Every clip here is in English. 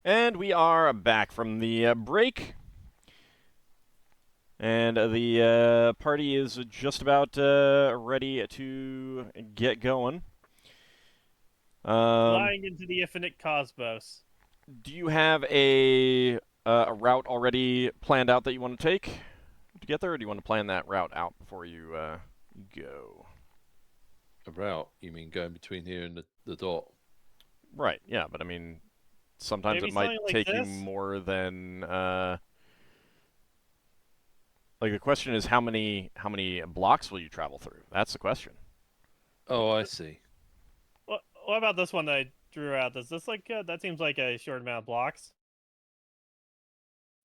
And we are back from the break. And the party is just about ready to get going. Flying into the infinite cosmos. Do you have a route already planned out that you want to take to get there, or do you want to plan that route out before you go? A route? You mean going between here and the dot? Right, yeah, but I mean, sometimes Maybe it might something like take you this? more than... like, the question is how many blocks will you travel through? That's the question. Oh, I see. What about this one that I drew out? Does this like that seems like a short amount of blocks?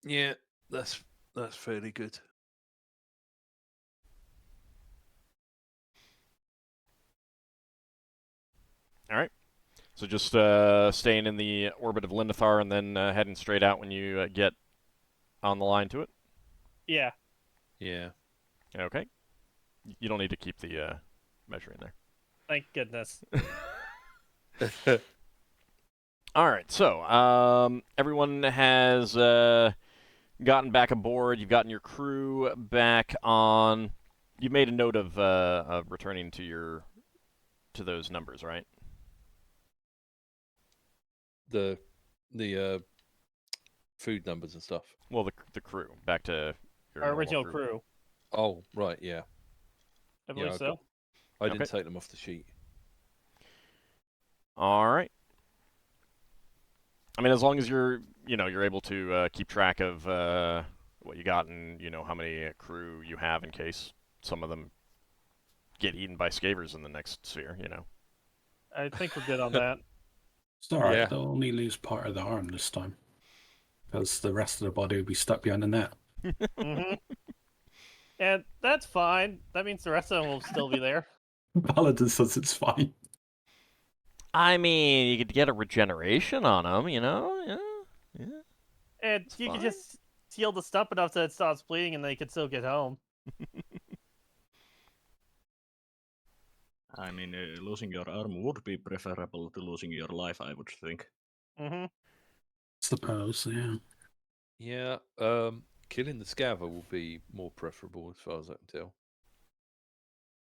Yeah, that's fairly good. All right. So just staying in the orbit of Lindithar and then heading straight out when you get on the line to it? Yeah. Yeah. Okay. You don't need to keep the measure in there. Thank goodness. All right. So everyone has gotten back aboard. You've gotten your crew back on. You made a note of returning to those numbers, right? the food numbers and stuff. Well, the crew back to your Our normal original crew. Oh, right, yeah. I believe so. I didn't take them off the sheet. All right. I mean, as long as you're able to keep track of what you got and how many crew you have in case some of them get eaten by scavers in the next sphere. I think we're good on that. It's alright, Yeah. they'll only lose part of the arm this time. Because the rest of the body will be stuck behind the net. Mm-hmm. And that's fine. That means the rest of them will still be there. Paladin says it's fine. I mean, you could get a regeneration on them, Yeah. And you fine. can just heal the stump enough that it stops bleeding and they can still get home. I mean, losing your arm would be preferable to losing your life, I would think. Mm-hmm. Suppose, yeah. Yeah. Killing the scaver will be more preferable as far as I can tell.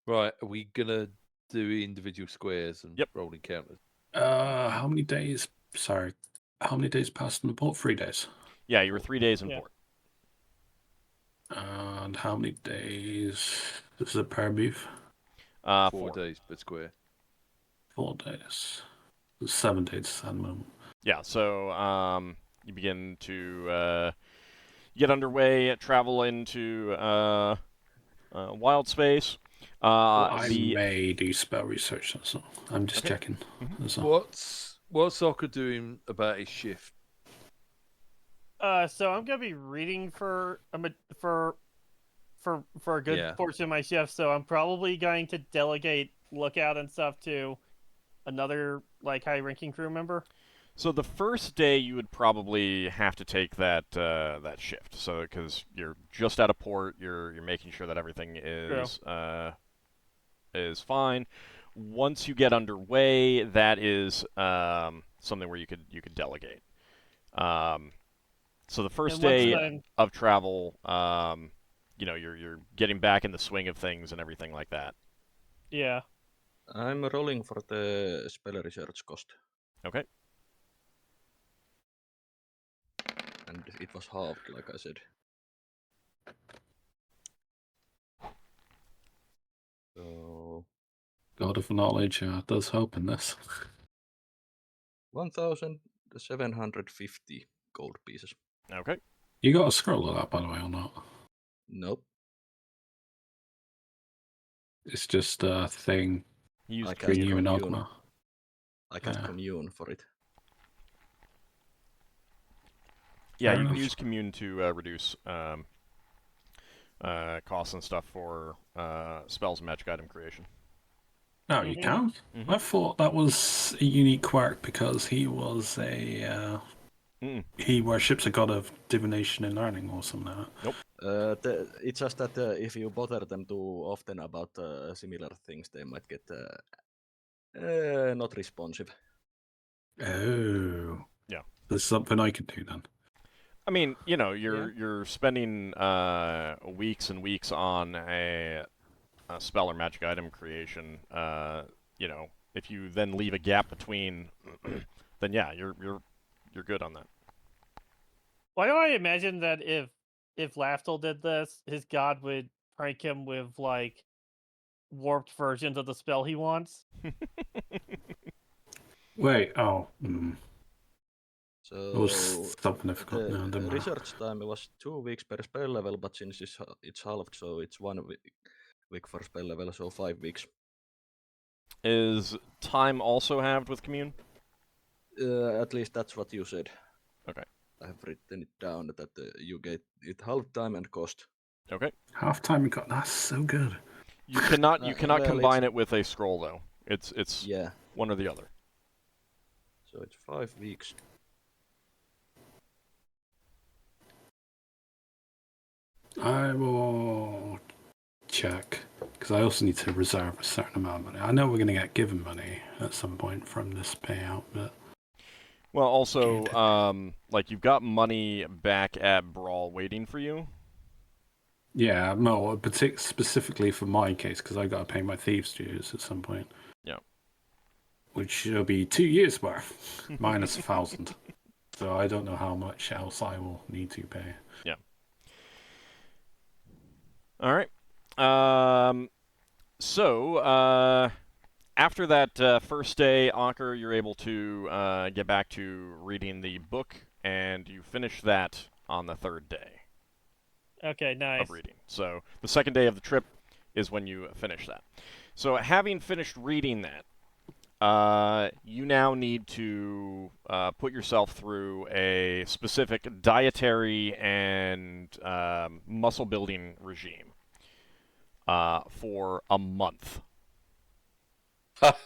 Right, are we gonna do individual squares and roll encounters? How many days? Sorry. How many days passed in the port? 3 days. Yeah, you were 3 days in port. And how many days? This is a per move? 4 days per square. 4 days. 7 days at the moment. Yeah, so you begin to get underway, travel into wild space. I may do spell research, that's all. I'm just checking. What's Ockar doing about his shift? So I'm gonna be reading for a good portion of my shift. So I'm probably going to delegate lookout and stuff to another high-ranking crew member. So the first day you would probably have to take that shift. So because you're just out of port, you're making sure that everything is fine. Once you get underway, that is something where you could delegate. So the first day of travel, you're getting back in the swing of things and everything like that. Yeah. I'm rolling for the spell research cost. Okay. And it was halved, like I said. So... God of knowledge does help in this. 1,750 gold pieces. Okay. You got a scroll of that, by the way, or not? Nope. It's just a thing between you and Ogma. I cast commune for it. Yeah, you can use commune to reduce costs and stuff for spells and magic item creation. No, you can? I thought that was a unique quirk because he was a... He worships a god of divination and learning or something like that. Nope. It's just that if you bother them too often about similar things, they might get not responsive. Oh. Yeah. There's something I can do then. I mean, you're spending weeks and weeks on a spell or magic item creation. If you then leave a gap between, then yeah, you're good on that. Why do I imagine that if Lafdul did this, his god would prank him with like warped versions of the spell he wants? Wait, So it was something difficult. No, the don't matter. research time was 2 weeks per spell level, but since it's halved, so it's 1 week for spell level, so 5 weeks. Is time also halved with commune? At least that's what you said. Okay. I have written it down that you get it half time and cost. Okay. Half time we got. That's so good. You cannot well, combine it with a scroll though. It's Yeah, one or the other. so it's 5 weeks. I will check because I also need to reserve a certain amount of money. I know we're going to get given money at some point from this payout, but Well, also, like you've got money back at Brawl waiting for you. yeah, no, specifically for my case because I got to pay my thieves' dues at some point. Yeah. Which will be 2 years worth minus 1,000. So I don't know how much else I will need to pay. Yeah. All right. So, after that first day, Ockar, you're able to get back to reading the book, and you finish that on the third day Okay, nice. of reading. So the second day of the trip is when you finish that. So having finished reading that, you now need to put yourself through a specific dietary and muscle building regime for a month.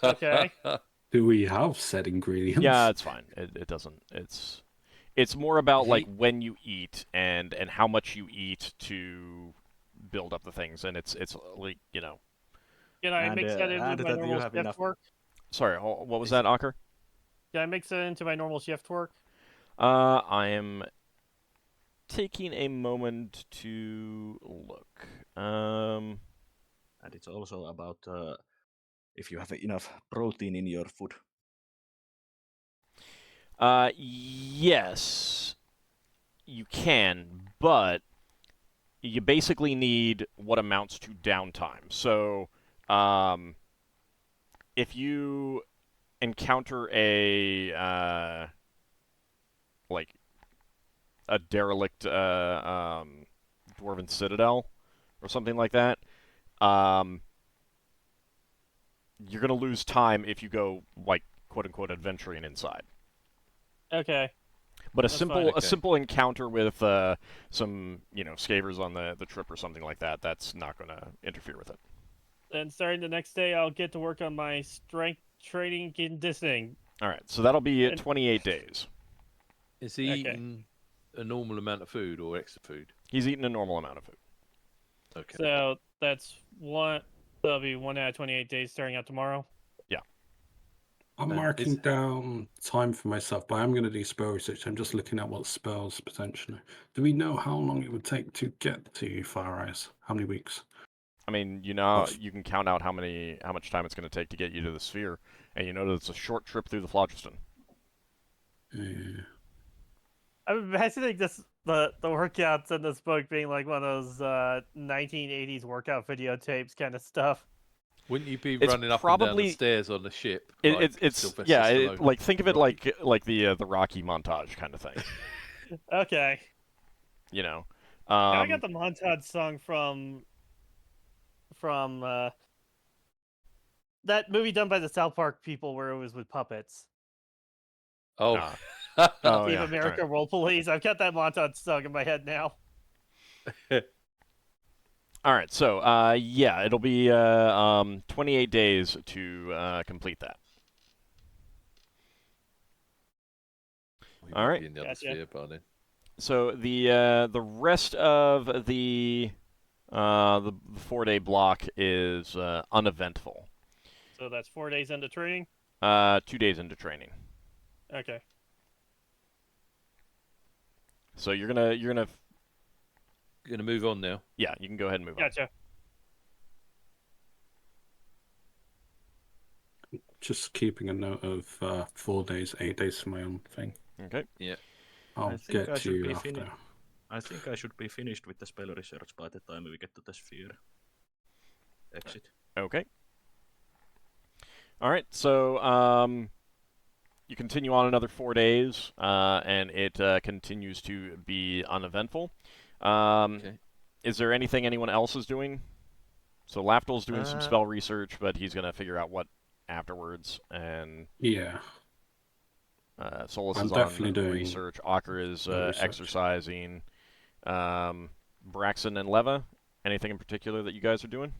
Okay. Do we have said ingredients? Yeah, it's fine. It doesn't. It's more about like when you eat and how much you eat to build up the things, and it's like Can I And, mix that in and with my that you normal have shift enough- work? Sorry, what was that, Ockar? Can I mix that into my normal shift work? I am taking a moment to look. And it's also about if you have enough protein in your food. Yes, you can, but you basically need what amounts to downtime. So, if you encounter a like a derelict dwarven citadel or something like that, you're gonna lose time if you go like quote unquote adventuring inside. Okay. But a That's simple fine. a simple encounter with some scavers on the trip or something like that, that's not gonna interfere with it. Then starting the next day, I'll get to work on my strength training conditioning. All right, so that'll be And- 28 days. Is he Okay. eating a normal amount of food or extra food? He's eating a normal amount of food. Okay. So that's one. That'll be 1 out of 28 days starting out tomorrow. I'm And marking is- down time for myself, but I'm going to do spell research. I'm just looking at what spells potentially. Do we know how long it would take to get to Fire Eyes? How many weeks? I mean, you can count out how much time it's going to take to get you to the sphere, and you know that it's a short trip through the phlogiston. Yeah. I'm imagining the workouts in this book being like one of those 1980s workout videotapes kind of stuff. Wouldn't you be It's running up and down probably- the stairs on the ship? It's Sylvester yeah, Stallone? like think of it Rocky? like the Rocky montage kind of thing. Okay. Now I got the montage song from that movie done by the South Park people where it was with puppets. Oh. Oh, Team yeah, America alright. Roll Police. I've got that montage song in my head now. All right, so yeah, it'll be 28 days to complete that. We All might right. be in the Gotcha. other sphere by then. So the rest of the 4-day block is uneventful. So that's 4 days into training. 2 days into training. Okay. So you're gonna Gonna move on now. yeah, you can go ahead and move on. Gotcha. Just keeping a note of 4 days, 8 days for my own thing. Okay. Yeah. I'll get to you after. I think I should be finished with the spell research by the time we get to the sphere exit. Okay. All right. So you continue on another 4 days, and it continues to be uneventful. Okay. Is there anything anyone else is doing? So Lafdul's doing some spell research, but he's gonna figure out what afterwards. And Yeah. Solas I'm is definitely on doing research. Ockar is research. exercising. Braxon and Leva, anything in particular that you guys are doing?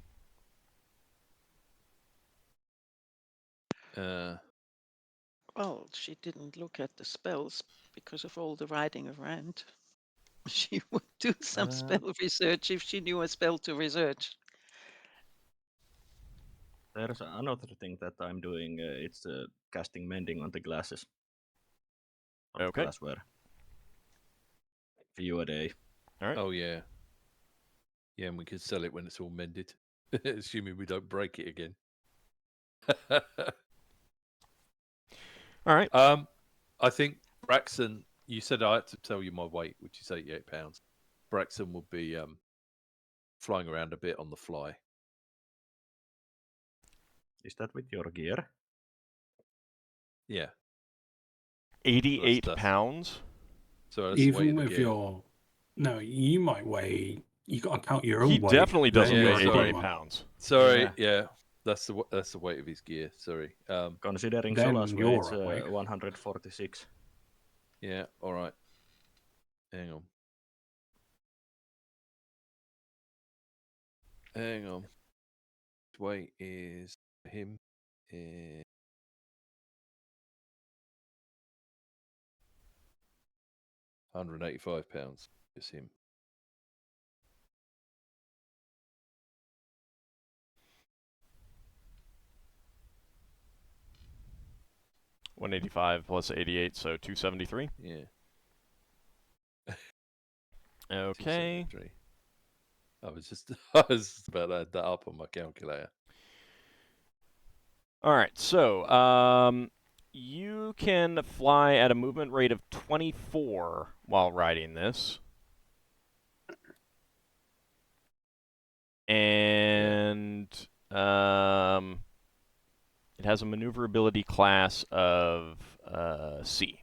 Well, she didn't look at the spells because of all the riding around. She would do some spell research if she knew a spell to research. There's another thing that I'm doing. It's casting mending on the glasses. Of Okay. glassware. Few a day. All right. Oh yeah. Yeah, and we could sell it when it's all mended, assuming we don't break it again. All right. I think Braxon. You said I had to tell you my weight, which is 88 pounds. Braxon will be flying around a bit on the fly. Is that with your gear? Yeah. 88 That's- pounds. So that's the weight Even of the with gear. your... No, you might weigh... You got to count your own He weight. definitely doesn't then weigh Yeah, your sorry. 88 armor. pounds. Sorry, Yeah. yeah. That's the weight of his gear. Sorry. Considering Then Solas weight, you're it's awake. 146. Yeah. All right. Hang on. Hang on. His weight is him. 185 pounds. Is him. $185 plus 88, so 273. Yeah. Okay. 273. I was just about to add that up on my calculator. All right. So, you can fly at a movement rate of 24 while riding this. And it has a maneuverability class of C.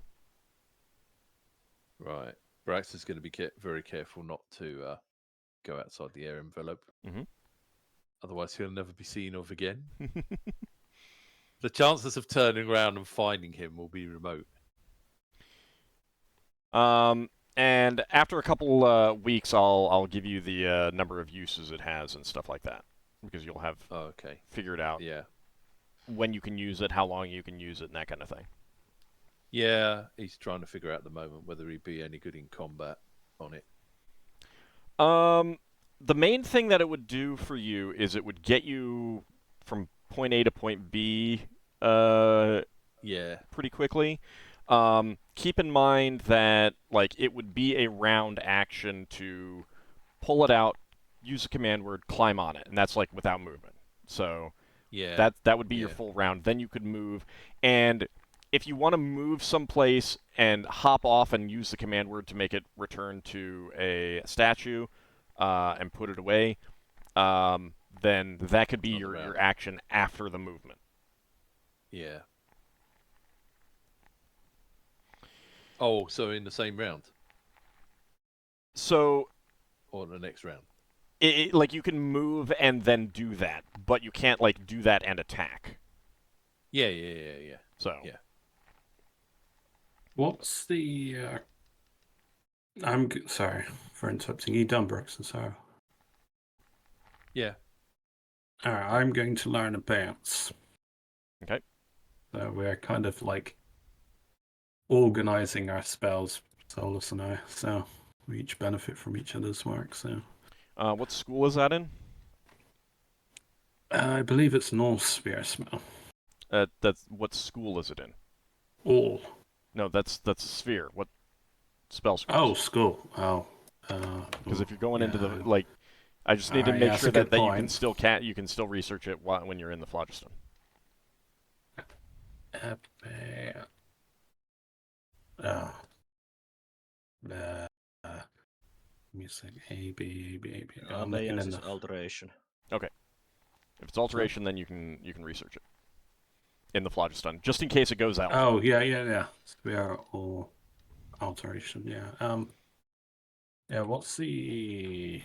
Right. Braxton's going to be very careful not to go outside the air envelope. Mhm. Otherwise, he'll never be seen of again. The chances of turning around and finding him will be remote. And after a couple weeks, I'll give you the number of uses it has and stuff like that, because you'll have figured out Yeah. when you can use it, how long you can use it, and that kind of thing. Yeah, he's trying to figure out at the moment whether he'd be any good in combat on it. The main thing that it would do for you is it would get you from point A to point B Yeah. pretty quickly. Keep in mind that like it would be a round action to pull it out, use a command word, climb on it, and that's like without movement. So Yeah. that would be your full round. Then you could move, and if you want to move someplace and hop off and use the command word to make it return to a statue and put it away, then that could be your action after the movement. Yeah. Oh, so in the same round? So... Or the next round? Like, you can move and then do that, but you can't, like, do that and attack. Yeah. So... Yeah. What's the... sorry for interrupting. You done, Braxon? Sorry. Yeah. Alright, I'm going to learn a bounce. Okay. So we're kind of like organizing our spells, Solas and I, so we each benefit from each other's work. So, what school is that in? I believe it's Norse Spear Smell. What school is it in? All. No, that's a sphere. What? spell scrolls. Oh, skull. Oh. Because if you're going into the yeah. like, I just need to make yeah, sure that's a that good you can point. still research it when you're in the phlogiston. Music A B. Abeyance is alteration. Okay. If it's alteration, then you can research it in the phlogiston, just in case it goes out. Oh yeah. So we are all alteration. Yeah. Yeah. What's the?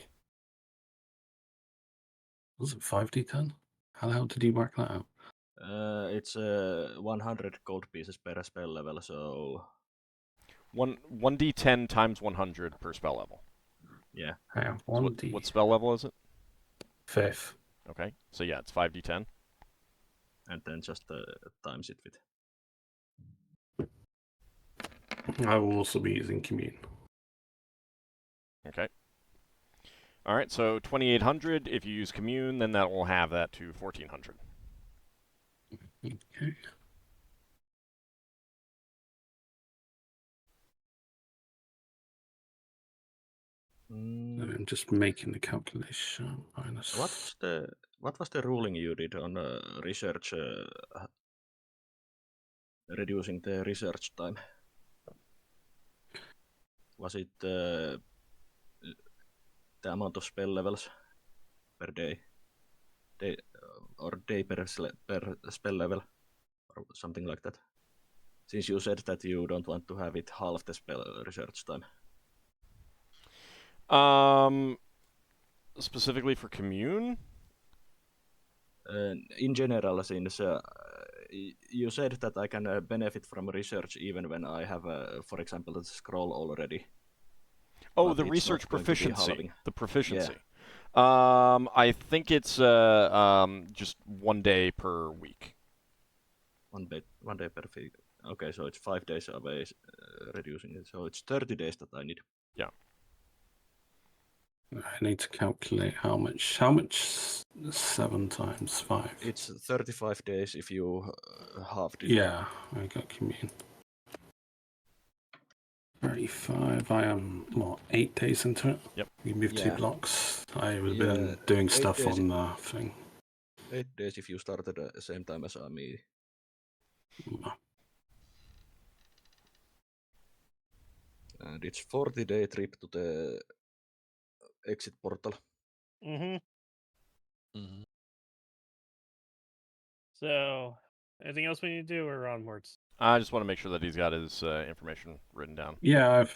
Was it 5d10? How did you work that out? It's 100 gold pieces per spell level, so 1d10 times 100 per spell level. yeah. Yeah, So 1d. what spell level is it? 5th. Okay, so yeah, it's 5d10. And then just times it with. I will also be using commune. Okay. All right, so 2,800. If you use commune, then that will have that to 1,400. Okay. I'm just making the calculation. Minus. What was the ruling you did on research? Reducing the research time. Was it the amount of spell levels per day? Or day per spell level? Or something like that? Since you said that you don't want to have it half the spell research time. Specifically for commune? In general, since you said that I can benefit from research even when I have, for example, the scroll already. Oh, but the it's research not going to be proficiency. halving. The proficiency. Yeah. I think it's just 1 day per week. One day per week. Okay, so it's 5 days away, reducing it. So it's 30 days that I need. Yeah. I need to calculate how much 7 times 5. It's 35 days if you halved it. Yeah, I got commune. 35. I am 8 days into it. Yep. You move 2 Yeah. blocks. I've been doing stuff days. on the thing. 8 days if you started at the same time as me. And it's 40-day trip to the exit portal. So, anything else we need to do, or onwards? I just want to make sure that he's got his information written down. Yeah, I've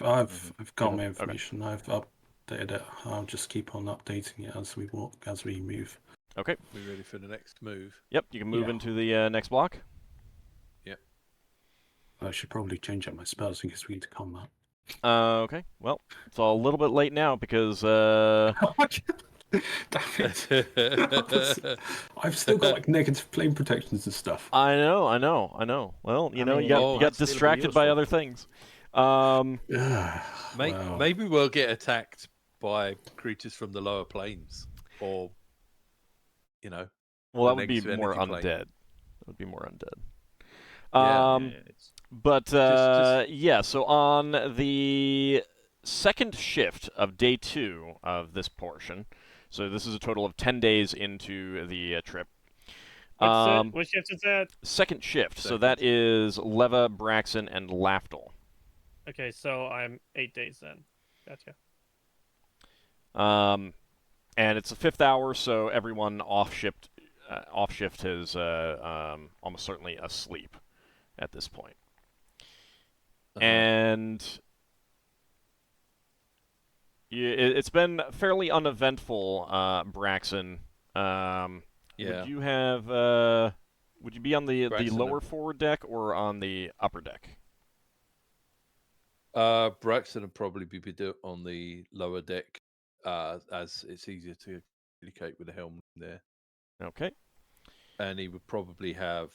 got my Okay. information. I've updated it. I'll just keep on updating it as we move. Okay. We ready for the next move? Yep, you can move into the next block. Yep. I should probably change up my spells in case we need to combat. Okay. Well, it's a little bit late now because Damn it. I've still got like negative flame protections and stuff. I know. Well, you got distracted by other things. Maybe we'll get attacked by creatures from the lower planes, or Well, that would be more undead. That would be more undead. But so on the second shift of day 2 of this portion, so this is a total of 10 days into the trip. What shift is that? Second shift. So that is Leva, Braxon, and Lafdul. Okay, so I'm 8 days then. Gotcha. And it's the 5th hour, so everyone off shift is almost certainly asleep at this point. And it's been fairly uneventful, Braxon. Would you have? Would you be on the lower forward deck or on the upper deck? Braxon would probably be on the lower deck, as it's easier to communicate with the helm there. Okay. And he would probably have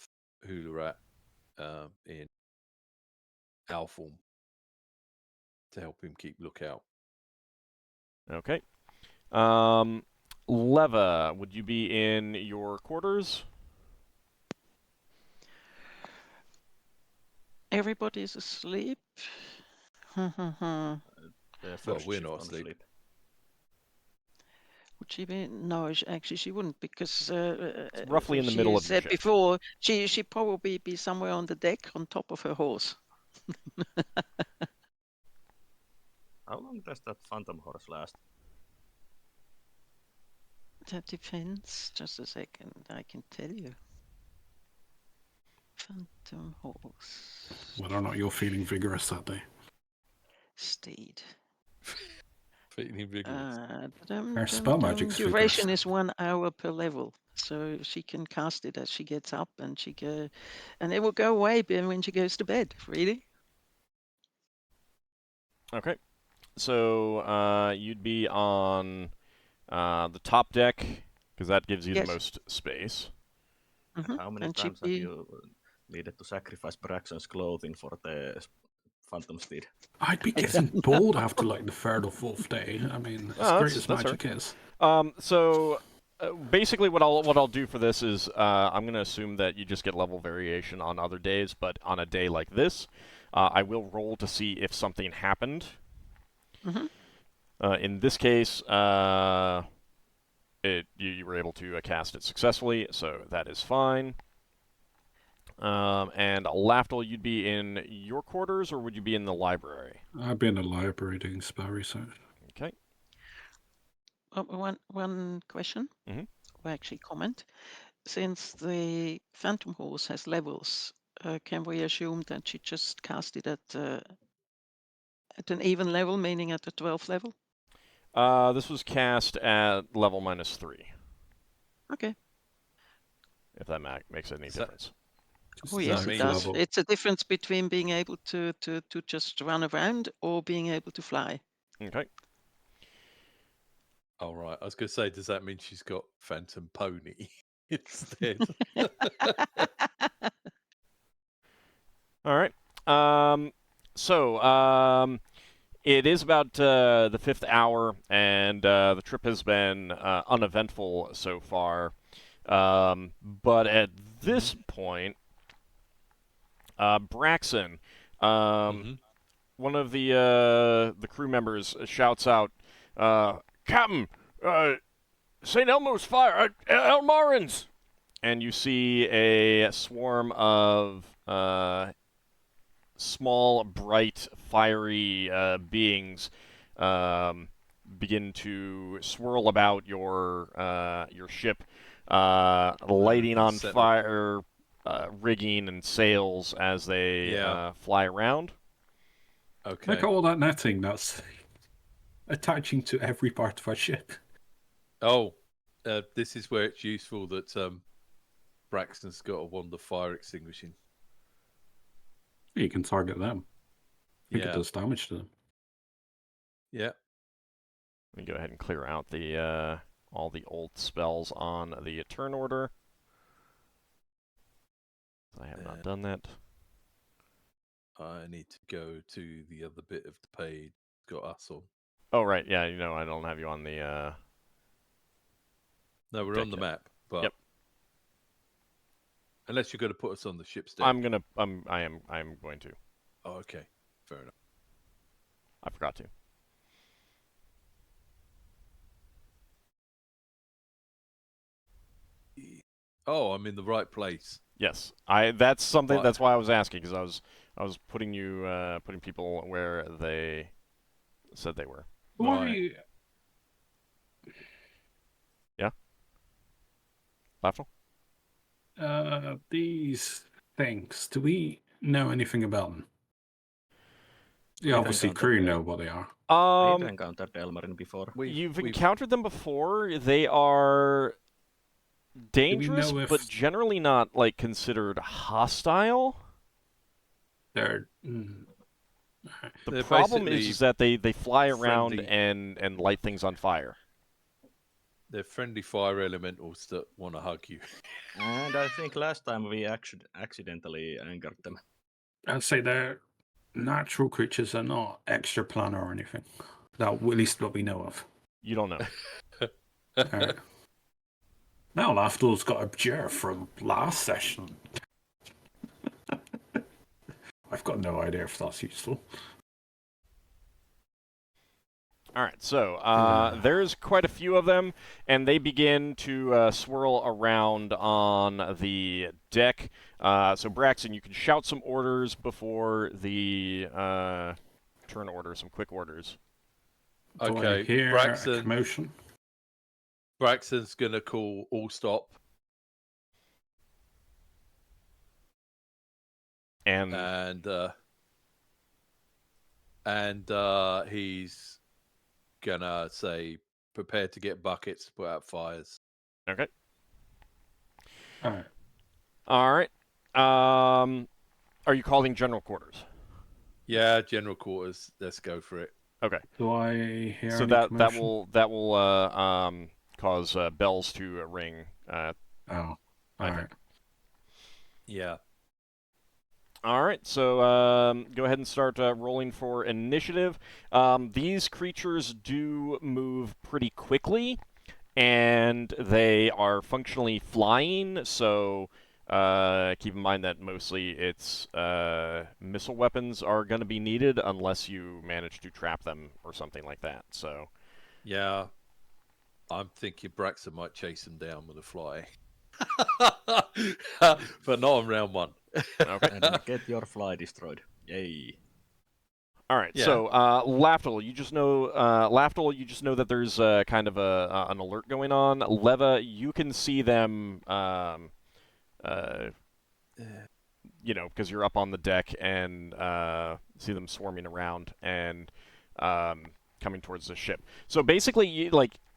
Hularat in owl form to help him keep lookout. Okay. Leva, would you be in your quarters? Everybody's asleep. The Well, first we're shift not on asleep. sleep. Would she be? No, actually, she wouldn't because It's roughly in the middle of she your said shift. before she probably be somewhere on the deck on top of her horse. How long does that phantom horse last? That depends. Just a second, I can tell you. Phantom horse. Whether or not you're feeling vigorous that day. Steed. Feeling vigorous. Her spell magic's Duration vigorous. is 1 hour per level, so she can cast it as she gets up, and and it will go away when she goes to bed. Really? Okay. So you'd be on the top deck, because that gives you Yes. the most space. Mhm. How many And she'd times have be- you needed to sacrifice Braxon's clothing for the phantom steed? I'd be getting bored after like the third or fourth day. I mean, as Oh, great that's as fair. magic is. So basically, what I'll do for this is I'm going to assume that you just get level variation on other days, but on a day like this, I will roll to see if something happened. Mhm. In this case, you were able to cast it successfully, so that is fine. And Lafdul, you'd be in your quarters, or would you be in the library? I'd be in the library doing spell research. Okay. One question, Mhm. or actually comment. Since the Phantom Horse has levels, can we assume that she just cast it at an even level, meaning at the 12th level? This was cast at level -3. Okay. If that makes any difference. Oh Does yes, that it mean does. level. It's a difference between being able to just run around or being able to fly. Okay. Oh, right. I was going to say, does that mean she's got Phantom Pony instead? All right. It is about the 5th hour, and the trip has been uneventful so far. But at this point, Braxon, one of the crew members, shouts out, "Captain, St. Elmo's fire, Elmarins!" And you see a swarm of small, bright, fiery beings begin to swirl about your ship, lighting on Settle. fire, rigging and sails as they fly around. Okay. Like all that netting that's attaching to every part of our ship. Oh, this is where it's useful that Braxton's got a wand of fire extinguishing. You can target them. I think Yeah. it does damage to them. Yeah. Let me go ahead and clear out the all the old spells on the turn order. I have not done that. I need to go to the other bit of the page. Got us on. Oh, right. Yeah, I don't have you on the... No, we're on the map, but... Yep. Unless you're going to put us on the ship's deck. I am going to. Oh, okay. Fair enough. I forgot to. Oh, I'm in the right place. Yes. That's something. What? That's why I was asking, because I was putting people where they said they were. Why? Yeah. Lafdul? These things, do we know anything about them? The We've obviously encountered crew them. know what they are. We've encountered Elmarin before. You've encountered them before. They are dangerous, know if- but generally not like considered hostile. They're The problem basically is that they fly around friendly. and light things on fire. They're friendly fire elementals that want to hug you. And I think last time we accidentally angered them. I'd say they're natural creatures. They're not extra planar or anything. That at least what we know of. You don't know. Alright. Now Lafdul's got a jar from last session. I've got no idea if that's useful. All right, so there's quite a few of them, and they begin to swirl around on the deck. So, Braxon, you can shout some orders before the turn order, some quick orders. Do I Okay, hear a commotion? Braxton's gonna call all stop. And he's gonna say, prepare to get buckets to put out fires. Okay. All right. Are you calling general quarters? Yeah, general quarters. Let's go for it. Okay. Do I hear so any that commotion? that will cause bells to ring. All right. Yeah. All right, so go ahead and start rolling for initiative. These creatures do move pretty quickly, and they are functionally flying, so keep in mind that mostly it's missile weapons are going to be needed unless you manage to trap them or something like that. So, yeah, I'm thinking Braxon might chase them down with a fly. But not on round 1. Okay. And get your fly destroyed. Yay. All right. Yeah. So, Lafdul, you just know that there's kind of an alert going on. Leva, you can see them, because you're up on the deck and see them swarming around and coming towards the ship. So basically,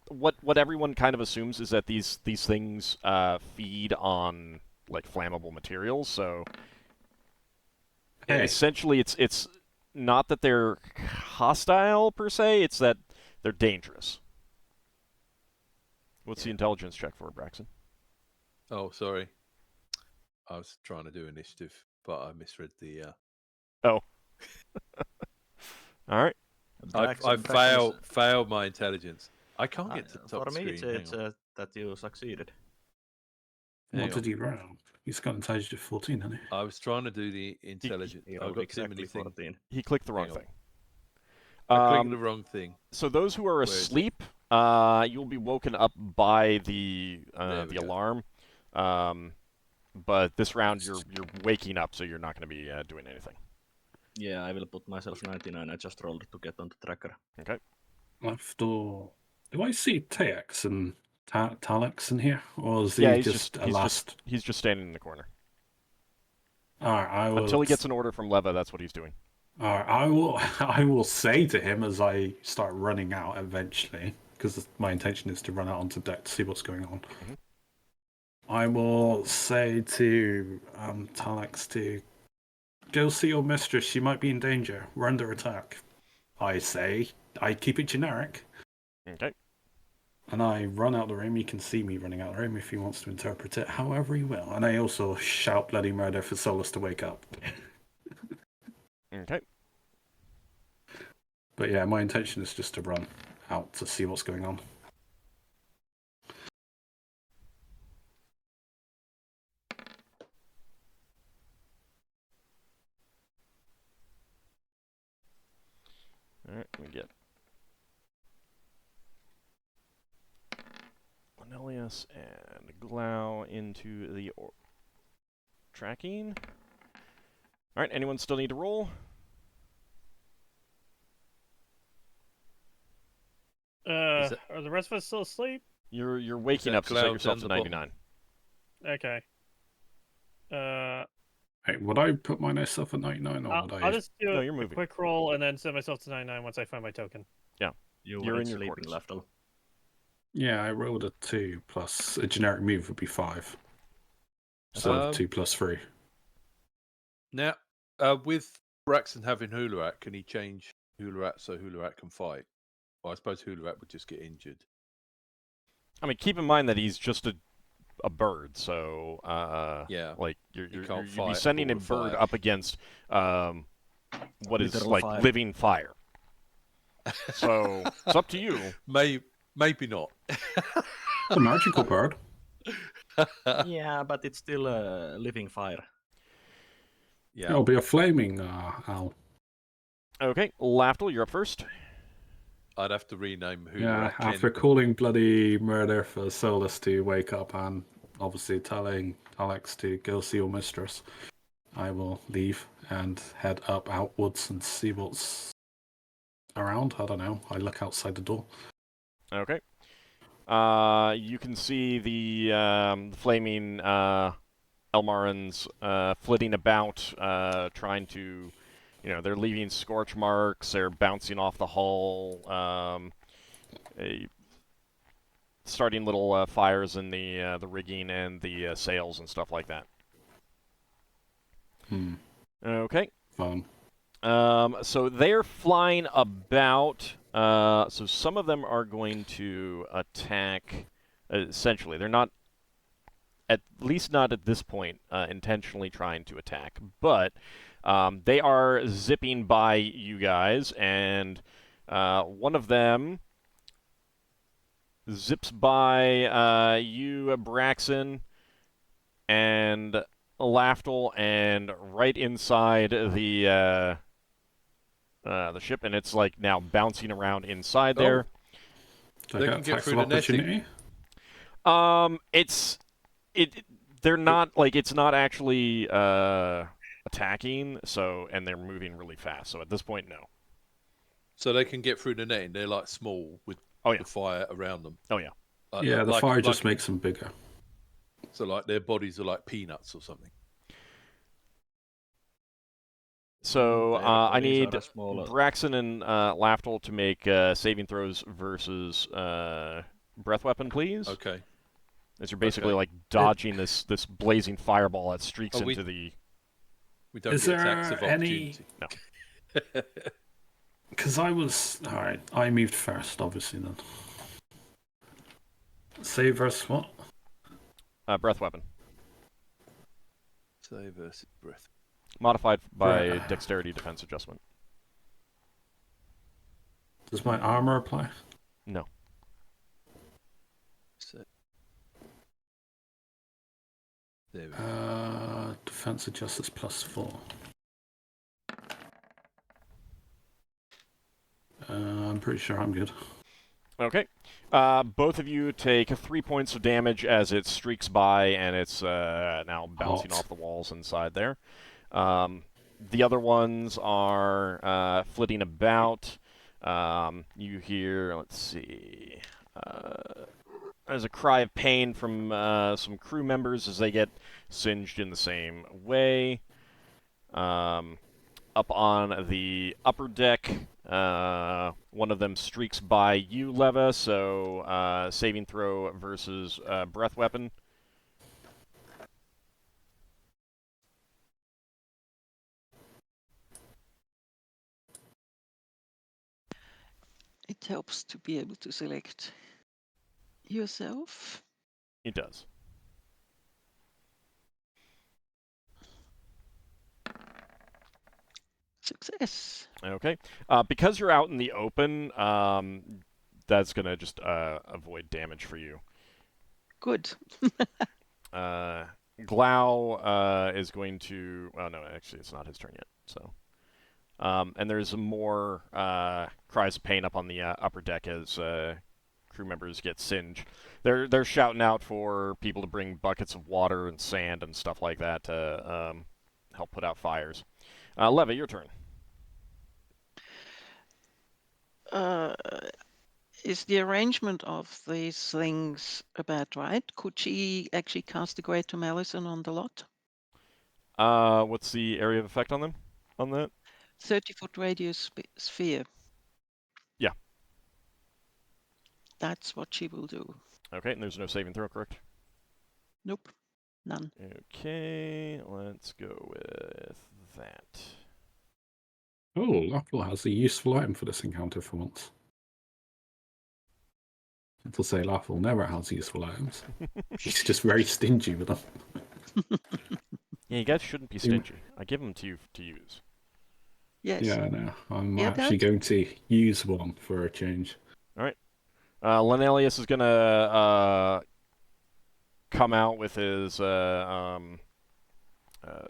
what everyone kind of assumes is that these things feed on flammable materials. So essentially, it's not that they're hostile per se; it's that they're dangerous. What's the intelligence check for, Braxon? Oh, sorry. I was trying to do initiative, but I misread the. Oh. All right. I failed my intelligence. I can't get to the top for me, screen. it's that you succeeded. What did he roll? He's got intelligence of 14, hasn't he? I was trying to do the intelligence. He I got exactly too many 14. He clicked the wrong thing. I clicked the wrong thing. So those who are asleep, you'll be woken up by the alarm. But this round you're waking up, so you're not going to be doing anything. Yeah, I will put myself 99. I just rolled to get on the tracker. Okay. Do I see Tex and Talix in here, or is he just he's just standing in the corner. All right, until he gets an order from Leva, that's what he's doing. All right, I will say to him as I start running out eventually, because my intention is to run out onto deck to see what's going on. Mm-hmm. I will say to Talix to go see your mistress. She might be in danger. We're under attack. I keep it generic. Okay. And I run out the room. You can see me running out the room if he wants to interpret it however he will. And I also shout bloody murder for Solas to wake up. Okay. But yeah, my intention is just to run out to see what's going on. Alright, let me get Cornelius and Glau into the tracking. Alright, anyone still need to roll? Are the rest of us still asleep? You're waking up, so set yourself to 99. Okay. Hey, would I put myself at 99 or would I? I'll just do you're a moving. quick roll and then set myself to 99 once I find my token. Yeah. You're in your sleeping, quarters. Lafdul. Yeah, I rolled a 2 plus a generic move would be 5. So 2 plus 3. Now, with Braxon having Hularat, can he change Hularat so Hularat can fight? Well, I suppose Hularat would just get injured. I mean, keep in mind that he's just a bird, so yeah, you'd be sending a bird up against what is fire. living fire. So it's up to you. Maybe not. A magical bird. Yeah, but it's still a living fire. Yeah, it'll be a flaming owl. Okay, Lafdul, you're up first. I'd have to rename who Yeah, Raken after calling bloody murder for Solas to wake up and obviously telling Alex to go see your mistress, I will leave and head up outwards and see what's around. I don't know. I look outside the door. Okay. You can see the flaming Elmarans flitting about, trying to, they're leaving scorch marks. They're bouncing off the hull, starting little fires in the rigging and the sails and stuff like that. Okay. Fun. So they're flying about. So some of them are going to attack. Essentially, they're not, at least not at this point, intentionally trying to attack. But they are zipping by you guys, and one of them zips by you, Braxon, and Lafdul, and right inside the ship, and it's like now bouncing around inside there. Do I They get can get attacks through of the netting. opportunity? They're not like, it's not actually attacking, so, and they're moving really fast. So at this point, no. So they can get through the netting. They're like small with the fire around them. Oh yeah. Yeah, the fire just makes them bigger. So like their bodies are like peanuts or something. So Their I bodies need are smaller. Braxon and Lafdul to make saving throws versus breath weapon, please. Okay. As you're basically like dodging this blazing fireball that streaks into the. We don't Is get there attacks of any- opportunity. No. Because I was... Alright, I moved first, obviously, then. Save versus what? Breath weapon. Save versus breath. Modified by Right. dexterity defense adjustment. Does my armor apply? No. So, there we go. Defense adjusts +4. I'm pretty sure I'm good. Okay. Both of you take 3 points of damage as it streaks by, and it's now bouncing Hot. off the walls inside there. The other ones are flitting about. You hear, let's see, there's a cry of pain from some crew members as they get singed in the same way. Up on the upper deck, one of them streaks by you, Leva, so saving throw versus breath weapon. It helps to be able to select yourself. It does. Success. Okay. Because you're out in the open, that's going to just avoid damage for you. Good. Glau is going to... Oh, no, actually, it's not his turn yet. So, and there's more cries of pain up on the upper deck as crew members get singed. They're shouting out for people to bring buckets of water and sand and stuff like that to help put out fires. Leva, your turn. Is the arrangement of these things about right? Could she actually cast a Greater Malison on the lot? What's the area of effect on them? On that? 30-foot radius sphere. Yeah. That's what she will do. Okay, and there's no saving throw, correct? Nope. None. Okay, let's go with that. Oh, Lafdul has a useful item for this encounter for once. To say Lafdul never has useful items. He's just very stingy with them. Yeah, you guys shouldn't be stingy. I give them to you to use. Yes. Yeah, I know. I'm Yeah, actually going to use one for a change. All right. Lenelius is going to come out with his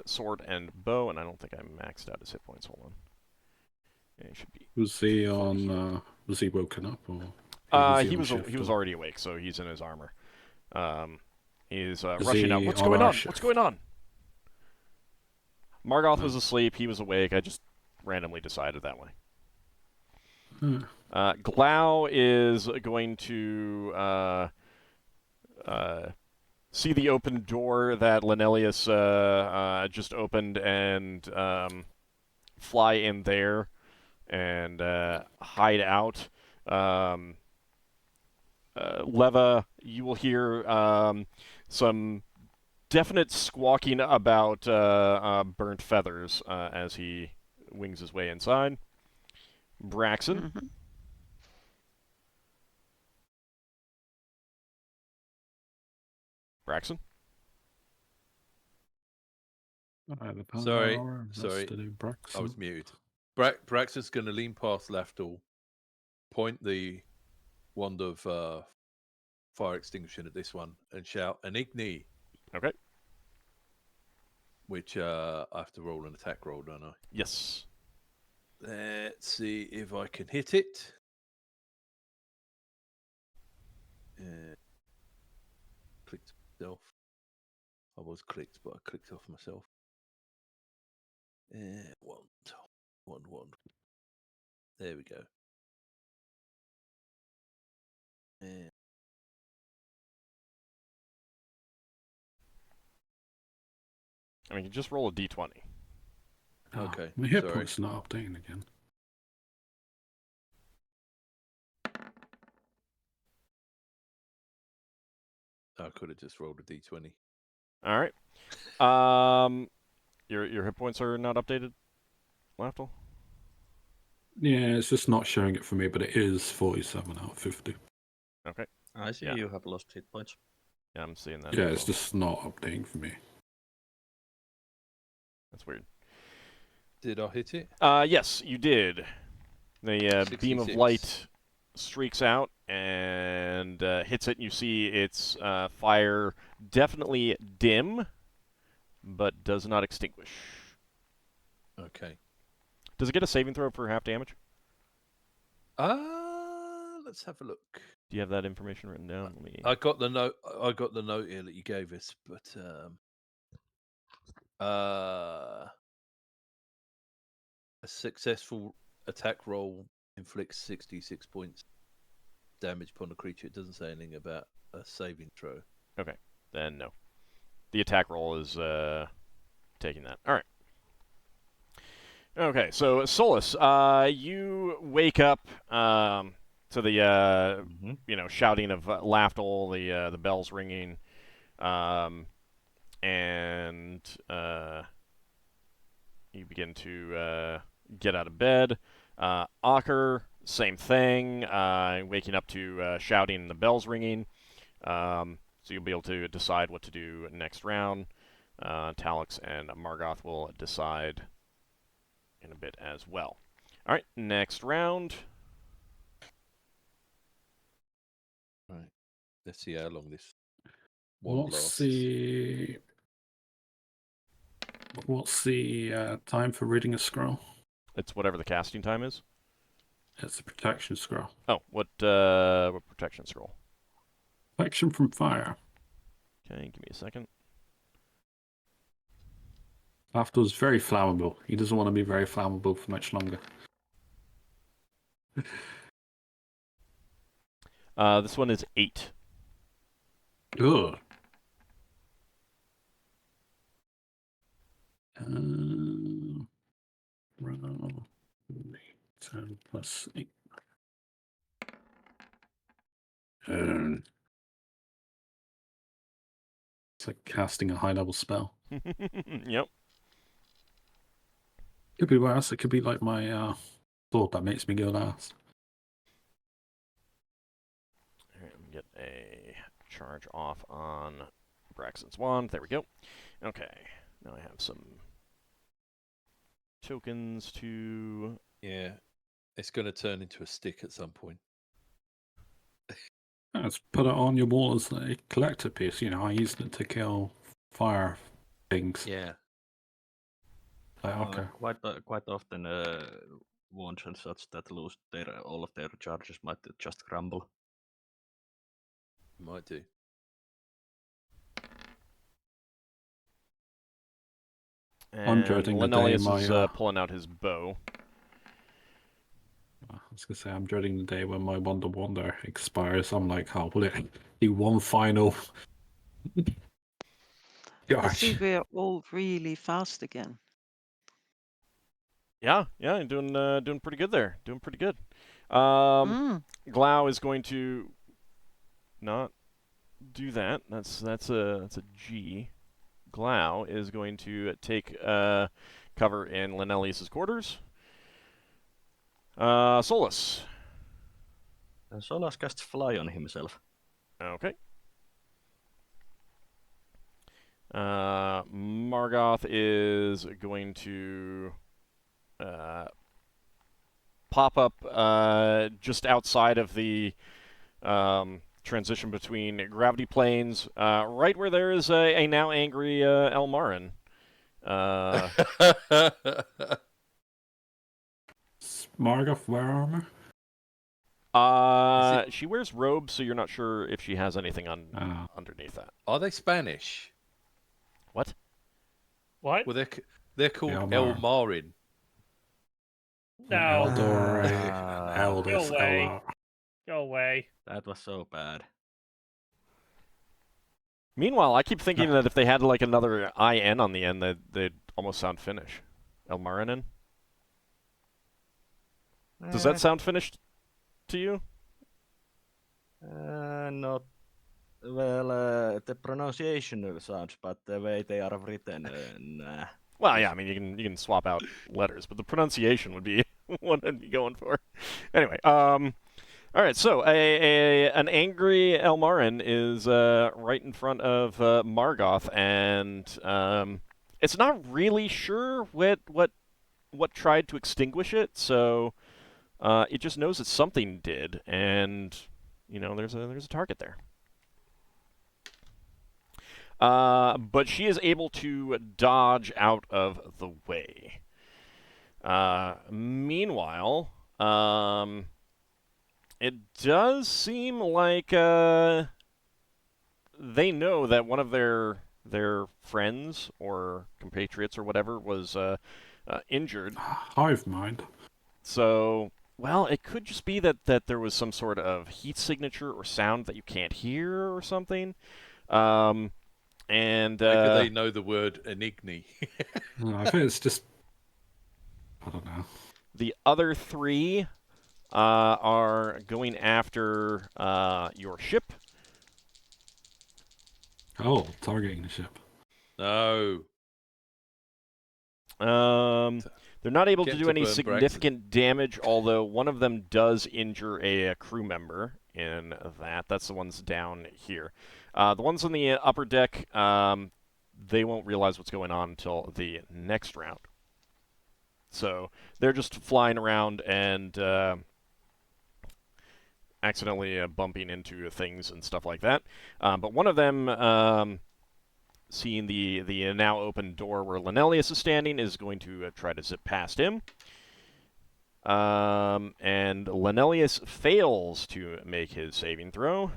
sword and bow, and I don't think I maxed out his hit points. Hold on. It should be. Was he on? Was he woken up or? He was shift, already awake, so he's in his armor. He's Is rushing out. he What's on going our on? shift? What's going on? Margoth was No. asleep. He was awake. I just randomly decided that way. Hmm. Glau is going to see the open door that Lenelius just opened and fly in there and hide out. Leva, you will hear some definite squawking about burnt feathers as he wings his way inside. Braxon. Mhm. Braxon. Sorry, That's sorry. to do Braxon. I was muted. Braxon's going to lean past Lafdul, point the wand of fire extinguishing at this one, and shout, "An igni!" Okay. Which I have to roll an attack roll, don't I? Yes. Let's see if I can hit it. Clicked myself. I was clicked, but I clicked off myself. One. There we go. I mean, you just roll a d20. Oh, Okay, my hit sorry. point's not updating again. I could have just rolled a d20. All right. Your hit points are not updated, Lafdul? Yeah, it's just not showing it for me, but it is 47 out of 50. Okay. I see Yeah. you have lost hit points. Yeah, I'm seeing that. Yeah, as it's well. just not updating for me. That's weird. Did I hit it? Yes, you did. The beam of 66. light streaks out and hits it, and you see its fire definitely dim, but does not extinguish. Okay. Does it get a saving throw for half damage? Let's have a look. Do you have that information written down? Let me... I got the note. I got the note here that you gave us, but a successful attack roll inflicts 66 points damage upon a creature. It doesn't say anything about a saving throw. Okay, then no. The attack roll is taking that. All right. Okay, so Solas, you wake up to the shouting of Lafdul, the bells ringing, and you begin to get out of bed. Ockar, same thing, waking up to shouting and the bells ringing. So you'll be able to decide what to do next round. Talix and Margoth will decide in a bit as well. All right, next round. Right. Let's see how long this one What's lasts. the time for reading a scroll? It's whatever the casting time is. It's a protection scroll. Oh, what protection scroll? Protection from fire. Okay, give me a second. Lafdul's very flammable. He doesn't want to be very flammable for much longer. This one is 8. Ugh. 10 plus 8. It's like casting a high-level spell. Yep. Could be worse. It could be like my sword that makes me go last. All right, let me get a charge off on Braxton's wand. There we go. Okay, now I have some tokens to... Yeah, it's going to turn into a stick at some point. Let's put it on your wall as a collector piece. You know, I used it to kill fire things. Yeah. Like, okay. Quite often wounds and such that lose all of their charges might just crumble. Might do. I'm And dreading the day Linnaeus my, is pulling out his bow. I was gonna say I'm dreading the day when my Wonder expires. I'm like, oh, will it do one final I see charge? we're all really fast again. Yeah, you're doing pretty good there. Doing pretty good. Glau is going to not do that. That's a G. Glau is going to take cover in Linnaeus's quarters. Solas. Solas casts Fly on himself. Okay. Margoth is going to pop up just outside of the transition between gravity planes, right where there is a now angry Elmarin. Margoth wear armor? She wears robes, so you're not sure if she has anything underneath that. Are they Spanish? What? What? Well, they're called Elmar. Elmarin. No. Eldor, Eldest, Go away. Eldar. Go away. That was so bad. Meanwhile, I keep thinking that if they had like another IN on the end, they'd almost sound Finnish. Elmarinen? Does that sound Finnish to you? Not. Well, the pronunciation sounds, but the way they are written, nah. Well, yeah, I mean you can swap out letters, but the pronunciation would be what I'd be going for. Anyway, all right, so an angry Elmarin is right in front of Margoth, and it's not really sure what tried to extinguish it, so it just knows that something did, and you know there's a target there. But she is able to dodge out of the way. Meanwhile, it does seem like they know that one of their friends or compatriots or whatever was injured. Hive mind. So, well, it could just be that there was some sort of heat signature or sound that you can't hear or something. And Maybe they know the word enigni. No, I think it's just, I don't know. the other three are going after your ship. Oh, targeting the ship. No. They're not able to Get do to any burn significant damage, although one of them does injure a crew member in that. That's the ones down here. The ones on the upper deck, they won't realize what's going on until the next round. So they're just flying around and accidentally bumping into things and stuff like that. But one of them, seeing the now open door where Linnaeus is standing, is going to try to zip past him. And Linnaeus fails to make his saving throw.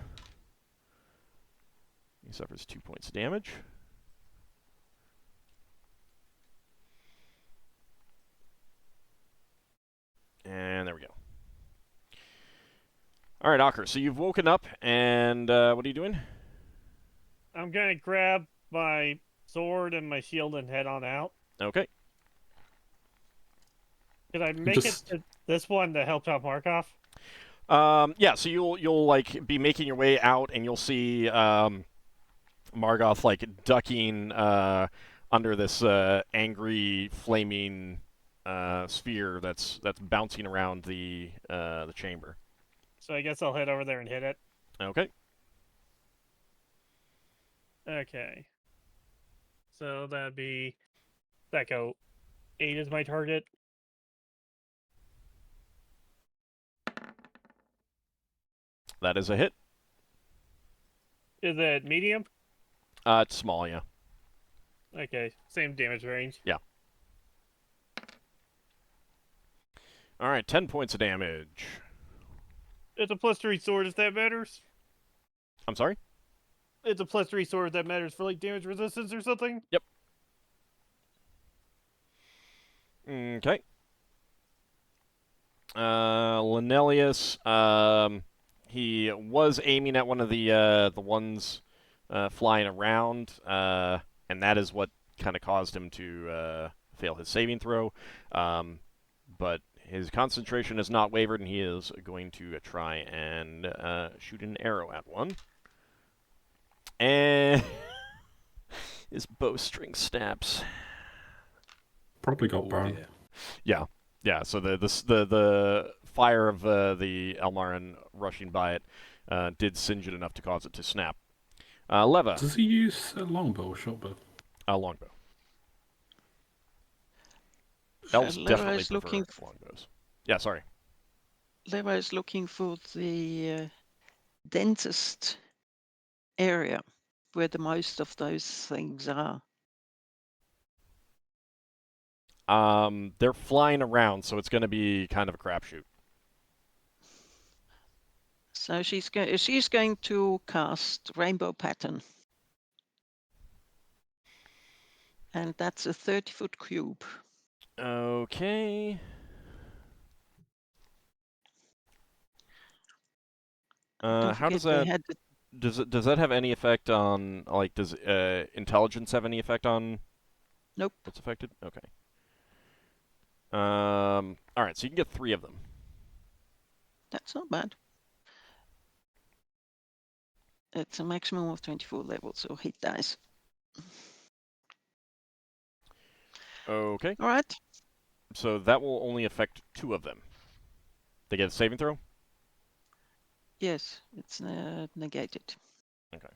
He suffers 2 points of damage. And there we go. All right, Ockar, so you've woken up, and what are you doing? I'm gonna grab my sword and my shield and head on out. Okay. Could I make it to this one to help out Markov? Yeah, so you'll like be making your way out, and you'll see Margoth like ducking under this angry flaming sphere that's bouncing around the chamber. So I guess I'll head over there and hit it. Okay. Okay. So that'd be that go. 8 is my target. That is a hit. Is it medium? It's small, yeah. Okay, same damage range. Yeah. All right, 10 points of damage. It's a +3 sword if that matters. I'm sorry? It's a +3 sword if that matters for like damage resistance or something. Yep. Okay. Linelius, he was aiming at one of the ones flying around, and that is what kind of caused him to fail his saving throw. But his concentration has not wavered, and he is going to try and shoot an arrow at one. And his bowstring snaps. Probably got Oh, burned. dear. Yeah. So the fire of the Elmarin rushing by it did singe it enough to cause it to snap. Leva, Does he use a longbow or shortbow? longbow. Elves Leva definitely is prefer looking. longbows. Yeah, sorry. Leva is looking for the densest area where the most of those things are. They're flying around, so it's going to be kind of a crapshoot. So she's going to cast Rainbow Pattern. And that's a 30-foot cube. Okay. Don't How does forget they that had does that have any effect on, like, does intelligence have any effect on Nope. what's affected? Okay. All right, so you can get 3 of them. That's not bad. It's a maximum of 24 levels, so hit dice. Okay. All right. So that will only affect 2 of them. They get a saving throw? Yes, it's negated. Okay.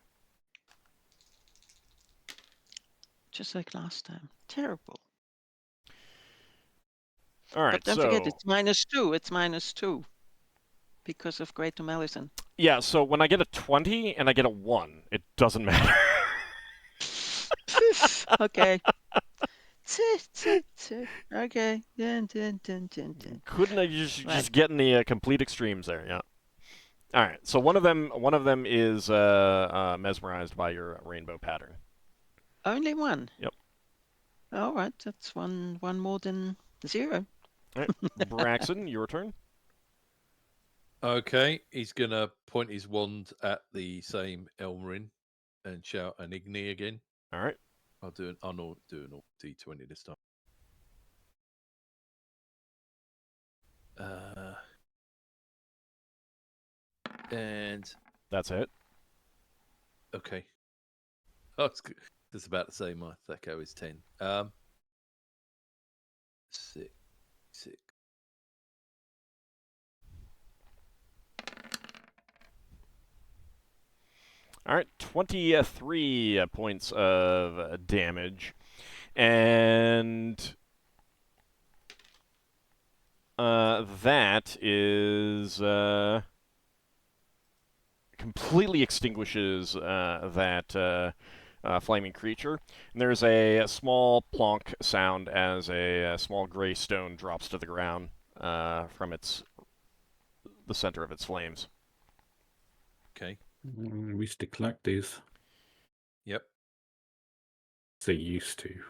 Just like last time. Terrible. All right, But don't so forget, it's -2. It's -2 because of Greater Malison. yeah, so when I get a 20 and I get a 1, it doesn't matter. Okay. Okay. Dun. Couldn't I just Right. get in the complete extremes there? Yeah. All right. So one of them is mesmerized by your rainbow pattern. Only one. Yep. All right, that's one more than 0. All right, Braxon, your turn. Okay, he's gonna point his wand at the same Elmarin and shout an Igni again. All right. I'll do an D20 this time. And That's it. okay, that's about the same. My Thecko is 10. 6. All right, 23 points of damage, and that is completely extinguishes that flaming creature. And there's a small plonk sound as a small gray stone drops to the ground from the center of its flames. Okay. We used to collect these. Yep. They used to.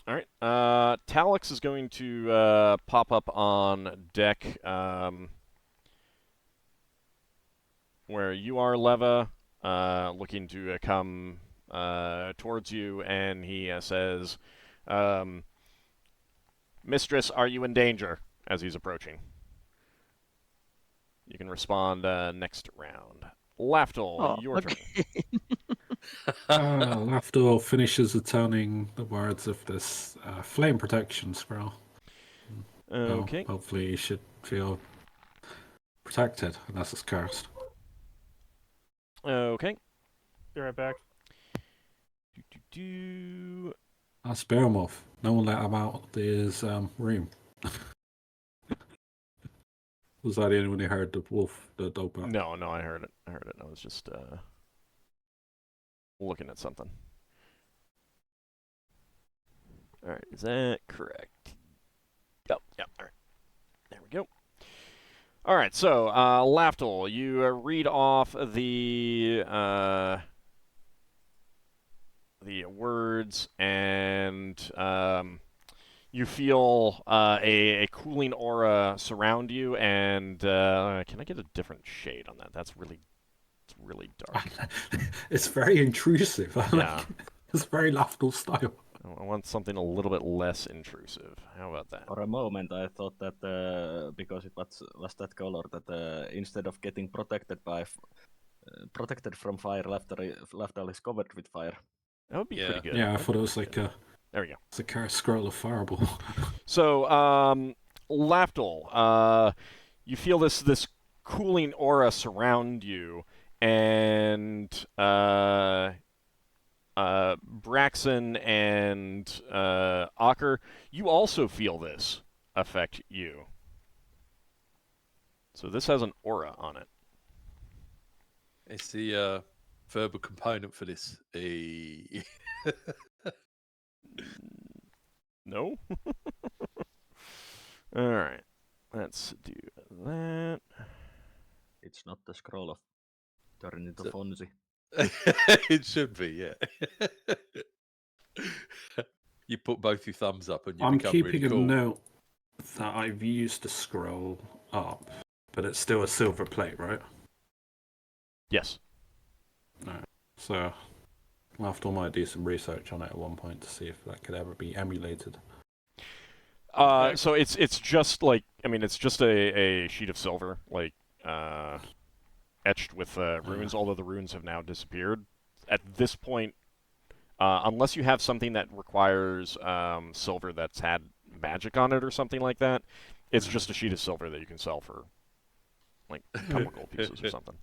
All right. Talix is going to pop up on deck where you are, Leva, looking to come towards you, and he says, "Mistress, are you in danger?" as he's approaching. You can respond next round. Lafdul, your turn. Lafdul finishes returning the words of this flame protection spell. Okay. Well, hopefully you should feel protected unless it's cursed. Okay. Be right back. I'll spare him off. No one let him out of his room. Was that the only one who heard the wolf, the dope? No, I heard it. I was just looking at something. All right, is that correct? Yep. All right, so Lafdul, you read off the words, and you feel a cooling aura surround you. And can I get a different shade on that? It's really dark. It's very intrusive. Yeah. It's very Lafdul style. I want something a little bit less intrusive. How about that? For a moment, I thought that because it was that color, that instead of getting protected protected from fire, Lafdul is covered with fire. That would be pretty good. Yeah, I thought it was like a. There we go. It's a scroll of fireball. So, Lafdul, you feel this cooling aura surround you, and Braxon and Ockar, you also feel this affect you. So this has an aura on it. It's the verbal component for this. No? Alright. Let's do that. It's not the scroll of turning into Fonzie. It should be, yeah. You put both your thumbs up and you I'm become keeping really a cool. note that I've used the scroll up, but it's still a silver plate, right? Yes. So Lafdul might do some research on it at one point to see if that could ever be emulated. So it's just like, I mean, it's just a sheet of silver, like etched with runes. Although the runes have now disappeared at this point, unless you have something that requires silver that's had magic on it or something like that. It's just a sheet of silver that you can sell for like a couple gold pieces or something.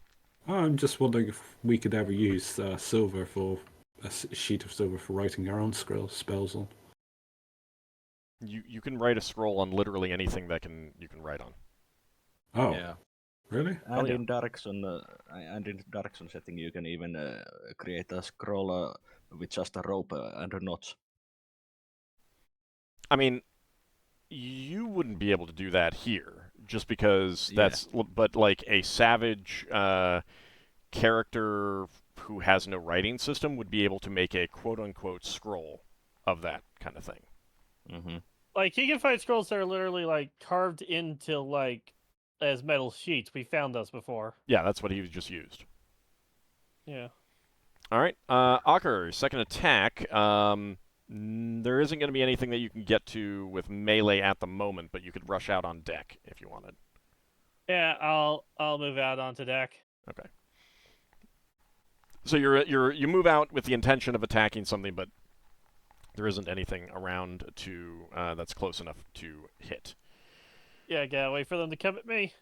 I'm just wondering if we could ever use silver for a sheet of silver for writing our own spells on. You can write a scroll on literally anything that you can write on. Oh, Yeah. really? And yeah. in Darkson setting, you can even create a scroll with just a rope and a knot. I mean, you wouldn't be able to do that here, just because that's. But like a savage character who has no writing system would be able to make a quote-unquote scroll of that kind of thing. Mm-hmm. Like, he can find scrolls that are literally, like, carved into, like, as metal sheets. We found those before. Yeah, that's what he just used. Yeah. All right, Ockar, second attack. There isn't going to be anything that you can get to with melee at the moment, but you could rush out on deck if you wanted. Yeah, I'll move out onto deck. Okay. So you move out with the intention of attacking something, but there isn't anything around to that's close enough to hit. Yeah, gotta wait for them to come at me.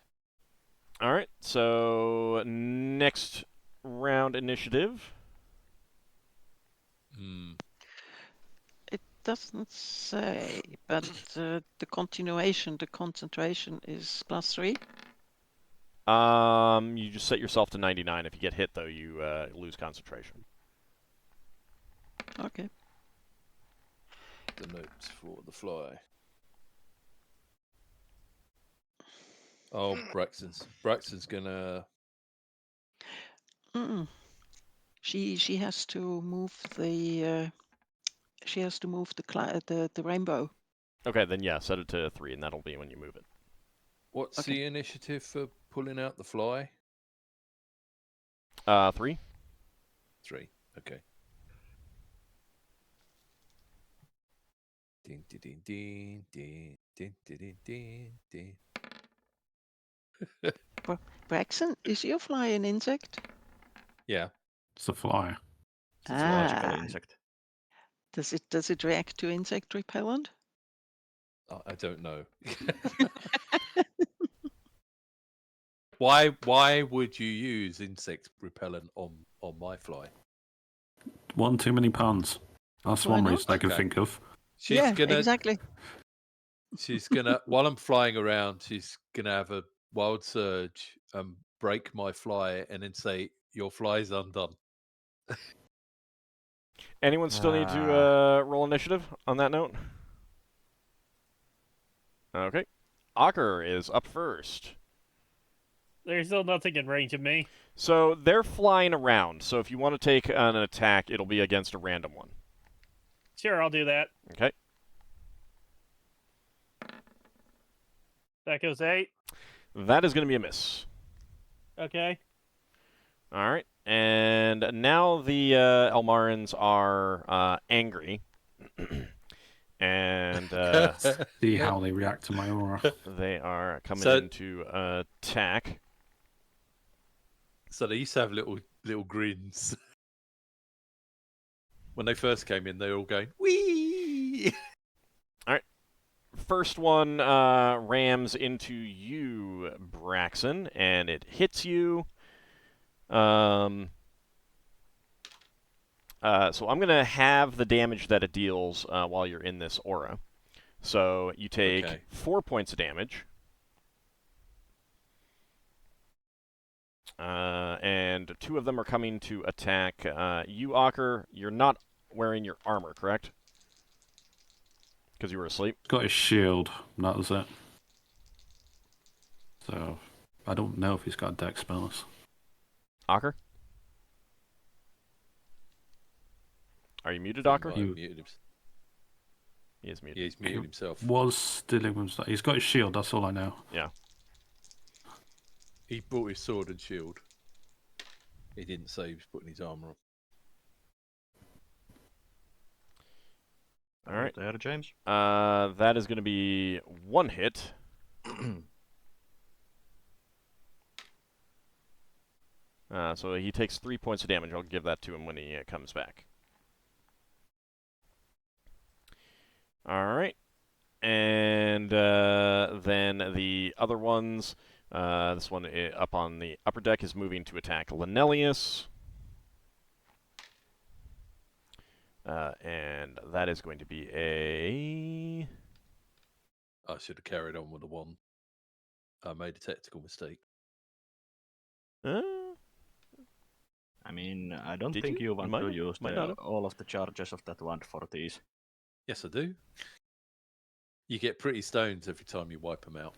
All right. So next round initiative. It doesn't say, but the concentration is +3. You just set yourself to 99. If you get hit, though, you lose concentration. Okay. The notes for the fly. Oh, Braxton's gonna. She has to move the the rainbow. Okay, then yeah, set it to 3, and that'll be when you move it. What's the initiative for pulling out the fly? 3. 3. Okay. Ding, ding, ding, ding, ding, ding, ding, ding. Braxon, is your fly an insect? Yeah. It's a fly. It's a magical insect. Does it react to insect repellent? I don't know. Why would you use insect repellent on my fly? One too many puns. That's Why one not? reason I can think of. Exactly. She's gonna while I'm flying around, she's gonna have a wild surge and break my fly and then say, "Your fly's undone." Anyone still need to roll initiative on that note? Okay. Ockar is up first. There's still nothing in range of me. So they're flying around. So if you want to take an attack, it'll be against a random one. Sure, I'll do that. Okay. That goes 8. That is going to be a miss. Okay. All right. And now the Elmarans are angry. And See how they react to my aura. they are coming So- in to attack. So they used to have little grins. When they first came in, they were all going, wee! First one rams into you, Braxon, and it hits you. So I'm going to have the damage that it deals while you're in this aura. So you take Okay. 4 points of damage. And 2 of them are coming to attack you, Ockar. You're not wearing your armor, correct? Because you were asleep. Got his shield, and that was it. So, I don't know if he's got dex spells. Ockar? Are you muted, He Ockar? might have muted him. He is muted. Yeah, he's muted himself. Was dealing with that. He's got his shield, that's all I know. Yeah. He brought his sword and shield. He didn't say he was putting his armor on. All right. There, James. That is going to be 1 hit. So he takes 3 points of damage. I'll give that to him when he comes back. All right. And then the other ones, this one up on the upper deck is moving to attack Linelius. And that is going to be a... I should have carried on with the one. I made a tactical mistake. I mean, I don't Did think you? you want Might to have. use Might not have. all of the charges of that wand for these. Yes, I do. You get pretty stones every time you wipe them out.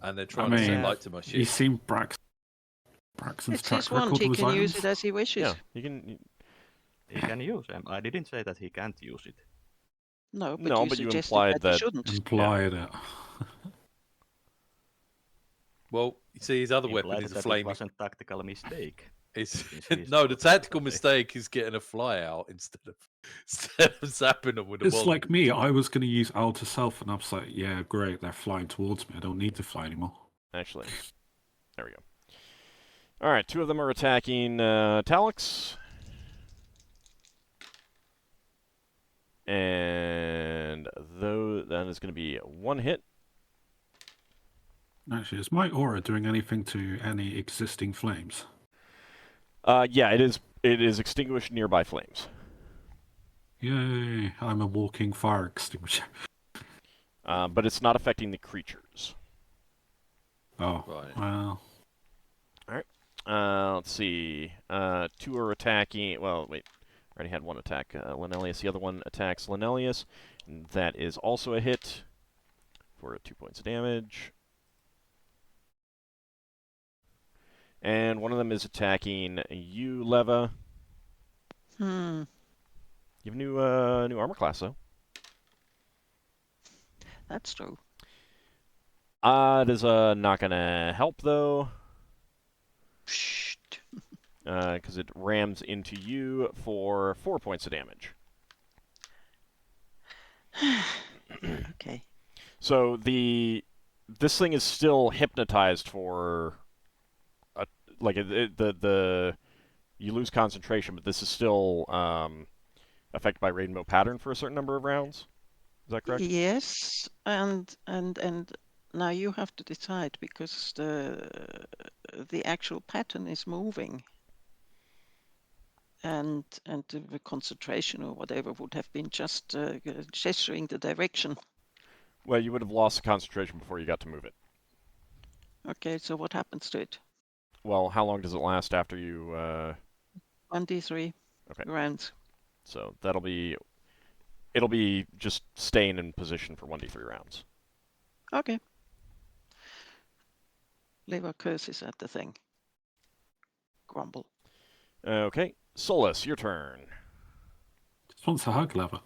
And they're trying to mean, send light to my You ship. seen Braxton's It's track his wand. record He with can use items? it as he wishes. Yeah, you can... He can use them. I didn't say that he can't use it. No, but No, you but you suggested implied that that- he shouldn't. Implied it. Well, you see, his other Implied weapon is a that it flaming. wasn't tactical mistake. It's... Since he's No, the got tactical something. mistake is getting a fly out instead of zapping them with a It's wand. like me, I was going to use Alter Self, and I was like, yeah, great, they're flying towards me. I don't need to fly anymore. Actually, there we go. All right, 2 of them are attacking Talix. And that is going to be 1 hit. Actually, is my aura doing anything to any existing flames? Yeah, it is. It is extinguished nearby flames. Yay, I'm a walking fire extinguisher. But it's not affecting the creatures. Oh, Right. well. Let's see. 2 are attacking. Well, wait. I already had 1 attack Linelius. The other one attacks Linelius. And that is also a hit for 2 points of damage. And one of them is attacking you, Leva. Hmm. You have new armor class, though. That's true. It is not gonna help though, Psst. because it rams into you for 4 points of damage. Okay. So this thing is still hypnotized for you lose concentration, but this is still affected by rainbow pattern for a certain number of rounds. Is that correct? Yes, and now you have to decide because the actual pattern is moving, and the concentration or whatever would have been just gesturing the direction. Well, you would have lost the concentration before you got to move it. Okay, so what happens to it? Well, how long does it last after you? 1d3 Okay. rounds. So it'll be just staying in position for 1d3 rounds. Okay. Leva curses at the thing. Grumble. Okay. Solas, your turn. Just wants a hug, Leva.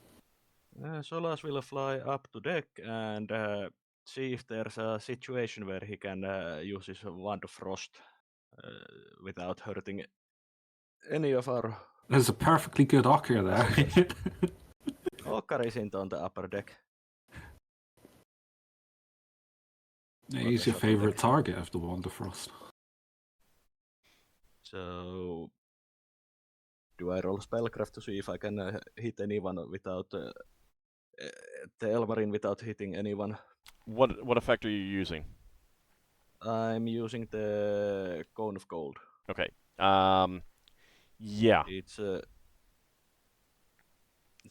Solas will fly up to deck and see if there's a situation where he can use his Wand of Frost without hurting any of our... There's a perfectly good Ockar there. Ockar isn't on the upper deck. He's your favourite target of the Wand of Frost. So, do I roll spellcraft to see if I can hit anyone without the Elmarin without hitting anyone? What effect are you using? I'm using the Cone of Gold. Okay. Yeah. It's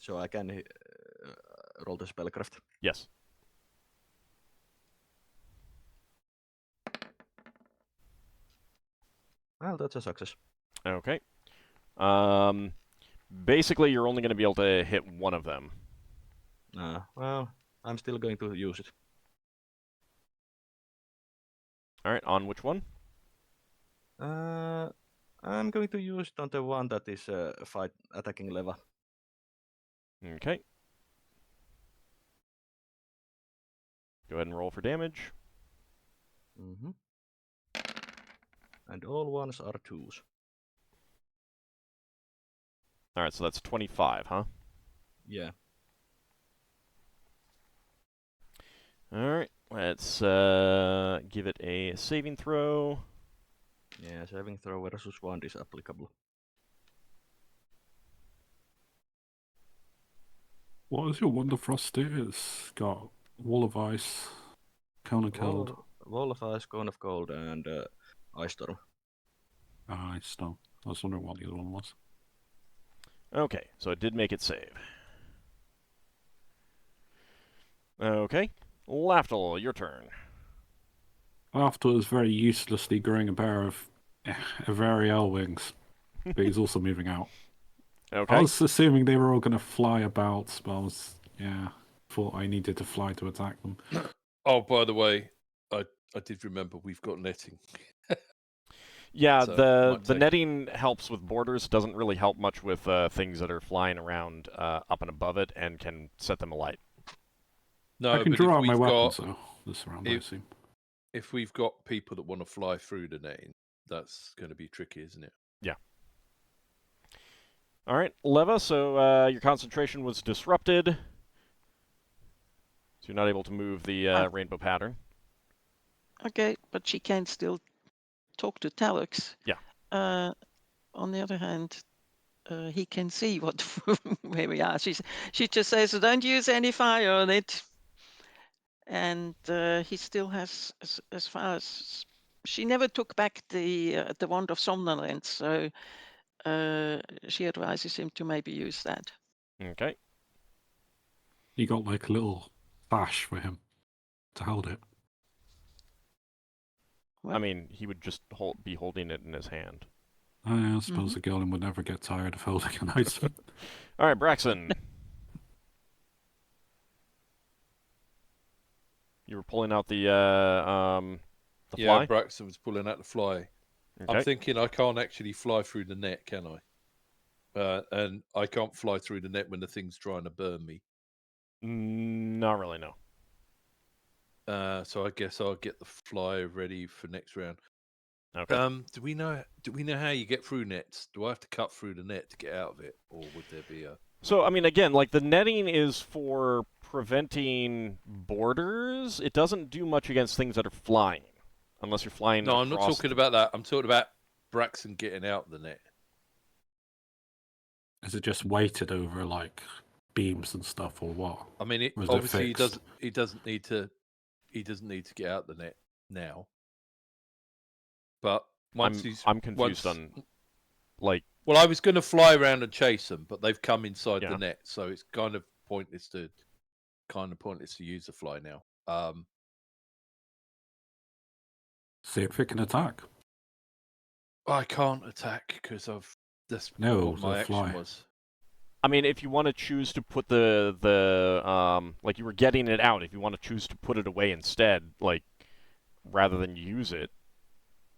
so I can roll the spellcraft. Yes. Well, that's a success. Okay. Basically, you're only going to be able to hit one of them. Well, I'm still going to use it. All right. On which one? I'm going to use it on the one that is attacking Leva. Okay. Go ahead and roll for damage. Mm-hmm. And all ones are 2s. All right, so that's 25, huh? Yeah. All right. Let's give it a saving throw. Yeah, saving throw versus wand is applicable. What does your Wand of Frost do? It's got Wall of Ice, Cone of Cold. Wall of Ice, Cone of Cold, and Ice Storm. Ice Storm. I was wondering what the other one was. Okay, so it did make it save. Okay. Lafdul, your turn. After is very uselessly growing a pair of Avariel wings, but he's also moving out. Okay. I was assuming they were all going to fly about, but thought I needed to fly to attack them. Oh, by the way, I did remember we've got netting. Yeah, So, the netting helps with borders. Doesn't really help much with things that are flying around up and above it and can set them alight. No, I can but draw if out my we've weapon, got, so this round, I assume. if we've got people that want to fly through the netting, that's going to be tricky, isn't it? Yeah. All right, Leva, so your concentration was disrupted. So you're not able to move the rainbow pattern. Okay, but she can still talk to Talux. Yeah. On the other hand, he can see what where we are. She just says, "Don't use any fire on it." And he still has, as far as she never took back the Wand of Somnolence, so she advises him to maybe use that. Okay. You got like a little bash for him to hold it. Well, I mean, he would just be holding it in his hand. I suppose a golem would never get tired of holding an item. All right, Braxon. You were pulling out the fly? Yeah, Braxon was pulling out the fly. Okay. I'm thinking I can't actually fly through the net, can I? And I can't fly through the net when the thing's trying to burn me. Not really, no. So I guess I'll get the fly ready for next round. Okay. Do we know how you get through nets? Do I have to cut through the net to get out of it, or would there be a? So I mean, again, like the netting is for preventing borders. It doesn't do much against things that are flying, unless you're flying. No, I'm not talking about that. I'm talking about Braxon getting out of the net. Is it just weighted over like beams and stuff, or what? I mean, obviously he doesn't need to get out the net now. But once I'm confused on, like. Well, I was going to fly around and chase them, but they've come inside Yeah. the net, so it's kind of pointless to use the fly now. See if it can attack. I can't attack because that's No, what my action fly. was. I mean, if you want to choose to put the like you were getting it out, if you want to choose to put it away instead, like rather than use it,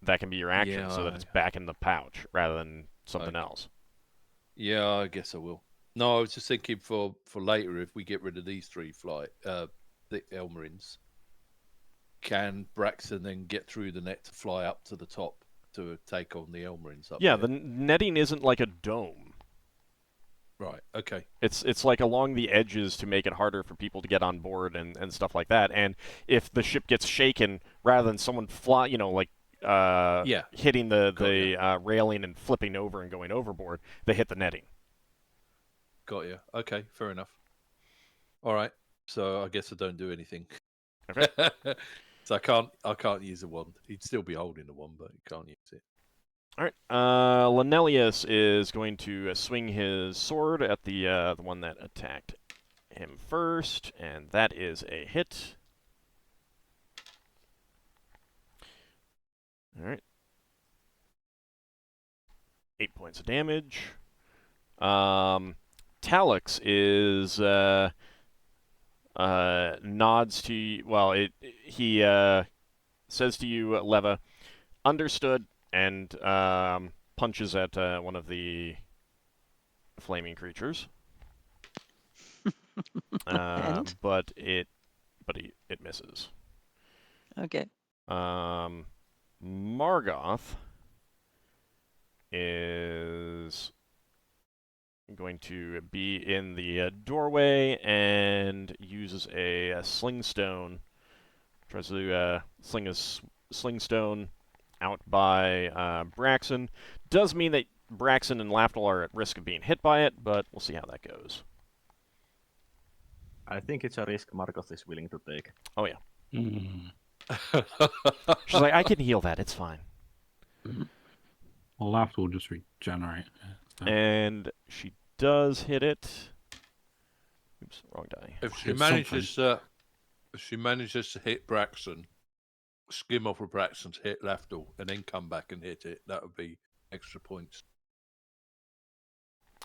that can be your action, so that Yeah, it's back in the pouch rather than something Okay. else. Yeah, I guess I will. No, I was just thinking for later, if we get rid of these 3 the Elmarins, can Braxon then get through the net to fly up to the top to take on the Elmarins up Yeah, there? the netting isn't like a dome. Right, okay. It's like along the edges to make it harder for people to get on board and stuff like that. And if the ship gets shaken, rather than someone fly, Yeah. hitting Got the railing and flipping over and going overboard, they hit the netting. Got you. Okay, fair enough. All right. So I guess I don't do anything. Okay. So I can't use a wand. He'd still be holding the wand, but he can't use it. All right. Lenelius is going to swing his sword at the one that attacked him first, and that is a hit. All right. 8 points of damage. Talix is nods to you. Well, he says to you, Leva, understood, and punches at one of the flaming creatures. And? But it misses. Okay. Margoth is going to be in the doorway and uses a sling stone. Tries to sling a sling stone out by Braxon. Does mean that Braxon and Lafdul are at risk of being hit by it, but we'll see how that goes. I think it's a risk Margoth is willing to take. Oh yeah. Mm. She's like, I can heal that. It's fine. Well, Lafdul will just regenerate. So. And she does hit it. Oops, wrong die. If she Hit manages to hit Braxon, skim off of Braxon to hit Lafdul, and then come back and hit it, that would be extra points.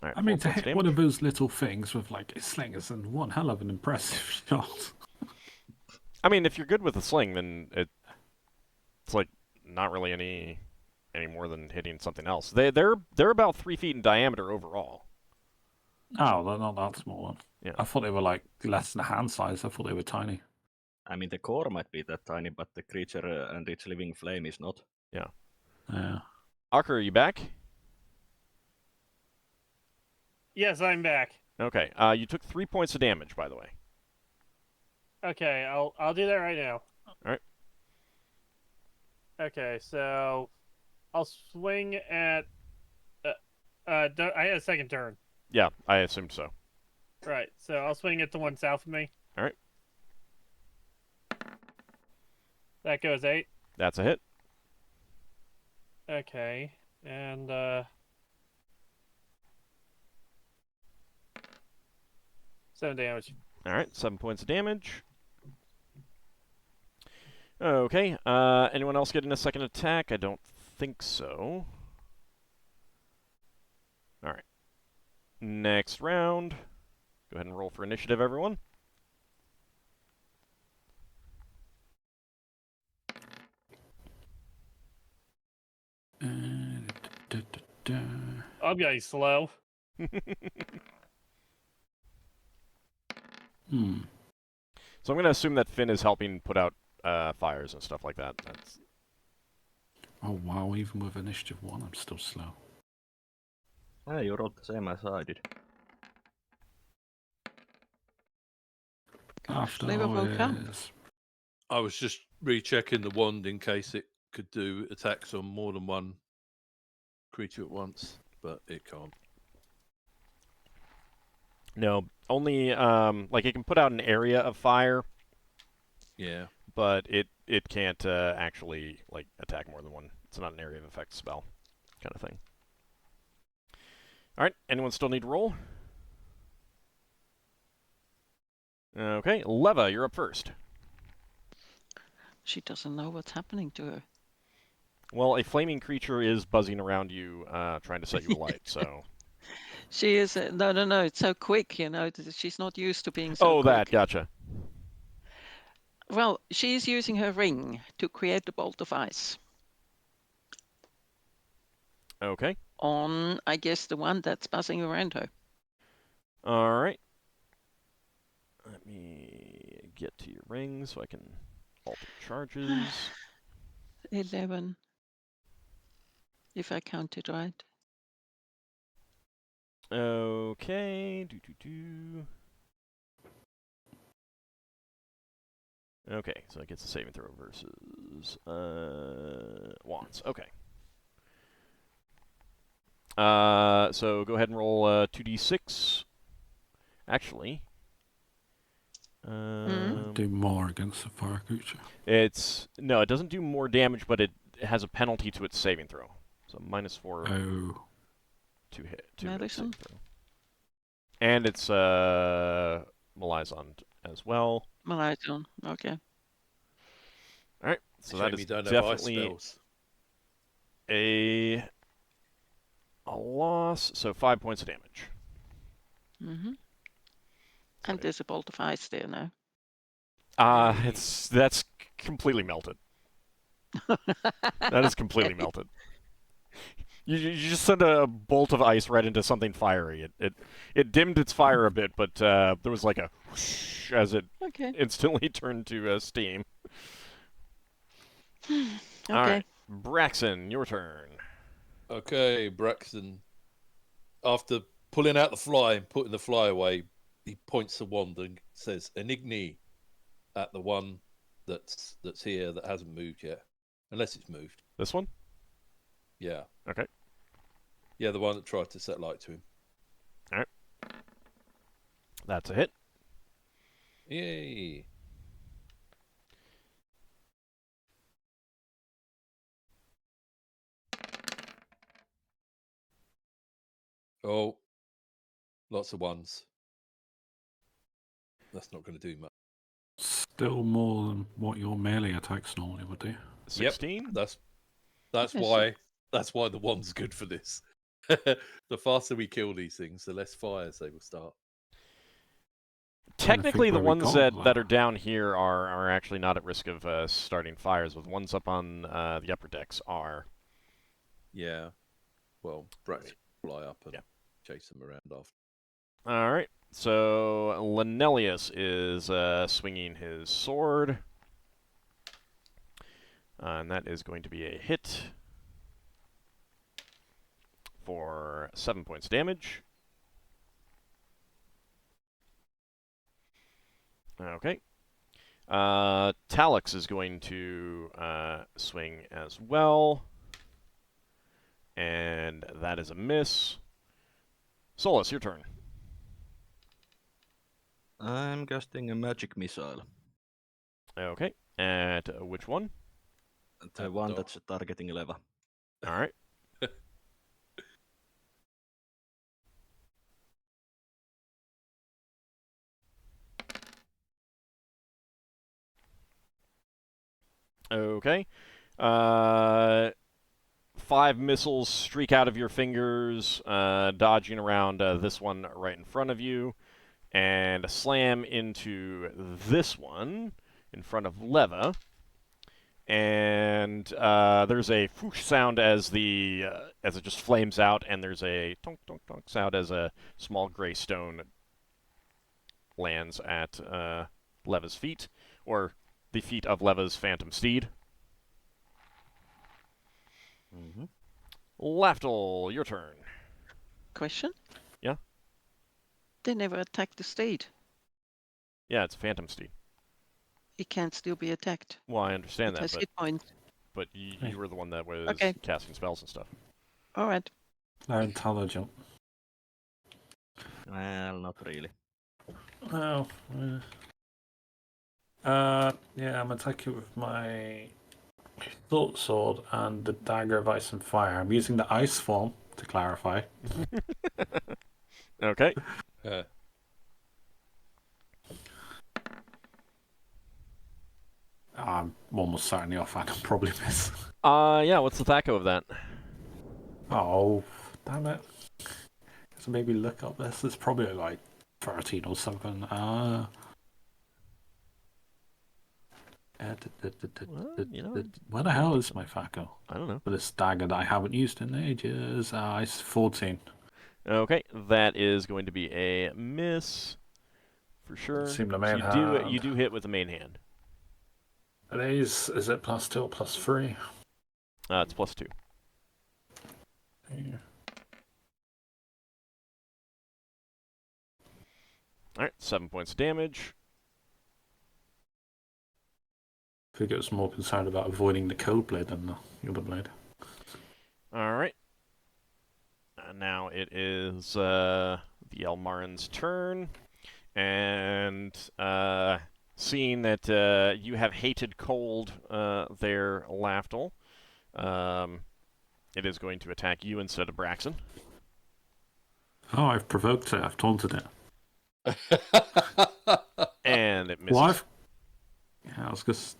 All right, I mean, 4 to points hit of one of damage. those little things with like slingers and one hell of an impressive shot. I mean, if you're good with a sling, then it's like not really any more than hitting something else. They're about 3 feet in diameter overall. Oh, they're not that small. Yeah. I thought they were like less than a hand size. I thought they were tiny. I mean, the core might be that tiny, but the creature and its living flame is not. Yeah. Yeah. Ockar, are you back? Yes, I'm back. Okay. You took 3 points of damage, by the way. Okay, I'll do that right now. All right. Okay, so I'll swing at. I had a second turn. Yeah, I assumed so. Right, so I'll swing at the one south of me. All right. That goes 8. That's a hit. Okay, and 7 damage. All right, 7 points of damage. Okay. Anyone else getting a second attack? I don't think so. All right. Next round. Go ahead and roll for initiative, everyone. I'm getting slow. So I'm going to assume that Finn is helping put out fires and stuff like that. That's... Oh wow! Even with initiative 1, I'm still slow. Ah, you rolled the same as I did. After Flavor will come. I was just rechecking the wand in case it could do attacks on more than one creature at once, but it can't. No, only like it can put out an area of fire, Yeah. but it can't actually like attack more than one. It's not an area of effect spell kind of thing. All right, anyone still need to roll? Okay, Leva, you're up first. She doesn't know what's happening to her. Well, a flaming creature is buzzing around you, trying to set you alight. So. She is no. It's so quick, you know. She's not used to being so quick. That gotcha. Well, she's using her ring to create a bolt of ice. Okay. On, I guess, the one that's buzzing around her. All right. Let me get to your ring so I can alter charges. 11. If I counted right. Okay. Do. Okay, so it gets a saving throw versus wands. Okay. So go ahead and roll 2d6. Actually, Do more against the fire creature. it doesn't do more damage, but it has a penalty to its saving throw. So -4 Oh. to hit saving Medicine. throw. And it's Malazon as well. Malazon, okay. All right, so that Shame is you don't have ice definitely spells. a loss. So 5 points of damage. Mm-hmm. And there's a bolt of ice there now. Yay. That's completely melted. That is completely Okay. melted. You just send a bolt of ice right into something fiery. It dimmed its fire a bit, but there was like a whoosh as it Okay. instantly turned to steam. Okay. All right, Braxon, your turn. Okay, Braxton. After pulling out the fly and putting the fly away, he points the wand and says "Enigni" at the one that's here that hasn't moved yet, unless it's moved. This one? Yeah. Okay. Yeah, the one that tried to set light to him. All right. That's a hit. Yay. Oh, lots of ones. That's not going to do much. Still more than what your melee attacks normally would do. 16? Yep, that's Yes. why the wand's good for this. The faster we kill these things, the less fires they will start. Technically, the where we ones got that are down here are actually not at risk of starting fires. But the ones up on the upper decks are. Yeah. Well, Braxton will fly up and chase them around after. All right. So Lenelius is swinging his sword, and that is going to be a hit for 7 points of damage. Okay. Talix is going to swing as well, and that is a miss. Solas, your turn. I'm casting a magic missile. Okay. At which one? The one that's targeting Leva. All right. Okay. 5 missiles streak out of your fingers, dodging around this one right in front of you, and slam into this one in front of Leva. And there's a whoosh sound as it just flames out, and there's a tonk tonk tonk sound as a small gray stone lands at Leva's feet, or the feet of Leva's phantom steed. Mm-hmm. Lafdul, your turn. Question? Yeah? They never attacked the steed. Yeah, it's a phantom steed. It can't still be attacked. Well, I understand It that, has but hit points. you were the one that was Okay. casting spells and stuff. All right. They're intelligent. Well, not really. Oh. Yeah, I'm attacking with my thought sword and the dagger of ice and fire. I'm using the ice form to clarify. Okay. I'm almost certainly off. I can probably miss. Yeah, what's the THAC0 of that? Oh, damn it. So maybe look up this. It's probably like 13 or something. Well, you know, Where the hell is my Facco? I don't know. For this dagger that I haven't used in ages. It's 14. Okay, that is going to be a miss for sure. Seem the So main you do hand. hit with the main hand. Is it +2 or +3? It's +2. Yeah. All right, 7 points of damage. I think it was more concerned about avoiding the cold blade than the other blade. All right. Now it is the Anghammarand's turn, and seeing that you have hated cold there, Lafdul, it is going to attack you instead of Braxon. Oh, I've provoked it. I've taunted it. And it misses. Well, I was just...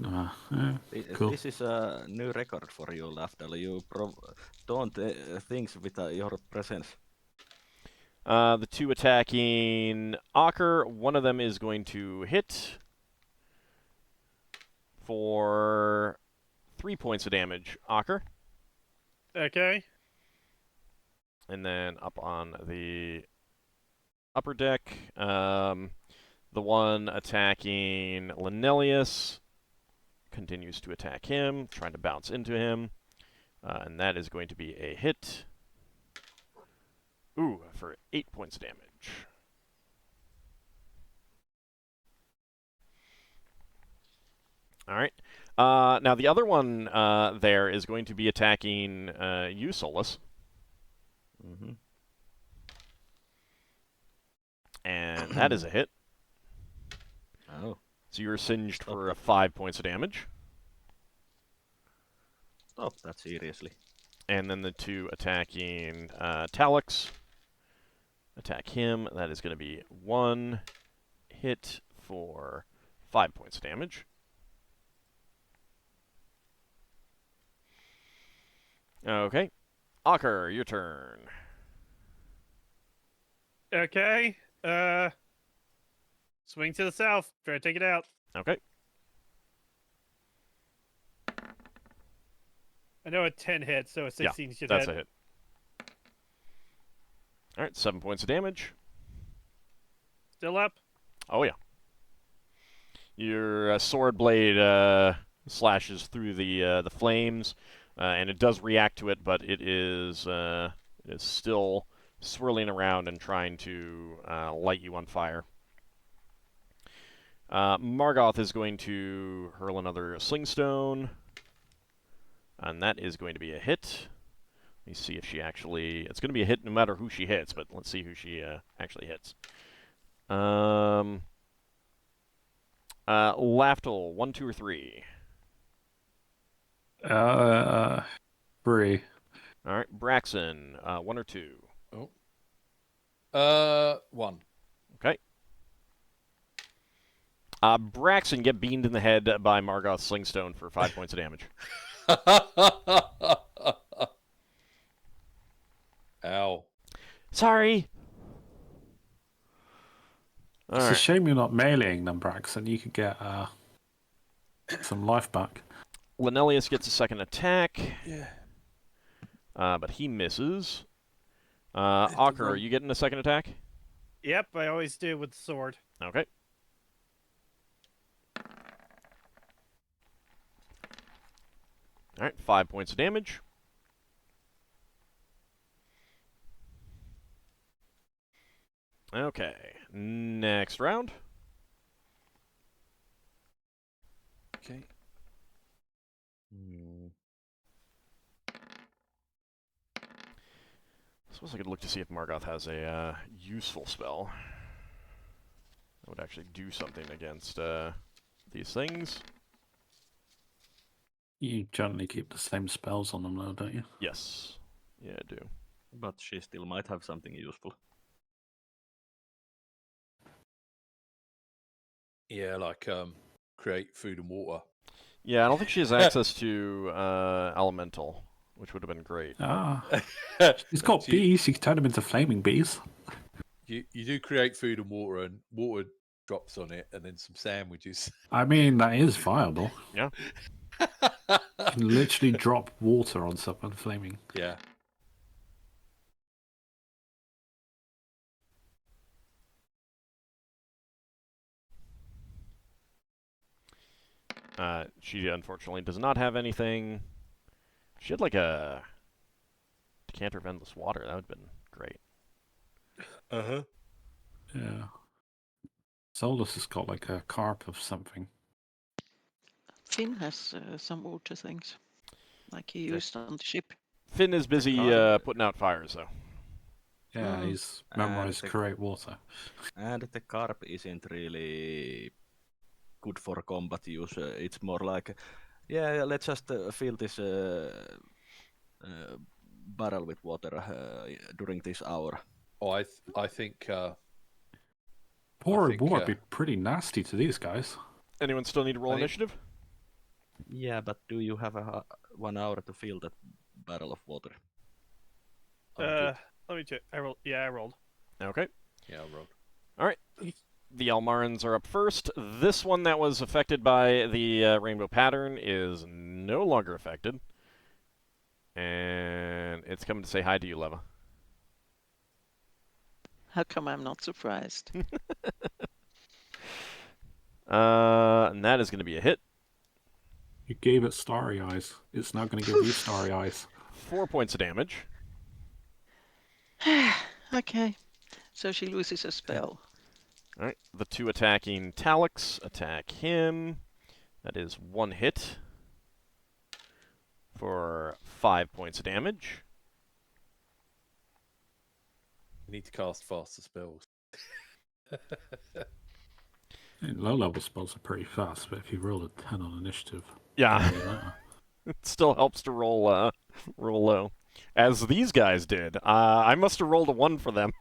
cool. This is a new record for you, Lafdul. You don't things with your presence. The two attacking Ockar, one of them is going to hit for 3 points of damage. Ockar. Okay. And then up on the upper deck, the one attacking Linelius continues to attack him, trying to bounce into him. And that is going to be a hit. Ooh, for 8 points of damage. All right. Now the other one there is going to be attacking you, Solas. Mm-hmm. And that is a hit. Oh. So you're singed for 5 points of damage. Stop that seriously. And then the two attacking Talix attack him. That is going to be 1 hit for 5 points of damage. Okay. Ockar, your turn. Okay. Swing to the south. Try to take it out. Okay. I know a 10 hit, so a 16 should That's hit. a hit. All right, 7 points of damage. Still up? Oh, yeah. Your sword blade slashes through the flames, and it does react to it, but it is still swirling around and trying to light you on fire. Margoth is going to hurl another slingstone, and that is going to be a hit. Let me see if she actually... It's going to be a hit no matter who she hits, but let's see who she actually hits. Lafdul, 1, 2, or 3? 3. All right, Braxon, 1 or 2? Oh. 1. Okay. Braxon, get beamed in the head by Margoth's slingstone for 5 points of damage. Ow. Sorry. It's a shame you're not meleeing them, Braxon. You could get some life back. Linelius gets a second attack. Yeah. But he misses. Ockar, are you getting a second attack? Yep, I always do with the sword. Okay. All right, 5 points of damage. Okay, next round. Okay. I suppose I could look to see if Margoth has a useful spell that would actually do something against these things. You generally keep the same spells on them, though, don't you? Yes. Yeah, I do. But she still might have something useful. Yeah, like create food and water. Yeah, I don't think she has access to Elemental, which would have been great. She's got bees. You can turn them into flaming bees. You do create food and water drops on it, and then some sandwiches. I mean, that is viable. Yeah. You can literally drop water on someone flaming. Yeah. She unfortunately does not have anything. She had like a decanter of endless water. That would have been great. Uh-huh. Yeah. Solas has got like a carp of something. Finn has some water things, like he The- used on the ship. Finn is busy card- putting out fires, though. Yeah, Mm. he's memorized the- create water. And the carp isn't really good for combat use. It's more like, yeah, let's just fill this barrel with water during this hour. Oh, I think Pour think, would be pretty nasty to these guys. Anyone still need to roll I think- initiative? Yeah, but do you have 1 hour to fill that barrel of water? I'm good. Let me check. I rolled. Yeah, I rolled. Okay. Yeah, I rolled. All right. The Elmarans are up first. This one that was affected by the rainbow pattern is no longer affected. And it's coming to say hi to you, Leva. How come I'm not surprised? And that is going to be a hit. You gave it starry eyes. It's now going to give you starry eyes. 4 points of damage. Okay, so she loses a spell. All right. The 2 attacking Talix attack him. That is 1 hit for 5 points of damage. You need to cast faster spells. Low level spells are pretty fast, but if you roll a 10 on initiative, Yeah. yeah. It still helps to roll low, as these guys did. I must have rolled a 1 for them.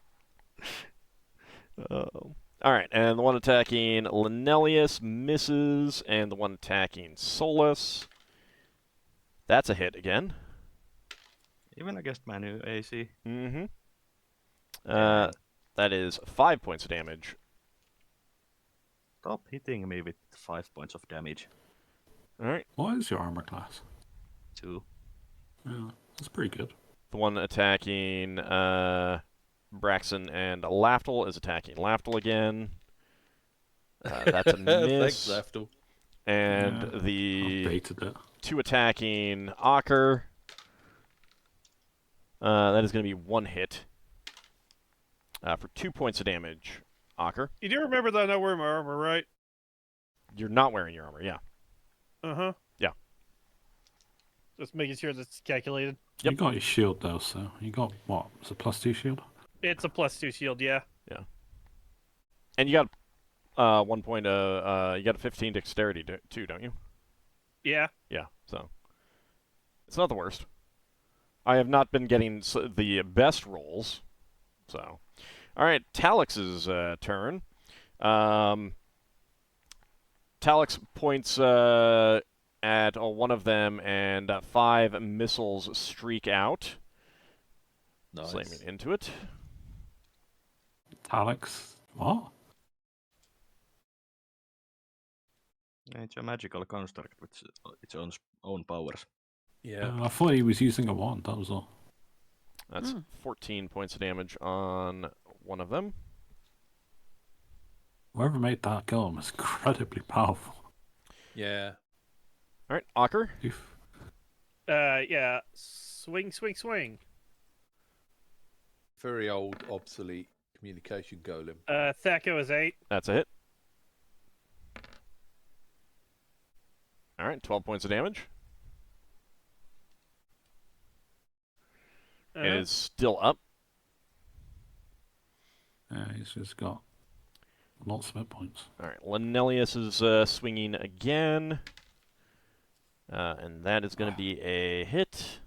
All right, and the one attacking Linelius misses, and the one attacking Solas. That's a hit again. Even against Manu AC. Mm-hmm. Yeah. That is 5 points of damage. Stop hitting me with 5 points of damage. All right, What is your armor class? 2. Yeah, that's pretty good. the one attacking Braxon and Lafdul is attacking Lafdul again. That's a miss. Thanks, Lafdul. And Yeah, the I've baited it. 2 attacking Ockar. That is going to be 1 hit for 2 points of damage. Ockar, You do remember that I'm not wearing my armor, right? you're not wearing your armor, yeah. Uh-huh. Yeah. Just making sure that's calculated. Yep. You got your shield though, so you got what? It's a +2 shield? It's a +2 shield, yeah. And you got 1 point. You got a 15 dexterity too, don't you? Yeah. Yeah. So it's not the worst. I have not been getting the best rolls. So, all right, Talix's turn. Talix points at one of them, and 5 missiles streak out, Nice. slamming into it. Talix? What? It's a magical construct with its own powers. Yeah. I thought he was using a wand, that was all. That's 14 points of damage on one of them. Whoever made that golem is incredibly powerful. Yeah. All right, Ockar. Oof. Yeah. Swing, swing, swing. Very old, obsolete communication golem. Thaco is 8. That's a hit. All right, 12 points of damage. It is still up. He's just got lots of hit points. All right, Linelius is swinging again. And that is going to be a hit.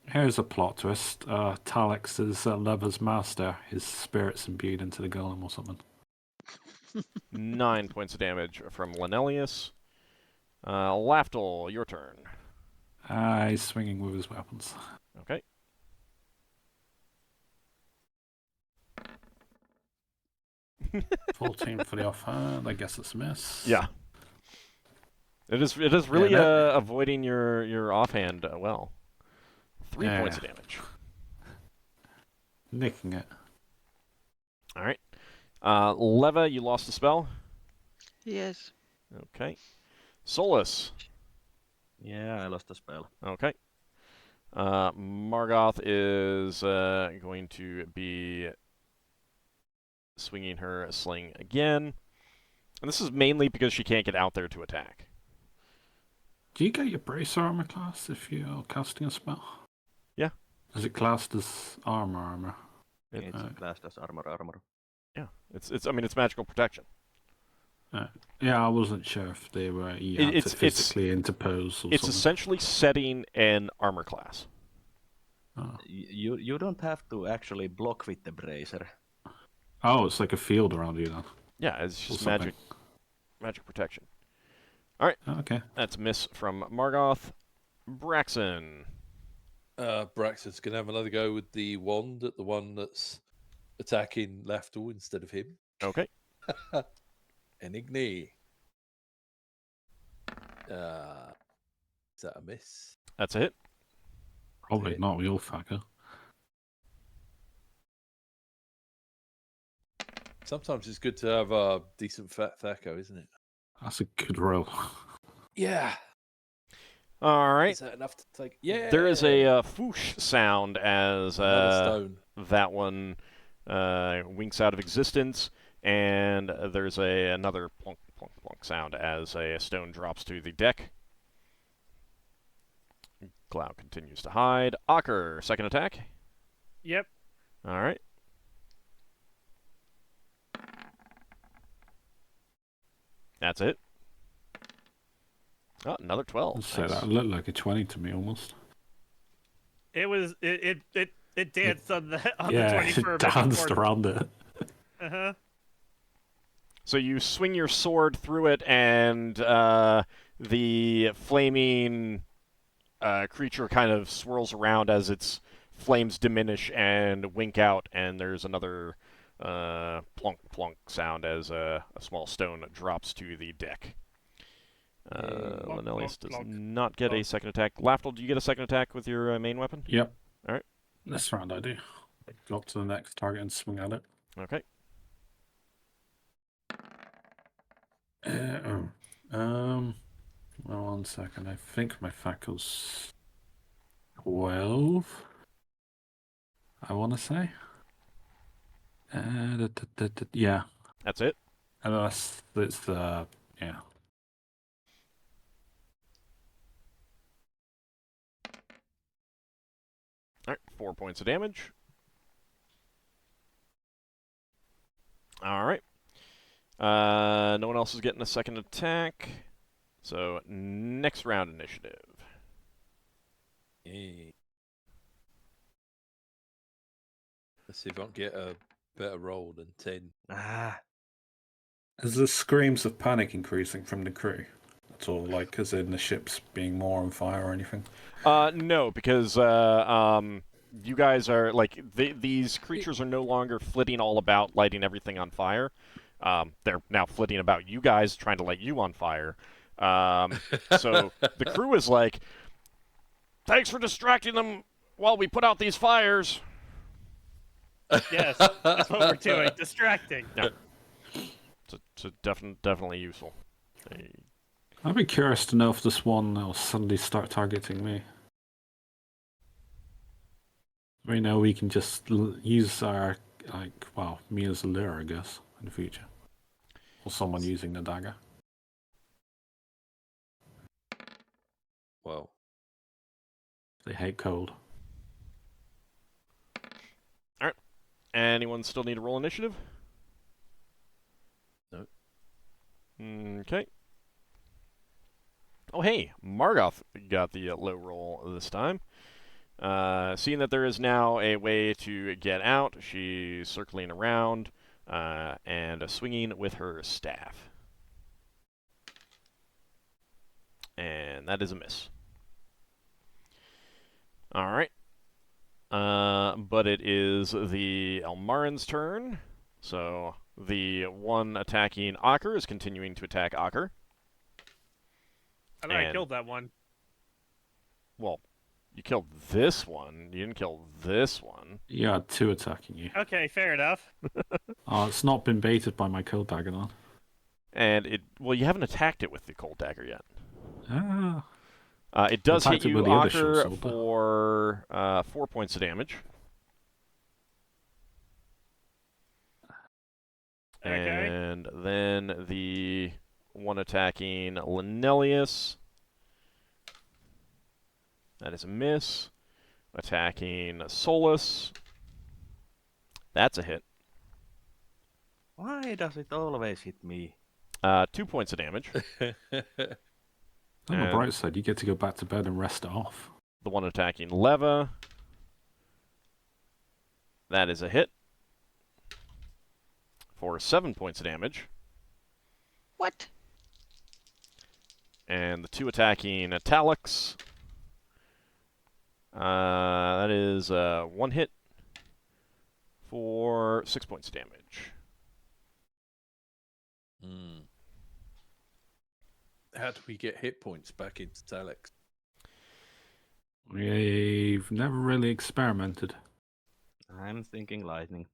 Here's a plot twist. Talix is Lever's master. His spirit's imbued into the golem or something. 9 points of damage from Linelius. Lafdul, your turn. He's swinging with his weapons. Okay. Full team for the offhand. I guess it's a miss. Yeah. It is really Yeah, that- avoiding your offhand well. 3 Yeah, points yeah. of damage. Nicking it. All right. Leva, you lost a spell. Yes. Okay. Solas. Yeah, I lost a spell. Okay. Margoth is going to be swinging her sling again. And this is mainly because she can't get out there to attack. Do you get your brace armor class if you're casting a spell? Yeah. Is it classed as armor? It's classed as armor. Yeah. It's magical protection. Yeah, I wasn't sure if they were you had to physically interpose or It's something. essentially setting an armor class. Oh. You don't have to actually block with the bracer. Oh, it's like a field around you then. Yeah, it's Or just something. magic protection. Oh, okay. That's a miss from Margoth. Braxon. Braxton's gonna have another go with the wand at the one that's attacking Lafdul instead of him. Okay. Enigny. Is that a miss? That's a hit. Probably hit. not with your fucker. Sometimes it's good to have a decent fat thaco, isn't it? That's a good roll. Yeah. All right. Is that enough to take? Yeah. There is a foosh sound as Another stone. that one winks out of existence, and there's another plonk, plonk, plonk sound as a stone drops to the deck. Cloud continues to hide. Ockar, second attack. Yep. All right. That's it. Oh, another 12. So Nice. that looked like a 20 to me almost. It was it danced on the Yeah, 20 it for a bit danced before- around it. Uh-huh. So you swing your sword through it, and the flaming creature kind of swirls around as its flames diminish and wink out, and there's another plonk plonk sound as a small stone drops to the deck. Plonk, Lenelius plonk, does plonk, not get a plonk. second attack. Lafdul, do you get a second attack with your main weapon? Yep. All right. This round I do. Go up to the next target and swing at it. Okay. Well, 1 second. I think my facul's 12. I want to say. Yeah. That's it. Unless it's the yeah. All right. 4 points of damage. All right. No one else is getting a second attack. So, next round initiative. Yay. Let's see if I can get a better roll than 10. Ah, Is the screams of panic increasing from the crew? That's all, like, as in the ships being more on fire or anything? No, because you guys are, like, these creatures are no longer flitting all about lighting everything on fire. They're now flitting about you guys, trying to light you on fire. So the crew is like, thanks for distracting them while we put out these fires. Yes, that's what we're doing. Distracting. Yeah. So definitely useful. I'd be curious to know if this one will suddenly start targeting me. Right now we can just use our, like, well, me as a lure, I guess, in the future. Or someone using the dagger. Well, They hate cold. Anyone still need to roll initiative? No. Okay. Oh, hey, Margoth got the low roll this time. Seeing that there is now a way to get out, she's circling around and swinging with her staff. And that is a miss. All right. But it is the Anghammarand's turn. So the one attacking Ockar is continuing to attack Ockar. I thought I And- killed that one. Well, you killed this one. You didn't kill this one. You had 2 attacking you. Okay, fair enough. It's not been baited by my cold dagger then. And well, you haven't attacked it with the cold dagger yet. Ah. It does hit attacked it you, with the other short Ockar, sword, though. for 4 points of damage. Okay. And then the one attacking Linelius. That is a miss. Attacking Solas. That's a hit. Why does it always hit me? 2 points of damage. On the And- bright side, you get to go back to bed and rest it off. The one attacking Leva. That is a hit. For 7 points of damage. What? And the 2 attacking Talix. That is 1 hit. For 6 points of damage. How do we get hit points back into Talix? We've never really experimented. I'm thinking lightning.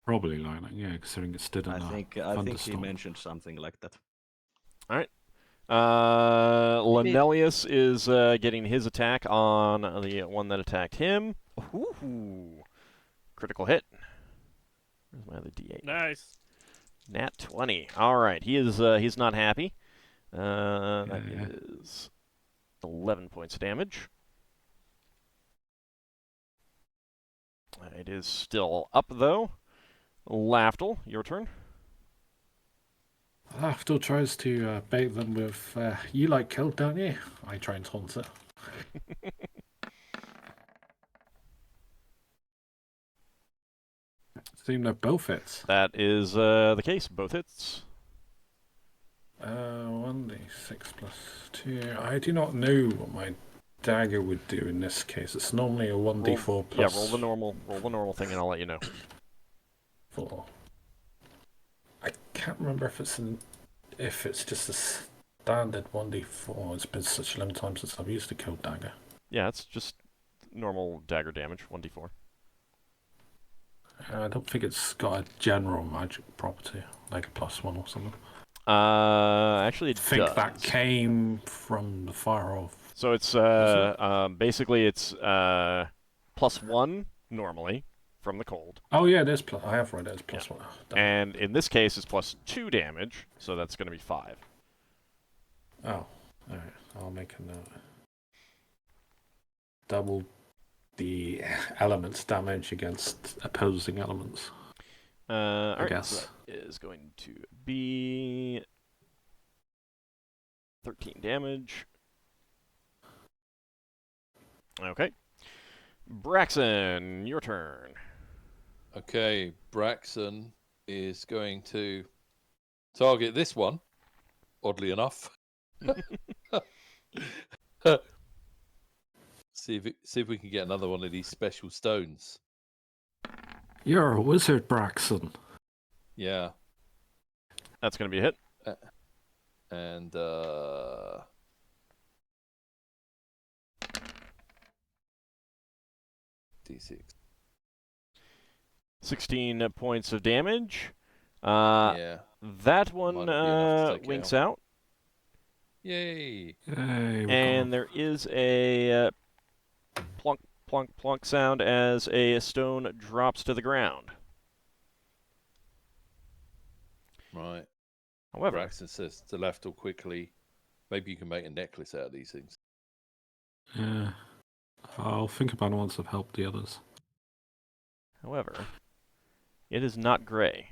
Probably lightning, yeah, considering it stood in I a think he thunderstorm. mentioned something like that. Linelius is getting his attack on the one that attacked him. Ooh. Critical hit. Where's my other D8? Nice. Nat 20. All right, he's not happy. That Yeah. is 11 points of damage. It is still up though. Lafdul, your turn. Lafdul tries to bait them with, you like kill, don't you? I try and taunt it. Seem that both hits. That is the case. Both hits. 1d6 plus 2. I do not know what my dagger would do in this case. It's normally a 1d4 plus Yeah, roll the normal thing, and I'll let you know. 4. I can't remember if it's just a standard 1d4. It's been such a long time since I've used a cold dagger. Yeah, it's just normal dagger damage, 1d4. I don't think it's got a general magic property, like a +1 or something. Actually, it I think does. that came from the fire of. So it's basically it's +1 normally from the cold, Oh yeah, there's plus. I have read it as +1. Damn. and in this case it's +2 damage, so that's going to be 5. Oh, alright. I'll make a note. Double the elements damage against opposing elements. I guess. So that is going to be 13 damage. Okay. Braxon, your turn. Okay, Braxon is going to target this one, oddly enough. see if we can get another one of these special stones. You're a wizard, Braxon. Yeah, That's going to be a hit. and D6. 16 points of damage. Yeah. That one Might not be enough to take winks out. out. Yay! Hey, And there is a plunk, plunk, plunk sound as a stone drops to the ground. Right. However, Braxton says to Lafdul quickly, maybe you can make a necklace out of these things. Yeah. I'll think about it once I've helped the others. it is not gray.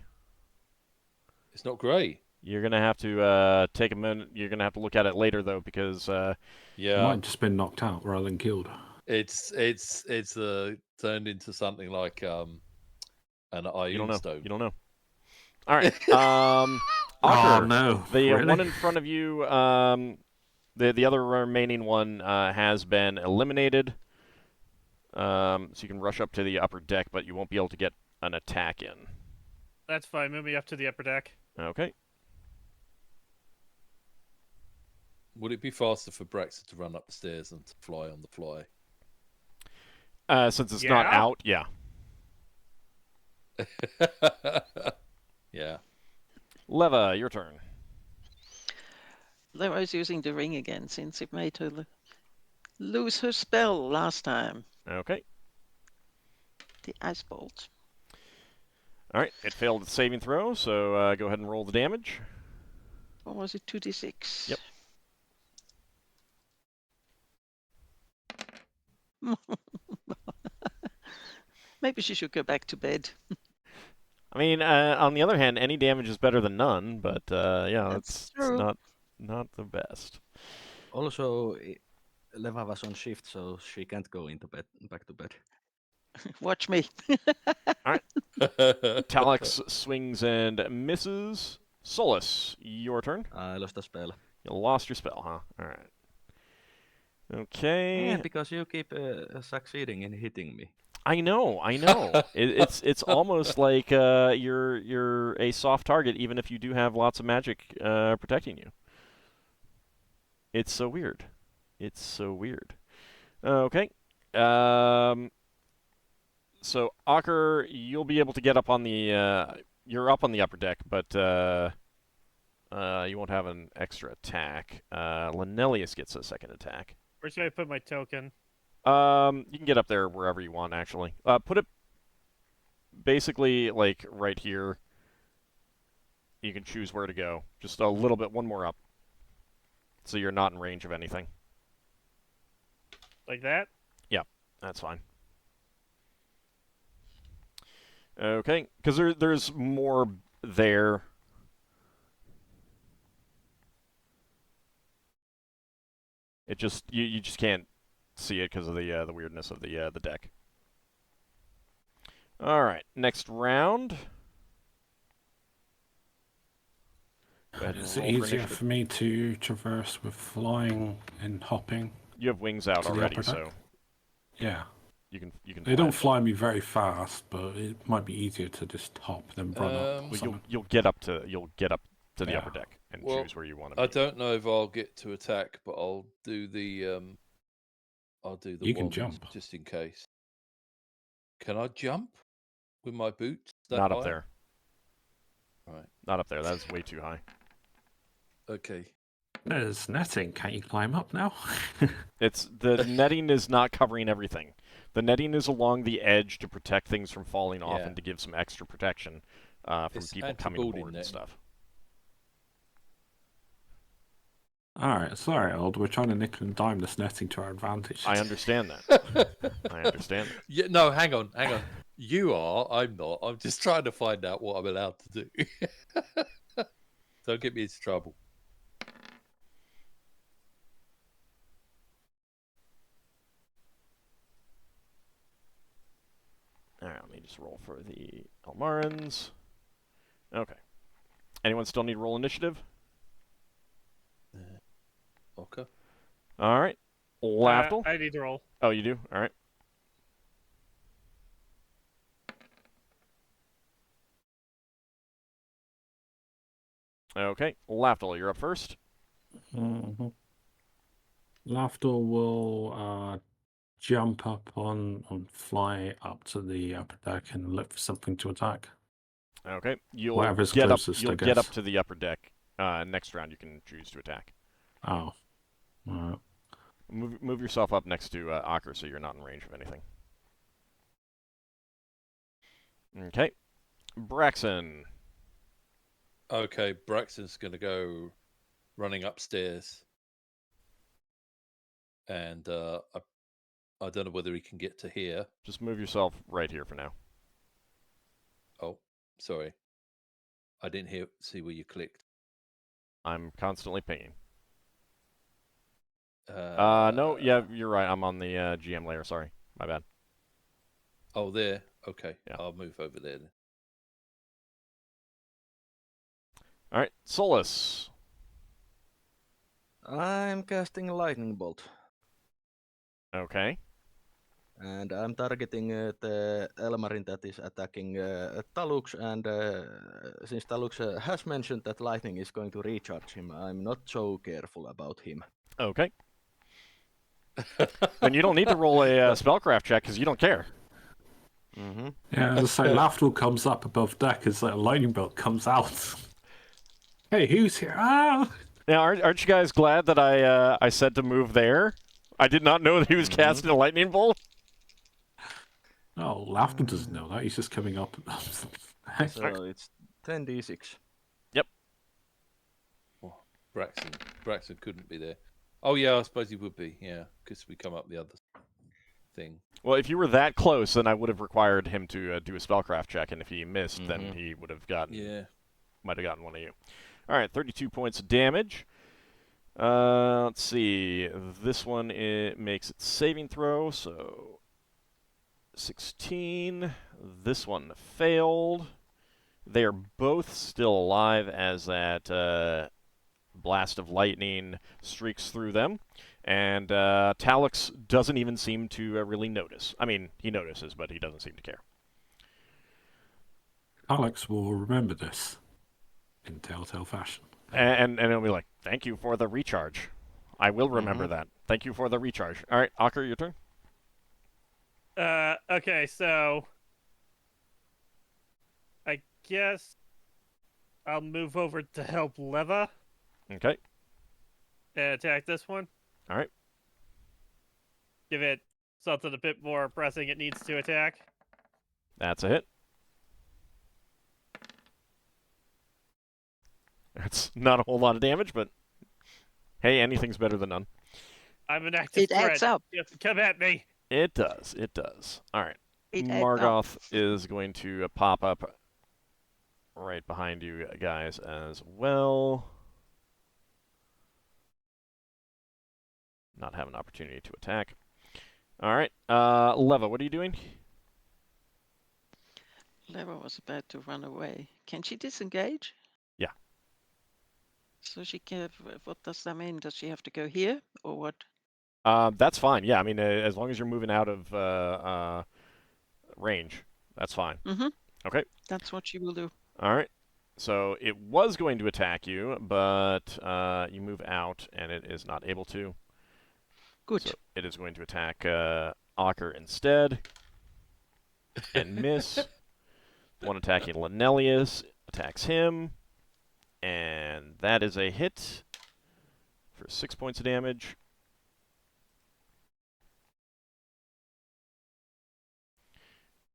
It's not grey. You're gonna have to take a minute. You're gonna have to look at it later, though, because It Yeah. might have just been knocked out rather than killed. It's turned into something like an you don't iron know. stone. You don't know. All right. Oh Ockar, no! the Really? one in front of you, the other remaining one has been eliminated. So you can rush up to the upper deck, but you won't be able to get an attack in. That's fine. Move me up to the upper deck. Okay. Would it be faster for Braxon to run up the stairs than to fly on the fly? Since it's not Yeah. out, yeah. Yeah. Leva, your turn. Leva is using the ring again since it made her lose her spell last time. Okay. The ice bolt. All right. It failed its saving throw, so go ahead and roll the damage. What was it? 2d6. Yep. Maybe she should go back to bed. I mean, on the other hand, any damage is better than none, but yeah, That's it's true. not the best. Also, Leva was on shift, so she can't go into bed back to bed. Watch me. Talix swings and misses. Solas, your turn. I lost a spell. You lost your spell, huh? All right. Okay. Yeah, because you keep succeeding in hitting me. I know. It's almost like you're a soft target, even if you do have lots of magic protecting you. It's so weird. It's so weird. Okay. So Ockar, you'll be able to get up on the. You're up on the upper deck, but you won't have an extra attack. Linelius gets a second attack. Where should I put my token? You can get up there wherever you want, actually. Put it basically like right here. You can choose where to go. Just a little bit, one more up, so you're not in range of anything. Like that? That's fine. Okay, because there's more there. It just you just can't see it because of the weirdness of the deck. All right, next round. Go ahead and Is roll it for easier initiative. for me to traverse with flying and hopping? You have wings out to the already, upper deck? so Yeah. you can They don't fly. fly me very fast, but it might be easier to just hop than run up. Or Well, something. you'll get up to the Yeah. upper deck and Well, choose where you want to be. I don't know if I'll get to attack, but I'll do the You can wand jump. just in case. Can I jump with my boots? That Not up high? there. Right. Not up there. That's way too high. Okay. There's netting. Can't you climb up now? It's the netting is not covering everything. The netting is along the edge to protect things from falling off Yeah. and to give some extra protection from It's people coming anti-boarding aboard and netting. stuff. Alright, sorry, Old. We're trying to nickel and dime this netting to our advantage. I understand that. I understand that. Yeah, no, hang on. You are, I'm not. I'm just trying to find out what I'm allowed to do. Don't get me into trouble. All right, let me just roll for the Anghammarands. Okay. Anyone still need roll initiative? Okay. All right. Lafdul? I need to roll. Oh, you do? All right. Okay. Lafdul, you're up first. Mm-hmm. Lafdul will jump up on fly up to the upper deck and look for something to attack. Okay. You'll Whatever's get up. closest, You'll I get up guess. to the upper deck. Next round, you can choose to attack. Oh. Alright. Move yourself up next to Ockar so you're not in range of anything. Okay. Braxon. Okay, Braxton's going to go running upstairs. And I don't know whether he can get to here. Just move yourself right here for now. Oh, sorry. I didn't see where you clicked. I'm constantly pinging. No, yeah, you're right. I'm on the GM layer. Sorry. My bad. Oh, there. Okay. Yeah. I'll move over there then. All right. Solas. I'm casting a lightning bolt. Okay. And I'm targeting the Elmarin that is attacking Talux, and since Talux has mentioned that lightning is going to recharge him, I'm not so careful about him. Okay. Then you don't need to roll a spellcraft check because you don't care. Mm-hmm. Yeah, so Lafdul comes up above deck as a lightning bolt comes out. Hey, who's here? Ah! Now, aren't you guys glad that I said to move there? I did not know that he was casting a lightning bolt. Oh, Lafdul doesn't know that. He's just coming up. So it's 10d6. Braxon couldn't be there. Oh yeah, I suppose he would be. Yeah, because we come up the other thing. Well, if you were that close, then I would have required him to do a spellcraft check, and if he missed, then he would have gotten. Yeah. Might have gotten one of you. All right, 32 points of damage. Let's see. This one it makes its saving throw, so 16. This one failed. They are both still alive as that blast of lightning streaks through them. And Talix doesn't even seem to really notice. I mean, he notices, but he doesn't seem to care. Alex will remember this in telltale fashion. And it'll be like, thank you for the recharge. I will remember that. Thank you for the recharge. All right, Ockar, your turn. Okay, so I guess I'll move over to help Leva Okay. and attack this one. All right. Give it something a bit more pressing it needs to attack. That's a hit. That's not a whole lot of damage, but hey, anything's better than none. I'm an active It adds threat. up. You have to come at me. It does. It does. All right. It adds up. Margoth is going to pop up right behind you guys as well. Not have an opportunity to attack. All right. Leva, what are you doing? Leva was about to run away. Can she disengage? Yeah. So she can. What does that mean? Does she have to go here or what? That's fine. Yeah, I mean, as long as you're moving out of range, that's fine. Mm-hmm. Okay. That's what she will do. All right. So it was going to attack you, but you move out, and it is not able to. Good. So it is going to attack Ockar instead, and miss. One attacking Lenelius attacks him, and that is a hit for 6 points of damage.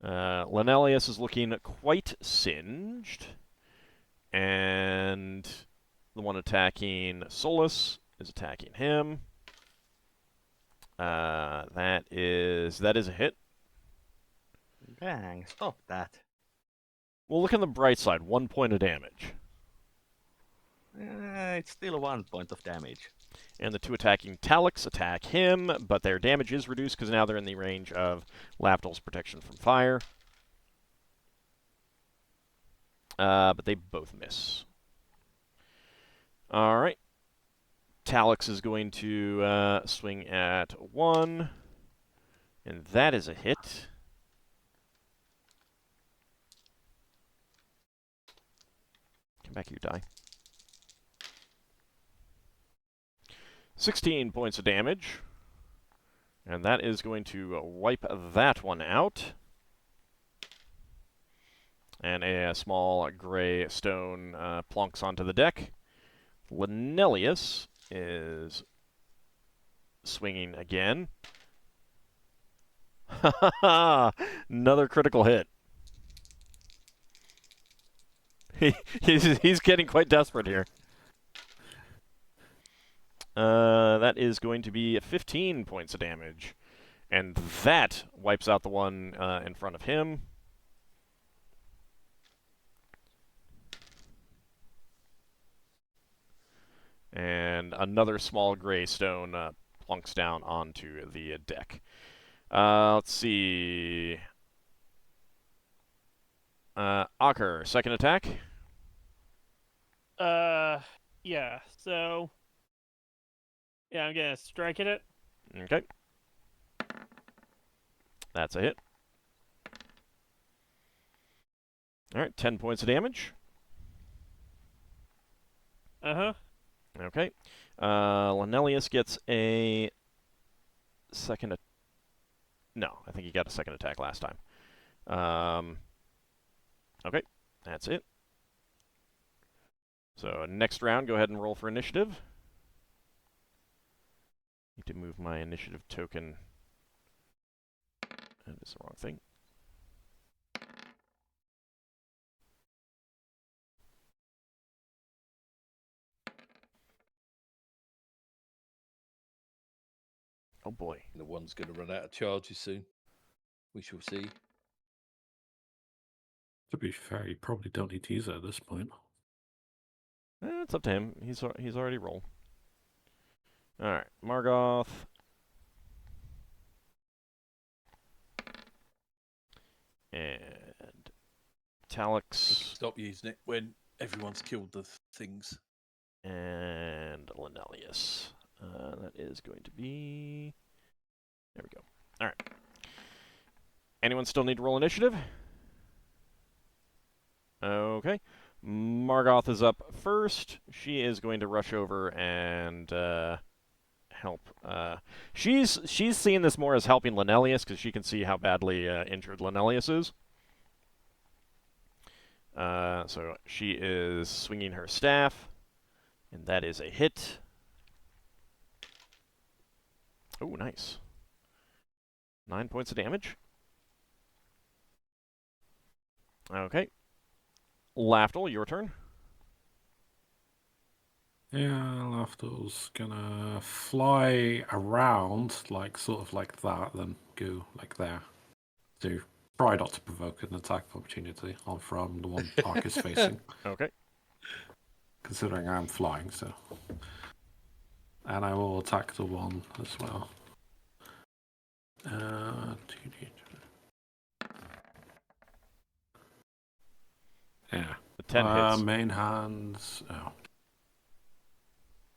Lenelius is looking quite singed, and the one attacking Solas is attacking him. That is a hit. Bang, stop that. Well, look on the bright side. 1 point of damage. It's still 1 point of damage. And the two attacking Talix attack him, but their damage is reduced because now they're in the range of Lafdul's protection from fire. But they both miss. All right. Talix is going to swing at 1, and that is a hit. Come back, you die. 16 points of damage. And that is going to wipe that one out. And a small gray stone plonks onto the deck. Lenelius is swinging again. Another critical hit. He's getting quite desperate here. That is going to be 15 points of damage. And that wipes out the one in front of him. And another small gray stone plunks down onto the deck. Let's see. Ockar, second attack. Yeah. So, yeah, I'm gonna strike at it. Okay. That's a hit. All right, 10 points of damage. Uh-huh. Okay. Lenelius gets a second... No, I think he got a second attack last time. Okay, that's it. So next round, go ahead and roll for initiative. Need to move my initiative token. That is the wrong thing. Oh boy. The one's going to run out of charges soon. We shall see. To be fair, you probably don't need to use it at this point. It's up to him. He's already rolled. All right, Margoth. And Talix. Stop using it when everyone's killed the things. And Lenelius. That is going to be... There we go. All right. Anyone still need to roll initiative? Okay. Margoth is up first. She is going to rush over and help. She's seeing this more as helping Lenelius because she can see how badly injured Lenelius is. So she is swinging her staff, and that is a hit. Oh, nice. 9 points of damage. Okay. Lafdul, your turn. Yeah, Lafdul's gonna fly around, like sort of like that, then go like there. To try not to provoke an attack of opportunity on from the one Ark is facing. Okay. Considering I'm flying, so. And I will attack the one as well. 2d. Yeah. The 10 hits. Main hands. Oh.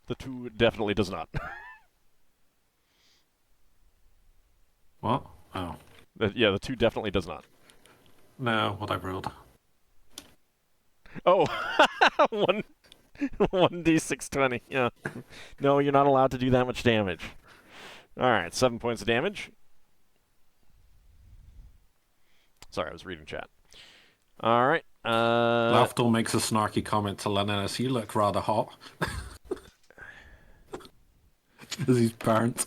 The 2 definitely does not. What? Oh. Yeah, the 2 definitely does not. No, what I rolled. Oh, 1d620. Yeah. No, you're not allowed to do that much damage. All right, 7 points of damage. Sorry, I was reading chat. All right. Lafdul makes a snarky comment to Lenelius. You look rather hot. As his parent.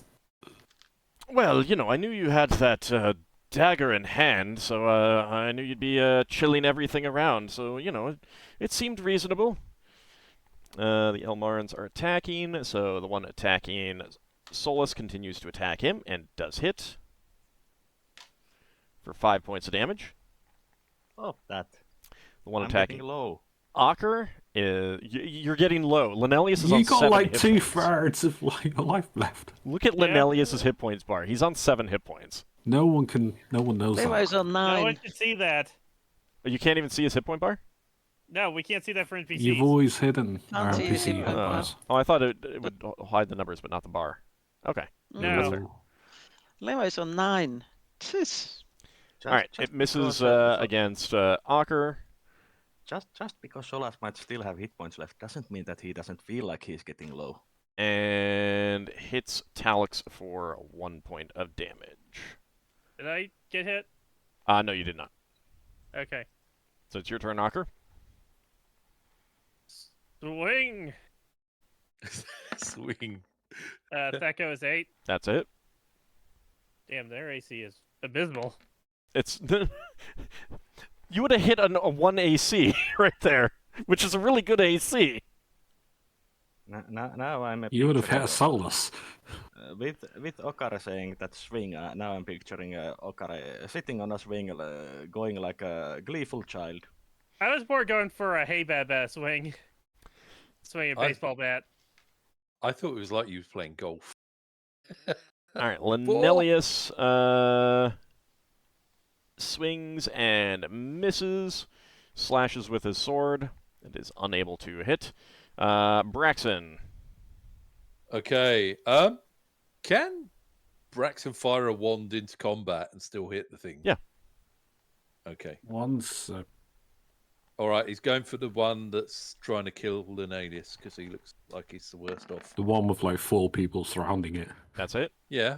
Well, you know, I knew you had that dagger in hand, so I knew you'd be chilling everything around. So, you know, it seemed reasonable. The Elmarans are attacking, so the one attacking Solas continues to attack him and does hit for 5 points of damage. Oh, that. The one I'm attacking getting low. Ockar, you're getting low. Lenelius is on You got 7 like hit 2/3 points. of like life left. Look at Yeah. Lenelius's hit points bar. He's on 7 hit points. No one knows Levi's that. on No 9. one can see that. You can't even see his hit point bar? No, we can't see that for NPCs. You've always hidden our Can't see his NPC hit point bar. bars. Oh, I thought it would hide the numbers, but not the bar. Okay. No. fair. Levi's on 9. Tis. All right, it misses against Ockar. Just because Solas might still have hit points left doesn't mean that he doesn't feel like he's getting low. And hits Talix for 1 point of damage. Did I get hit? No, you did not. Okay. So it's your turn, Ockar. Swing. Swing. Thaco is 8. That's it. Damn, their AC is abysmal. It's you would have hit a 1 AC right there, which is a really good AC. Now I'm You would have hit picturing, Solas. with Ockar saying that swing. Now I'm picturing Ockar sitting on a swing, going like a gleeful child. I was more going for a hey bab swing. Swing a I- baseball bat. I thought it was like you was playing golf. All right, Lenelius swings and misses, slashes with his sword, and is unable to hit. Braxon. Okay. Can Braxon fire a wand into combat and still hit the thing? Yeah. Okay. One's All right, he's going for the one that's trying to kill Linnaeus because he looks like he's the worst off. the one with like 4 people surrounding it. That's it. Yeah.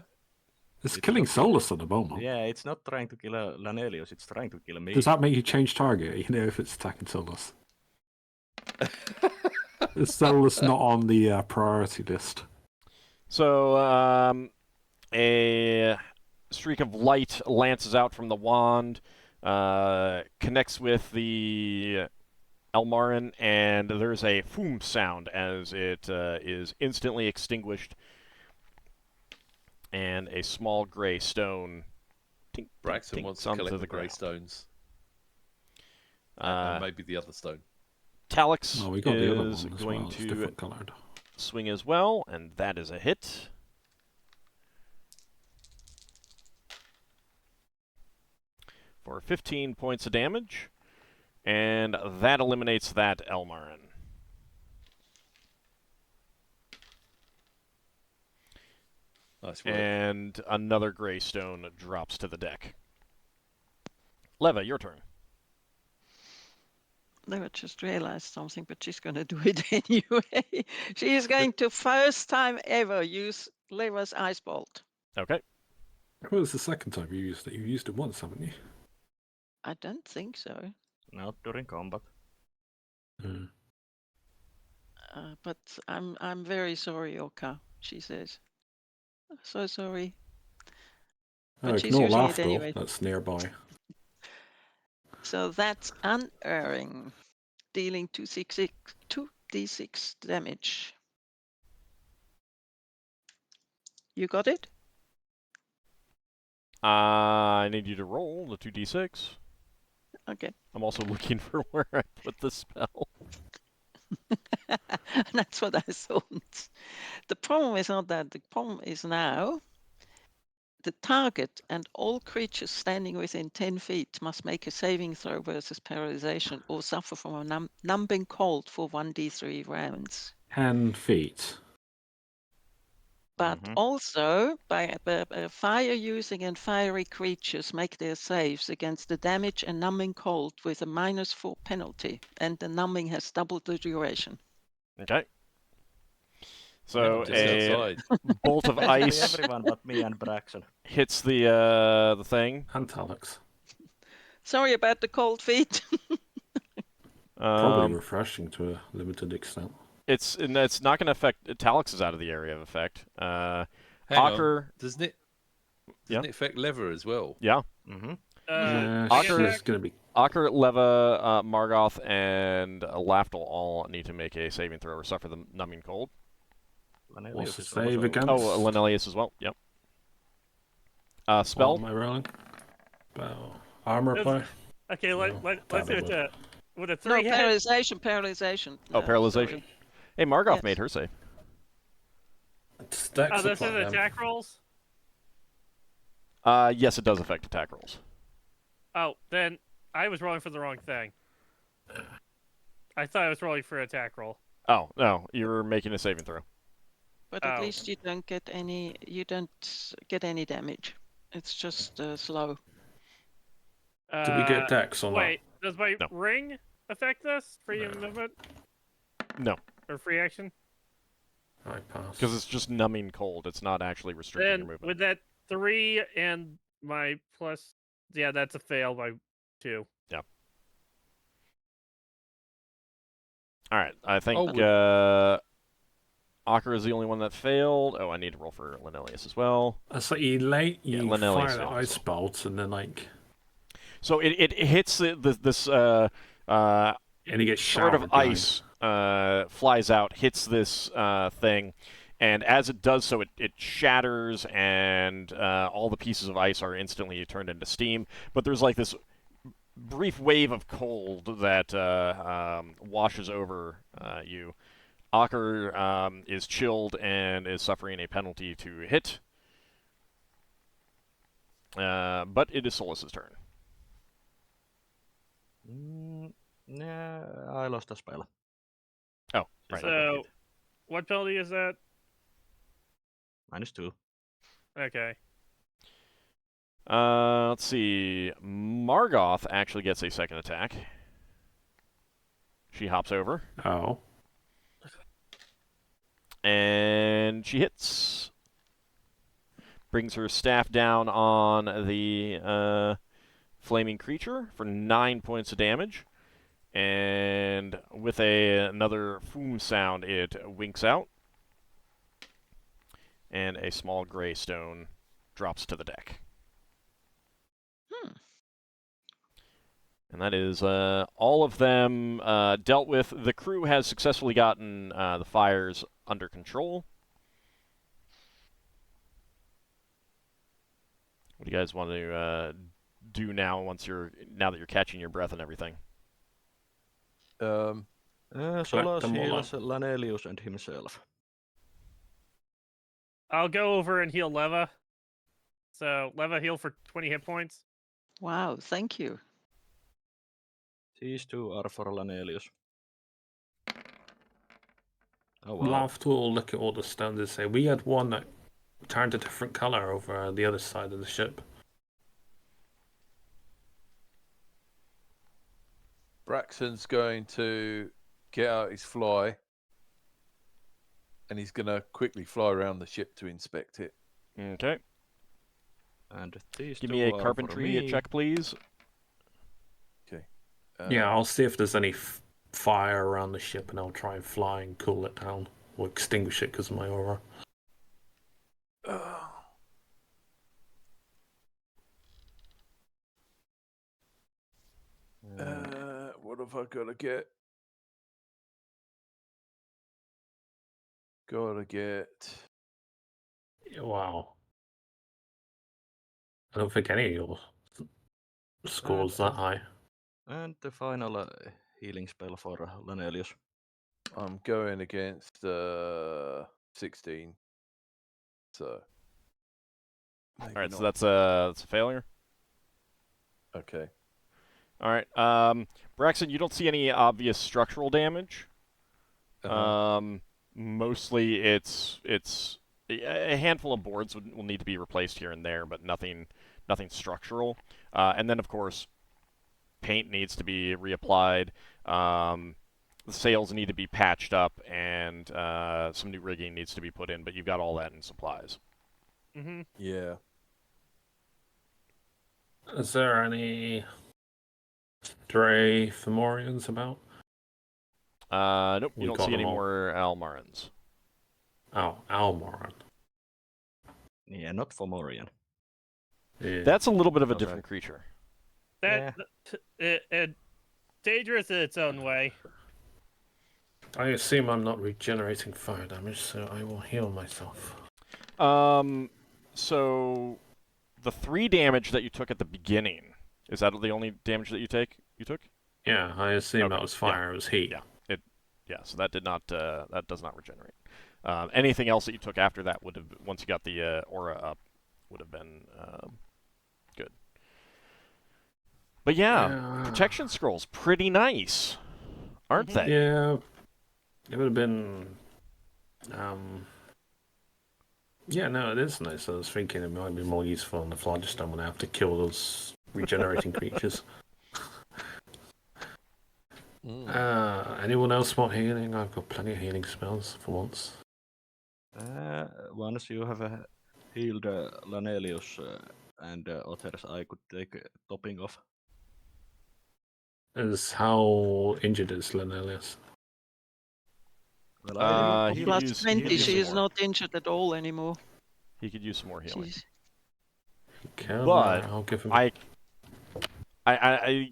It's It's killing not- Solas at the moment. Yeah, it's not trying to kill Lanelius, it's trying to kill me. Does that make you change target? You know, if it's attacking Solas. Is Solas not on the priority list? So a streak of light lances out from the wand, connects with the Anghammarand, and there's a foom sound as it is instantly extinguished, and a small gray stone tink, Braxon tink, wants to onto collect the the grey ground. stones. And Uh, maybe the other stone. Talix Oh, we got the other is one as going well. It's to different coloured. swing as well, and that is a hit. For 15 points of damage, and that eliminates that Anghammarand. Nice work. And another gray stone drops to the deck. Leva, your turn. No, I just realized something, but she's going to do it anyway. She is going to first time ever use Leva's Ice Bolt. Okay. Well, it's the second time you used it. You've used it once, haven't you? I don't think so. Not during combat. Mm. But I'm very sorry, Ockar, she says. So sorry. Oh, But she's ignore using it Lafdul. anyway. That's nearby. So that's unerring, dealing 2d6 damage. You got it? I need you to roll the 2d6. Okay. I'm also looking for where I put the spell. That's what I thought. The problem is not that. The problem is now the target and all creatures standing within 10 feet must make a saving throw versus paralyzation or suffer from a numbing cold for 1d3 rounds. 10 feet. But Mhm. also, by fire using and fiery creatures make their saves against the damage and numbing cold with a -4 penalty, and the numbing has doubled the duration. Okay. So Just a outside. bolt of Basically ice everyone but me and Braxon. hits the thing. And Talix. Sorry about the cold feet. Probably Um, refreshing to a limited extent. it's not going to affect. Talix is out of the area of effect. Hang Ockar, on. Doesn't it Yeah. affect lever as well? yeah. Mm-hmm. Yeah, Ockar- she's going to be... Ockar, Leva, Margoth, and Lafdul all need to make a saving throw or suffer the numbing cold. What's the save against? Oh, Linnaeus as well. Yep. Spell. What am I rolling? Spell. Armor That's- play? Okay, No, let's see double what it. with a No, 3 hit. paralyzation. Oh, paralyzation. Hey, Margoth Yes. made her save. Stacks Oh, this is apply then. attack rolls. Yes, it does affect attack rolls. Oh, then I was rolling for the wrong thing. I thought I was rolling for attack roll. Oh no, you're making a saving throw. But at Oh. least you don't get any. You don't get any damage. It's just slow. Do we get dex or Wait, does my No. ring affect this? Free movement No, or free action? not? I pass. because it's just numbing cold. It's not actually restricting your Then movement. with that 3 and my plus, yeah, that's a fail by 2. All right, I think Oh, Ockar is the only one that failed. Oh, I need to roll for Linnaeus as well. It's like you Linnaeus fire the failed, ice so. bolt and then like... So it hits this And he gets shard of showered down. ice flies out, hits this thing, and as it does so, it shatters, and all the pieces of ice are instantly turned into steam. But there's like this brief wave of cold that washes over you. Ockar is chilled and is suffering a penalty to hit. But it is Solas' turn. Nah, I lost a spell. Oh, Since right. I got So, hit. what penalty is that? -2. Okay. Let's see. Margoth actually gets a second attack. She hops over. Oh. And she hits. Brings her staff down on the flaming creature for 9 points of damage. And with another foom sound, it winks out. And a small gray stone drops to the deck. And that is all of them dealt with. The crew has successfully gotten the fires under control. What do you guys want to do now now that you're catching your breath and everything? Solas them all heals Lanelius and himself. I'll go over and heal Leva. So Leva heal for 20 hit points. Wow, thank you. These two are for Lanelius. Oh wow. Lafdul will look at all the stones and say, we had one that turned a different color over the other side of the ship. Braxon's going to get out his fly, and he's going to quickly fly around the ship to inspect it. Okay. And these Give two me a are for carpentry me. check, please. Okay. Yeah, I'll see if there's any fire around the ship, and I'll try and fly and cool it down, or extinguish it because of my aura. What have I got to get? Gotta get. Wow. I don't think any of your scores that high. And the final healing spell for Lanelius. I'm going against 16. So. All right, so that's a failure. Okay. All right. Braxon, you don't see any obvious structural damage. Mostly it's a handful of boards will need to be replaced here and there, but nothing structural. And then of course, paint needs to be reapplied. The sails need to be patched up, and some new rigging needs to be put in. But you've got all that in supplies. Mm-hmm. Yeah. Is there any stray Fomorians about? Nope, you We don't got see any them all. more Almarans. Oh, Almoran. Yeah, not for Morian. Yeah. That's a little bit of a Okay. different creature. That it dangerous in its own way. I assume I'm not regenerating fire damage, so I will heal myself. So the 3 damage that you took at the beginning, is that the only damage that you took? Yeah, I assume Okay, that was fire, it was heat. Yeah. So that did not that does not regenerate. Anything else that you took after that would have, once you got the aura up, would have been good. But yeah, protection scrolls, pretty nice, aren't they? Yeah, it would have been. Yeah, no, it is nice. I was thinking it might be more useful in the Phlogiston when I have to kill those regenerating creatures. Anyone else want healing? I've got plenty of healing spells for once. Once you have healed Lanelius and others, I could take topping off. Is how injured is Lanelius? Well, I did he not could Plus use- 20, he could use she some is more. not injured at all anymore. He could use some more healing. She's... Can, But I'll give him. I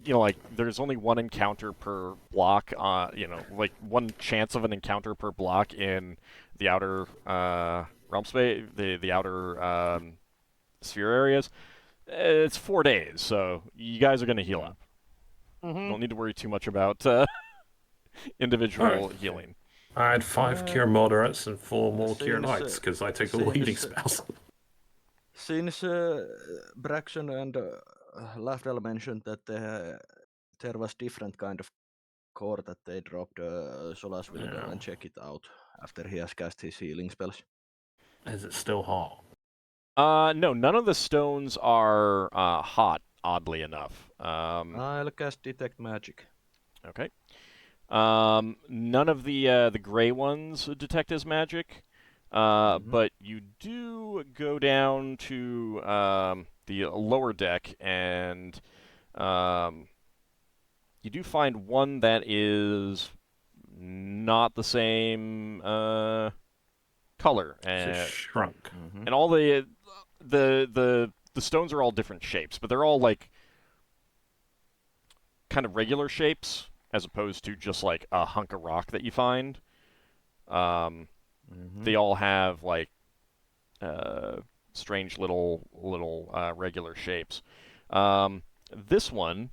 like, there's only one encounter per block. Like one chance of an encounter per block in the outer realm space, the outer sphere areas. It's 4 days, so you guys are going to heal up. Mm-hmm. Don't need to worry too much about individual Alright. healing. I had 5 cure moderates and 4 more cure since, knights because I take all since, healing spells. Since Braxon and Lafdul mentioned that there was different kind of core that they dropped, Solas will go and check it out after he has cast his healing spells. Is it still hot? No, none of the stones are hot, oddly enough. I'll cast Detect Magic. Okay. None of the gray ones detect as magic, but you do go down to the lower deck, and you do find one that is not the same color, It's a shrunk. and all the stones are all different shapes, but they're all like kind of regular shapes, as opposed to just like a hunk of rock that you find. They all have like strange little regular shapes. This one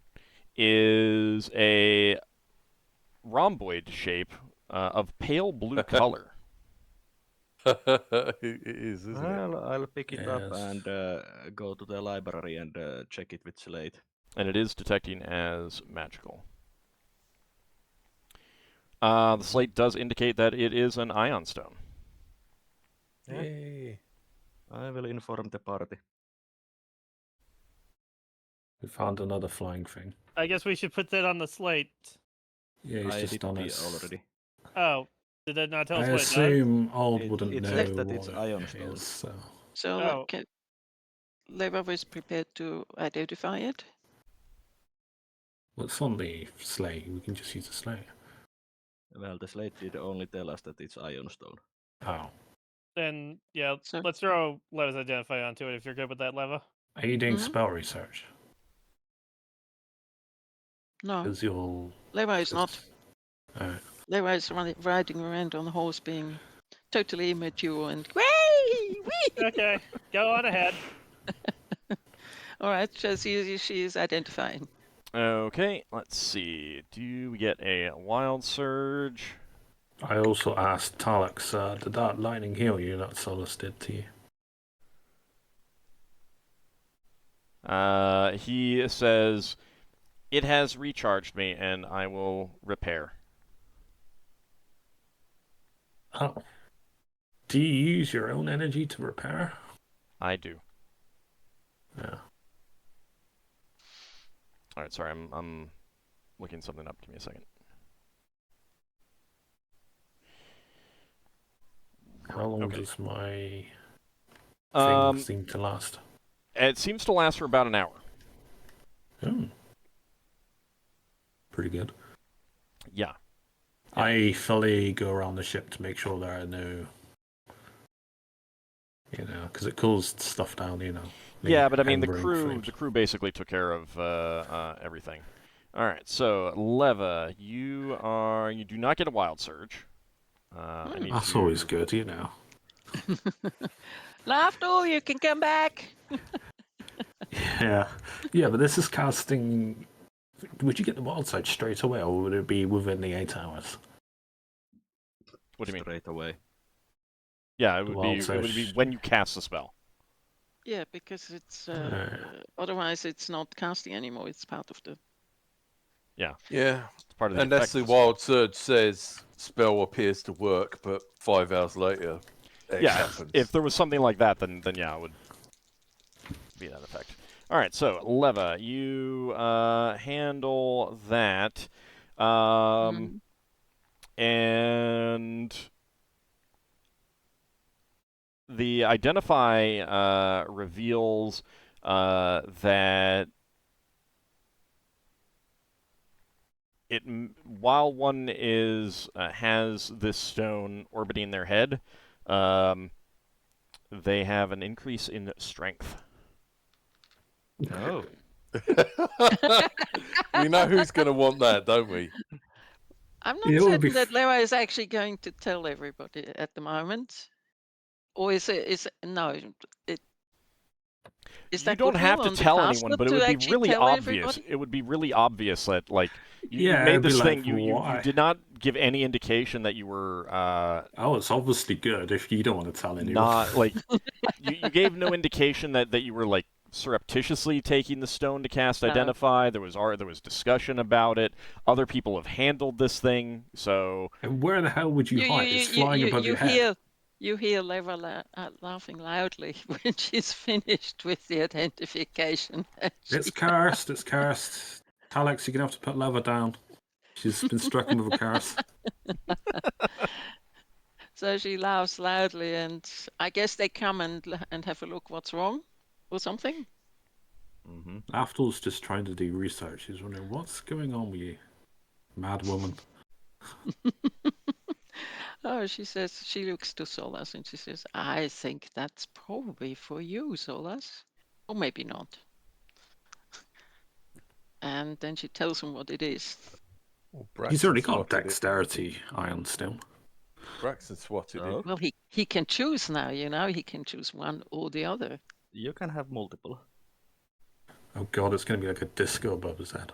is a rhomboid shape of pale blue color. It is, isn't it? Well, I'll pick it up Yes. and go to the library and check it with Slate. And it is detecting as magical. The slate does indicate that it is an ion stone. Yeah. Yay. I will inform the party. We found another flying thing. I guess we should put that on the slate. Yeah, he's I just did on the us. already. Oh, did that not tell I us what it does? assume Old wouldn't it know says that what it's it ion stone. is, so. So Oh. Leva was prepared to identify it. Well, it's on the slate. We can just use the slate. Well, the Slate did only tell us that it's ion stone. Oh. Then, yeah, So- let's throw Leva's identifier onto it if you're good with that, Leva. Are you doing Mhm. spell research? No, Because you'll. Leva is not. Alright. Leva is riding around on the horse being totally immature and whee! Okay, go on ahead. All right, so she is identifying. Okay, let's see. Do we get a wild surge? I also asked Talax, did that lightning heal you that Solas did to you? He says, "It has recharged me, and I will repair." Oh. Do you use your own energy to repair? I do. Yeah. All right, sorry, I'm looking something up. Give me a second. How long Okay. does my thing Um, seem to last? it seems to last for about an hour. Oh. Pretty good. Yeah. I fully go around the ship to make sure there are no, because it cools stuff down, the Yeah, but I mean, the embering crew flames. basically took care of everything. All right, so Leva, you do not get a wild surge. I need That's to- always good, Lafdul, you can come back. Yeah, but this is casting. Would you get the wild side straight away, or would it be within the 8 hours? What do you mean? Straight away. Yeah, it The would wild be surge. when you cast the spell. Yeah, because it's otherwise it's not casting anymore. It's part of the. Yeah. It's part of the Unless effect the of spell. wild surge says spell appears to work, but 5 hours later, X Yeah, happens. if there was something like that, then yeah, it would be that effect. All right, so Leva, you handle that, and the identify reveals that while one is has this stone orbiting their head, they have an increase in strength. Oh. We know who's going to want that, don't we? I'm not Yeah, it would be certain that Leva is actually going to tell everybody at the moment, or is it? No, it. Is You that don't good have will to on the tell anyone, caster but it to would be actually really tell obvious. everybody? It would be really obvious that, like, you Yeah, made it'd be this thing. like, You why? did not give any indication that you were Oh, it's obviously good if you don't want to tell anyone. not like you gave no indication that you were like surreptitiously taking the stone to cast No. identify. There was discussion about it. Other people have handled this thing, so And where the hell would you hide? It's flying above you your head. hear You hear Leva laughing loudly when she's finished with the identification. It's cursed. It's cursed. Alex, you're gonna have to put Leva down. She's been stricken with a curse. So she laughs loudly, and I guess they come and have a look what's wrong or something. Mm-hmm. Lafdul's just trying to do research. She's wondering what's going on with you, mad woman. Oh, she says, she looks to Solas and she says, I think that's probably for you, Solas. Or maybe not. And then she tells him what it is. Well, He's Braxton already got swatted it. dexterity ironstone. Braxton swatted Oh. it. Well, he can choose now, you know, he can choose one or the other. You can have multiple. Oh god, it's gonna be like a disco above his head.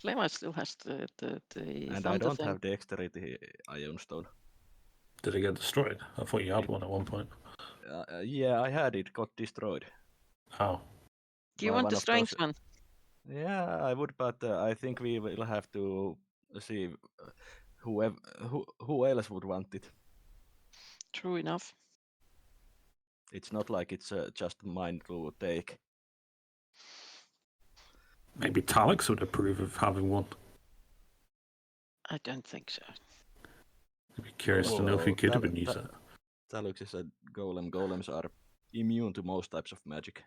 Lema still has the And I thunder don't thing. have dexterity Ironstone. Did it get destroyed? I thought you had one at one point. Yeah, I had it. Got destroyed. Oh. Do you by want one the of strength those- one? Yeah, I would, but I think we will have to see who else would want it. True enough. It's not like it's just mine to take. Maybe Talix would approve of having one. I don't think so. I'd be curious to know if he could have been Tal- using it. Talux is a golem. Golems are immune to most types of magic.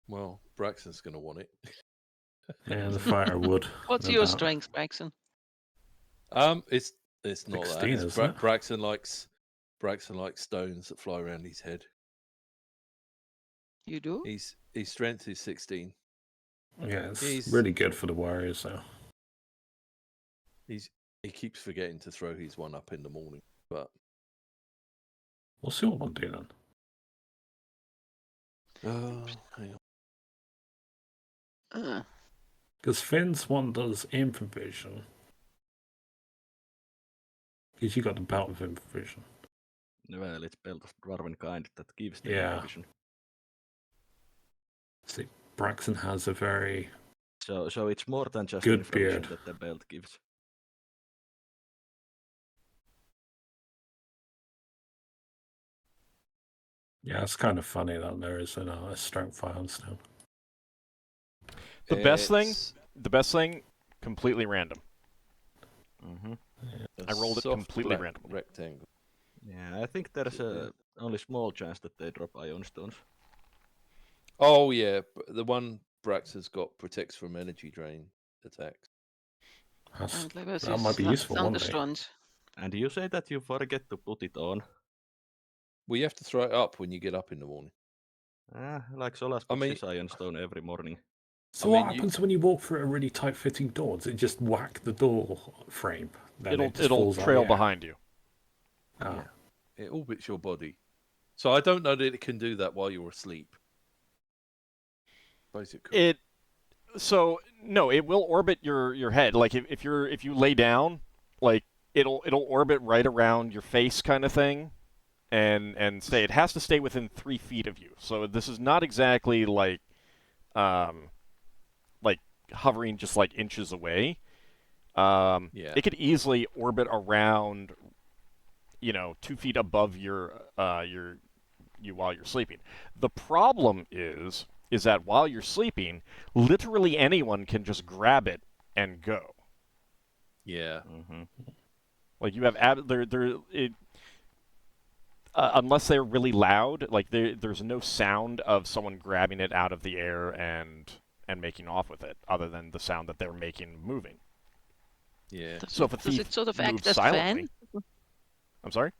Well, Braxton's going to want it. Yeah, the fighter would. What's no your doubt. strength, Braxon? It's not 16, that. It's isn't it? Braxton likes stones that fly around his head. You do? His strength is 16. Yeah, it's He's- really good for the warriors, though. He keeps forgetting to throw his one up in the morning, but What's your one do then? hang on. Because Finn's one does improvision. Because you got the belt of improvision. Well, it's belt of dwarven kind that gives the Yeah. improvision. See, Braxton has a very... So it's more than just Good information beard. that the belt gives. Yeah, it's kind of funny that there is a strength ironstone. The best thing, It's completely random. Mm-hmm. a I rolled it soft completely black randomly. rectangle. Yeah, I think there's a only small chance that they drop ion stones. Oh yeah, the one Braxton's got protects from energy drain attacks. That's, And Leva that might be useful one day. thunderstorms. And you say that you forget to put it on. Well, you have to throw it up when you get up in the morning. Like Solas I puts mean- his iron stone every morning. So I what mean, you- happens when you walk through a really tight-fitting door? Does it just whack the door frame? Then it just It'll falls out trail the air? behind you. Oh. Yeah. It orbits your body. So I don't know that it can do that while you're asleep. Suppose it could. So no, it will orbit your head. Like if you lay down, like it'll orbit right around your face, kind of thing, and stay. It has to stay within 3 feet of you. So this is not exactly like hovering just like inches away. Yeah. It could easily orbit around, 2 feet above you while you're sleeping. The problem is that while you're sleeping, literally anyone can just grab it and go. Yeah. Mm-hmm. Like you have unless they're really loud, like there's no sound of someone grabbing it out of the air and making off with it, other than the sound that they're making moving. Yeah. So if a Does thief it sort of moves act as silently, fan? I'm sorry.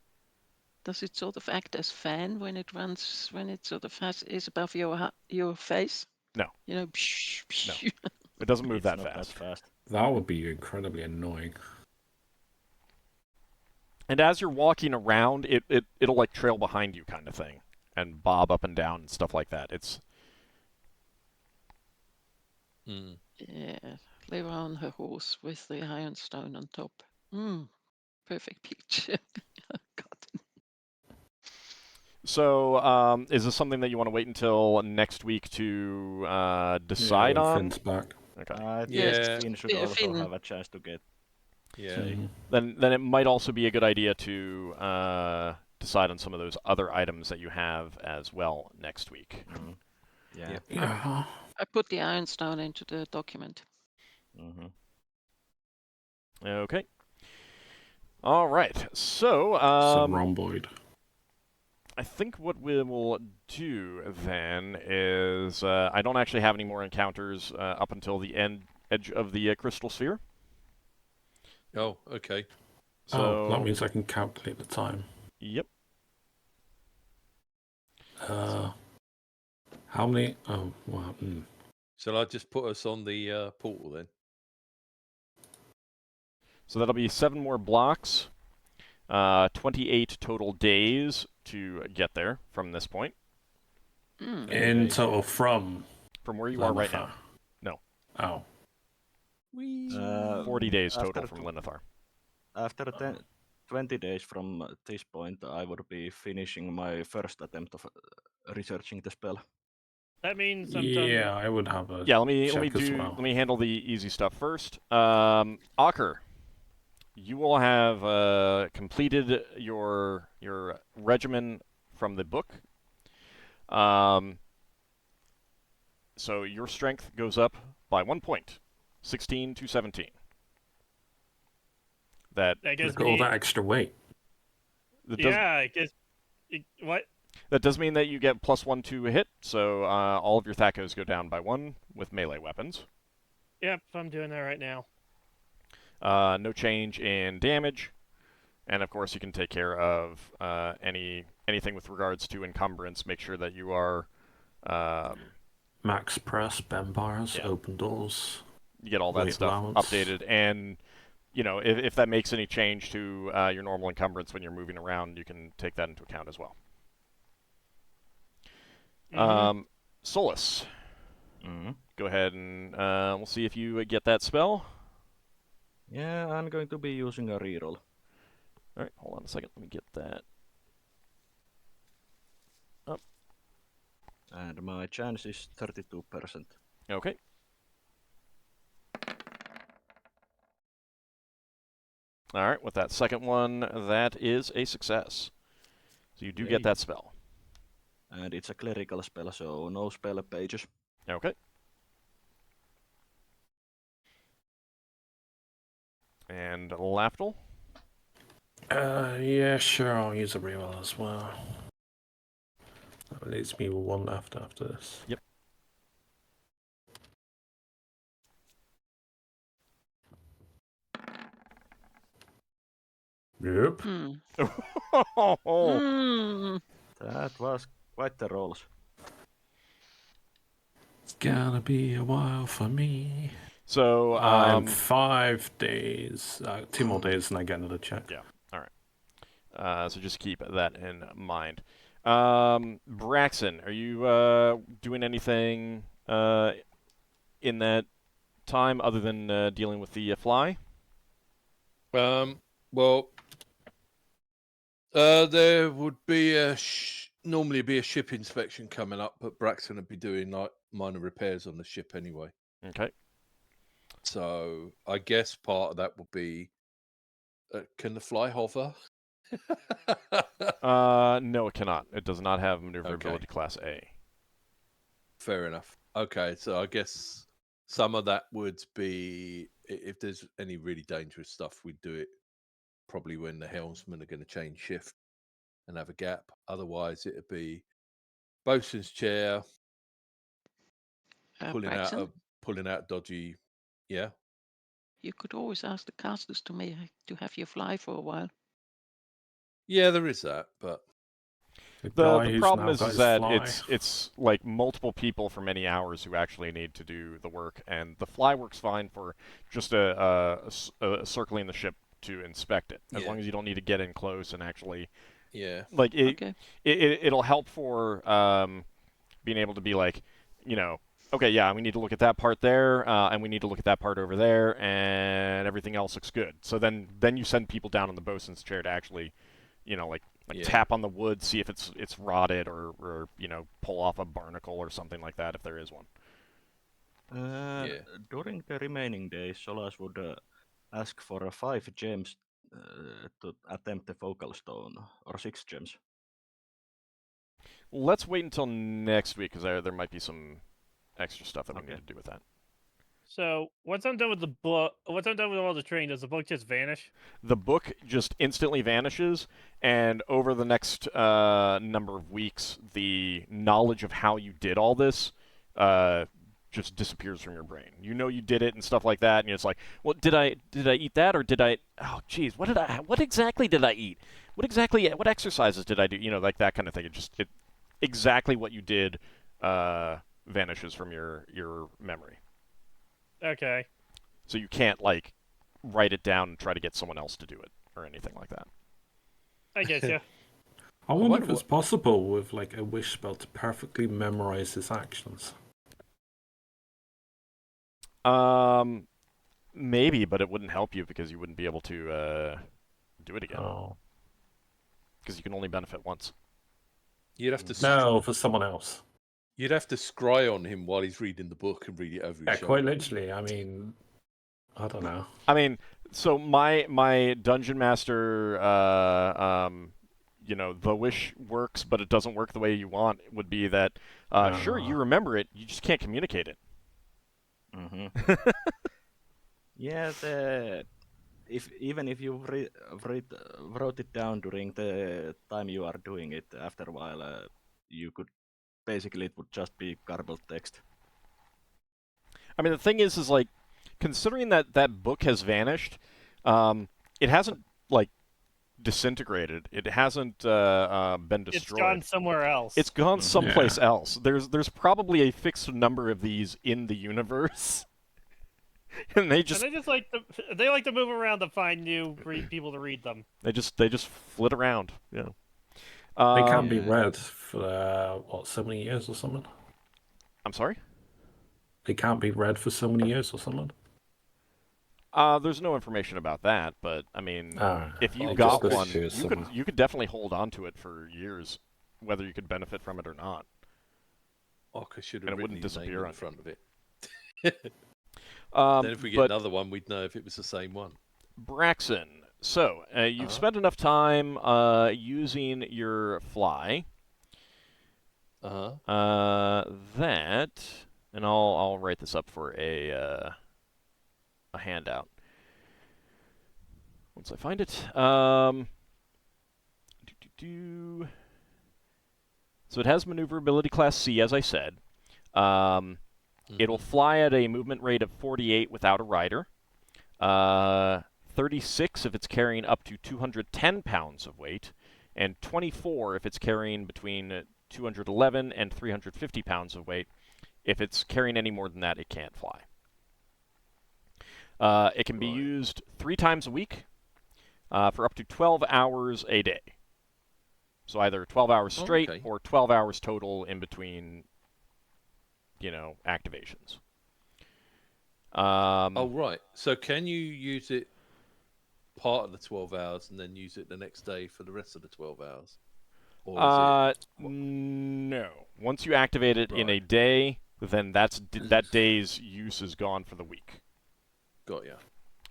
Does it sort of act as fan when it runs, when it sort of is above your face? No. You know, psh, psh. It doesn't move It's that not fast. that fast. That would be incredibly annoying. And as you're walking around, it'll like trail behind you, kind of thing, and bob up and down and stuff like that. It's Mm. Yeah, Leva on her horse with the ironstone on top. Perfect picture. God. so. Is this something that you want to wait until next week to decide when on? Finn's back. Okay. I think Yeah. Finn should Yeah, also Finn. have a chance to get Yeah. Mhm. Then it might also be a good idea to decide on some of those other items that you have as well next week. Mm. Yeah. Yep. Yeah. I put the Ironstone into the document. Mm-hmm. Okay. All right. So, So rhomboid. I think what we will do then is I don't actually have any more encounters up until the edge of the crystal sphere. Oh, okay. So, Oh, that means I can calculate the time. yep. How many? Oh, well. Shall I just put us on the portal then? So that'll be 7 more blocks, 28 total days to get there from this point, Hmm. In total from from where you are right Levalithana. now. No, Oh. 40 days total after from Linethar. After 20 days from this point, I would be finishing my first attempt of researching the spell. That means I'm done. Yeah, I would have a Yeah, let me well. let me handle the easy stuff first. Ockar, you will have completed your regimen from the book. So your strength goes up by 1 point, 16 to 17. That That gives Look at all me. that extra weight. that does Yeah, it gives. What? that does mean that you get +1 to hit. So all of your THACOs go down by 1 with melee weapons. Yep, I'm doing that right now. No change in damage, and of course you can take care of anything with regards to encumbrance. Make sure that you are Max press, bend bars, Yeah. open doors. you get all that Weight stuff allowance. updated, and if that makes any change to your normal encumbrance when you're moving around, you can take that into account as well. Mhm. Solas, Mm-hmm. go ahead and we'll see if you get that spell. Yeah, I'm going to be using a reroll. All right, hold on a second. Let me get that. And my chance is 32%. Okay. All right, with that second one, that is a success. So you do get Yay. that spell. And it's a clerical spell, so no spell pages. Okay. And Lafdul? Yeah, sure, I'll use a reroll as well. That leaves me with 1 left after this. Yep. Yep. Hmm. Oh, Hmm. That was quite the rolls. It's gonna be a while for me. So, I'm 5 days. 2 more days and I get another check. Yeah. All right. So just keep that in mind. Braxon, are you doing anything in that time other than dealing with the fly? Well, there would be normally be a ship inspection coming up, but Braxton would be doing like minor repairs on the ship anyway. Okay. So I guess part of that would be, can the fly hover? No, it cannot. It does not have maneuverability Okay. class A. Fair enough. Okay, so I guess some of that would be, if there's any really dangerous stuff, we'd do it probably when the helmsmen are going to change shift and have a gap. Otherwise, it'd be bosun's chair, Braxon, pulling out dodgy. Yeah. you could always ask the casters to have you fly for a while. Yeah, there is that, but The The guy who's problem now is got his that fly. it's like multiple people for many hours who actually need to do the work, and the fly works fine for just circling the ship to inspect it, as Yeah. long as you don't need to get in close and actually yeah, like Okay. it'll help for being able to be like, okay, yeah, we need to look at that part there, and we need to look at that part over there, and everything else looks good. So then you send people down in the bosun's chair to actually, like Yeah. tap on the wood, see if it's rotted, or pull off a barnacle or something like that if there is one. During the remaining days, Solas would ask for 5 gems to attempt the focal stone, or 6 gems. Let's wait until next week, because there might be some extra stuff that we need to do with that. So once I'm done with the book, once I'm done with all the training, does the book just vanish? The book just instantly vanishes, and over the next number of weeks, the knowledge of how you did all this just disappears from your brain. You know you did it and stuff like that, and it's like, well, did I eat that, or did I? Oh, geez, what exactly did I eat? What exercises did I do? You know, like that kind of thing. Exactly what you did vanishes from your memory. Okay. So you can't, like, write it down and try to get someone else to do it or anything like that. I get you. I wonder if it's possible with like a wish spell to perfectly memorize his actions. Maybe, but it wouldn't help you because you wouldn't be able to do it again. Oh. Because you can only benefit once. You'd have to No, for someone else. You'd have to scry on him while he's reading the book and read it over his shoulder. Quite literally. I mean, I don't know. I mean, so my dungeon master, the wish works, but it doesn't work the way you want. Would be that sure you remember it, you just can't communicate it. Mm-hmm. Yeah, even if you wrote it down during the time you are doing it, after a while you could. Basically, it would just be garbled text. I mean, the thing is like, considering that book has vanished, it hasn't, like, disintegrated. It hasn't been destroyed. It's gone somewhere else. It's gone someplace else. There's probably a fixed number of these in the universe, and they like to move around to find new people to read them. They just flit around. Yeah. They can't be read for, so many years or something? I'm sorry? They can't be read for so many years or something? There's no information about that, but, I mean, if you I got just one, assume you could definitely hold on to it for years, whether you could benefit from it or not. Ockar should And have it written wouldn't his name disappear in on front of it. Then Then if we get another one, we'd know if it was the same one. Braxon, so you've spent enough time using your fly. That, and I'll write this up for a handout once I find it. So it has maneuverability class C, as I said. It'll fly at a movement rate of 48 without a rider. 36 if it's carrying up to 210 pounds of weight, and 24 if it's carrying between 211 and 350 pounds of weight. If it's carrying any more than that, it can't fly. It can be used 3 times a week for up to 12 hours a day. So either 12 hours straight or 12 hours total in between, activations. Right. So can you use it part of the 12 hours and then use it the next day for the rest of the 12 hours? Or no. Once you activate it in a day, then that day's use is gone for the week. Got ya.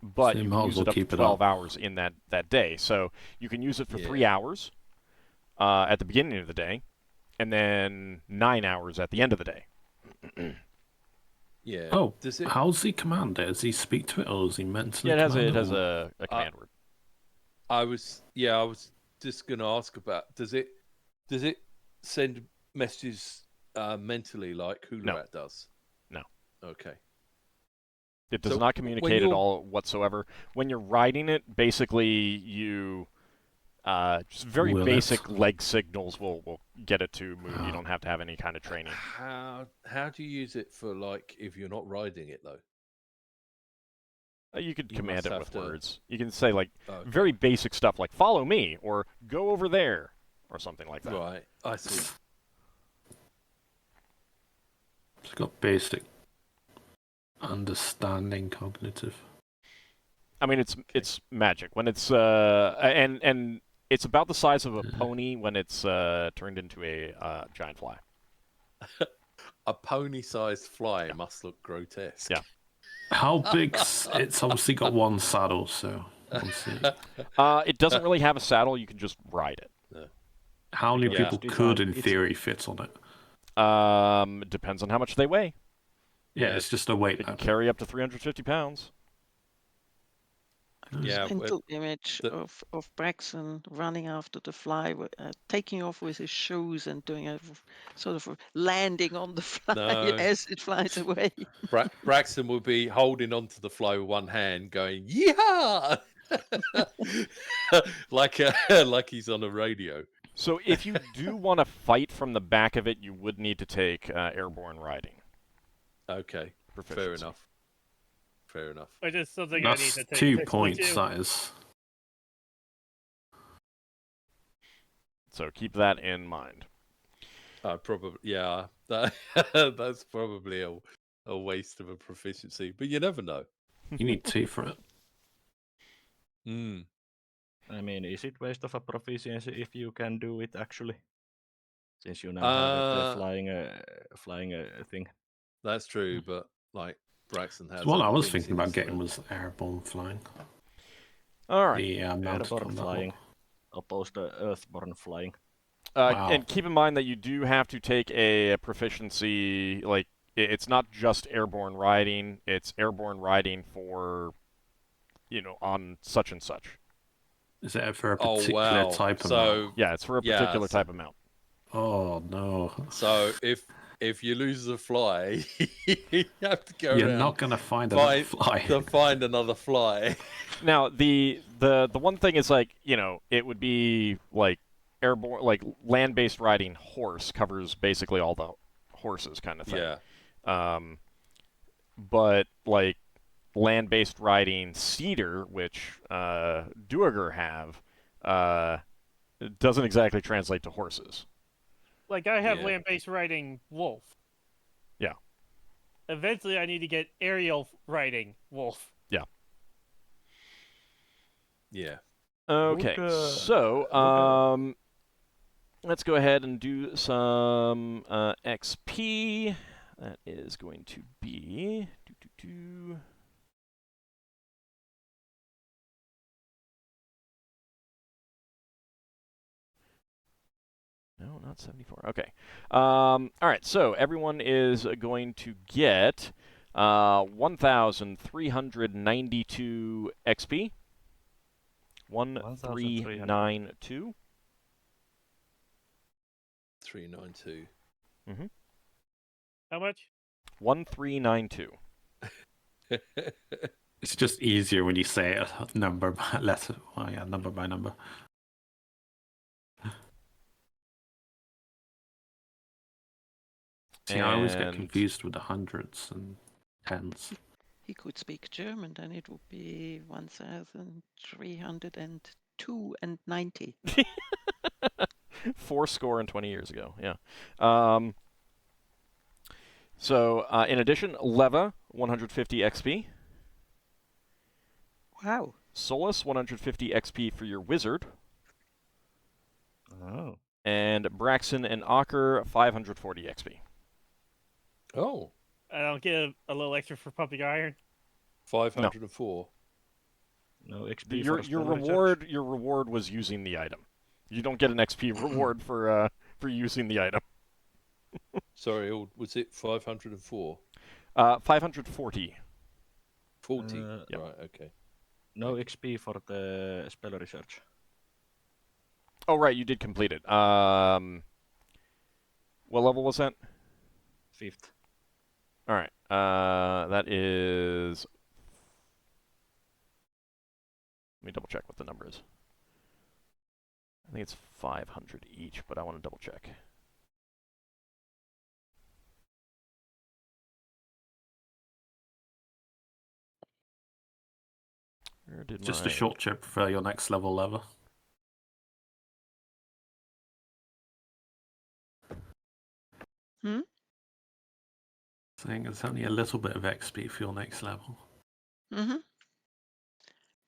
But So you you might can as use it well up to keep it 12 up. hours in that day. So you can use it for 3 hours at the beginning of the day, and then 9 hours at the end of the day. Yeah. Oh, Does it? how's he command it? Does he speak to it, or is he mentally Yeah, it has command a command word. I was just gonna ask about. Does it send messages mentally like Hularat does? No. Okay. It does So not communicate at all whatsoever. When you're riding it, basically you just very basic leg signals will get it to move. You don't have to have any kind of training. How do you use it for, like, if you're not riding it though? You could You command must it have with to- words. You can say, like, Okay. very basic stuff like "follow me" or "go over there" or something like that. Right. I see. It's got basic understanding, cognitive. I mean, it's magic when it's and it's about the size of a pony when it's turned into a giant fly. A pony-sized fly must look grotesque. Yeah. How big's... It's obviously got one saddle, so... We'll see. It doesn't really have a saddle. You can just ride it. How many Because people it's could, designed- in theory, fit on it? Depends on how much they weigh. Yeah, it's just a weight It can limit. carry up to 350 pounds. Yeah, Mental image the- of Braxon running after the fly, taking off with his shoes and doing a sort of landing on the fly No. as it flies away. Braxton will be holding onto the fly with one hand, going "Yeah," like he's on a radio. So if you do want to fight from the back of it, you would need to take airborne riding. Okay, Proficiency. fair enough. Fair enough. Which is something That's I need to take 2 officially points, too. that is. So keep that in mind. Probably, yeah. That's probably a waste of a proficiency, but you never know. You need 2 for it. Mm, I mean, is it waste of a proficiency if you can do it actually? Since you now have a flying thing. that's true, but like Braxton has. So what I other was things thinking in about his getting load. was airborne flying. All right. The mounted Airborne combat flying, one. opposed to earthborne flying. Wow. And keep in mind that you do have to take a proficiency, like, it's not just airborne riding, it's airborne riding for, on such and such. Is it for a Oh particular wow! type of So mount? Yeah, it's for a Yeah, particular so- type of mount. Oh, no. so if you lose the fly, you have to go You're around not going to find another fly. to find another fly. Now, the one thing is, like, it would be, like, airborne, like, land-based riding horse covers basically all the horses kind of thing. Yeah. But, like, land-based riding cedar, which Duergar have, doesn't exactly translate to horses. Like I have Yeah. land-based riding wolf. Yeah. Eventually, I need to get aerial riding wolf. Yeah. Okay, Wooga. so let's go ahead and do some XP. That is going to be No, not 74. Okay. All right, so everyone is going to get 1,392 XP. 1392. 392. How much? 1392. It's just easier when you say it number by letter. Oh, yeah, number by number. See, I always get And- confused with the hundreds and tens. He could speak German, then it would be 1,302 and 90. 20 years ago, yeah. So, in addition, Leva, 150 XP. Wow. Solas, 150 XP for your wizard. Oh. And Braxon and Ockar, 540 XP. Oh, I don't get a little extra for pumping iron. 504. No XP Your for spell research? reward was using the item. You don't get an XP reward for using the item. Sorry, was it 504? 540. 40. Yep. Right, okay. No XP for the spell research. Oh, right, you did complete it. What level was that? 5th. All right. That is. Let me double check what the number is. I think it's 500 each, but I want to double check. Where did Just my... a short trip for your next level. Saying it's only a little bit of XP for your next level. Mm-hmm.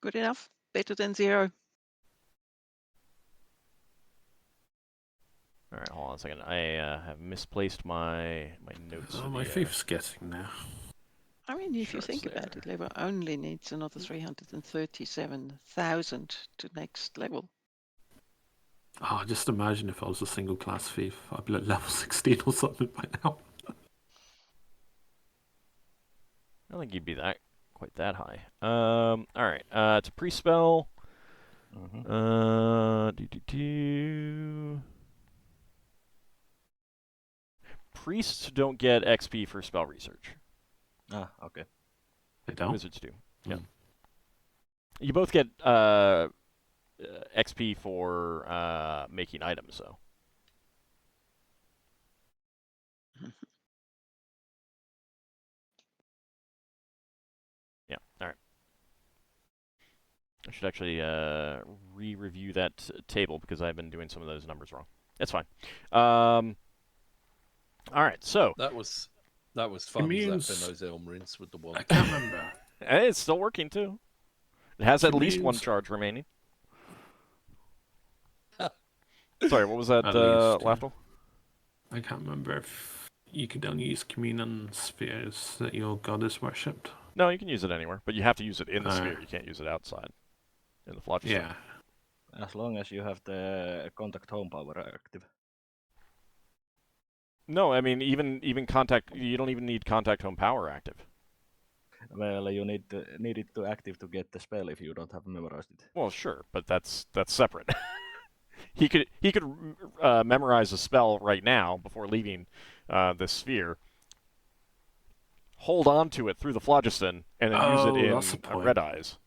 Good enough. Better than 0. All right, hold on a second. I have misplaced my notes. Oh, for my the, faith's getting now. I mean, if Sure, you think it's about there. it, level only needs another 337,000 to next level. Oh, just imagine if I was a single class thief. I'd be like level 16 or something by now. I don't think you'd be quite that high. All right. It's a pre-spell. Mm-hmm. Priests don't get XP for spell research. Ah, okay. They don't? Wizards do. Yeah. Hmm. You both get XP for making items, though. Yeah. All right. I should actually re-review that table because I've been doing some of those numbers wrong. That's fine. All right. So That was fun Immunes- zapping those Elmarins with the I wand. can't remember. it's still working too. It has at least one Immunes- charge remaining. Sorry, what was that, At least, yeah. Lafdul? I can't remember if you could only use communion spheres that your god is worshipped. No, you can use it anywhere, but you have to use it in the Ah. sphere. You can't use it outside in the phlogiston. Yeah. As long as you have the contact home power active. No, I mean even contact. You don't even need contact home power active. Well, you need it to active to get the spell if you don't have memorized it. Well, sure, but that's separate. he could memorize a spell right now before leaving this sphere. Hold on to it through the phlogiston and then use it that's the in point. red eyes,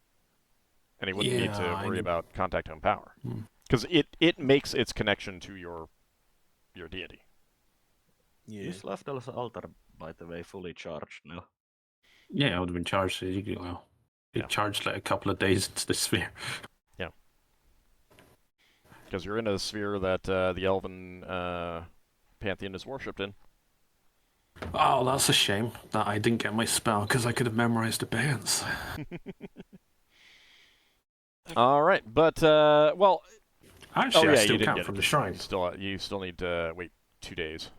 and he wouldn't need to Yeah, I worry need- about contact home power Hmm. because it makes its connection to your deity. Yeah. Is Lafdul's altar, by the way, fully charged now? Yeah, I would have been charged ages ago. It Yeah. charged like a couple of days into the sphere. Because you're in a sphere that the Elven pantheon is worshipped in. Oh, that's a shame that I didn't get my spell because I could have memorized the bands. All right, but well, Actually, oh yeah, I still you didn't can't get from it. the shrine. You still need to wait 2 days.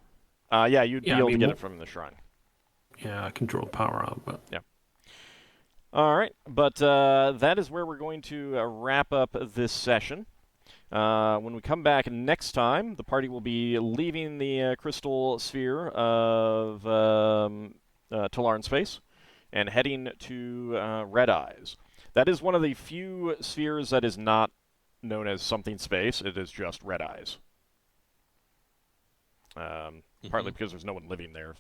Yeah, you'd be Yeah, I able to mean, get it from the shrine. Yeah, I can draw power out, but All right, but that is where we're going to wrap up this session. When we come back next time, the party will be leaving the crystal sphere of Tolarn space and heading to Red Eyes. That is one of the few spheres that is not known as something space. It is just Red Eyes. Partly because there's no one living there,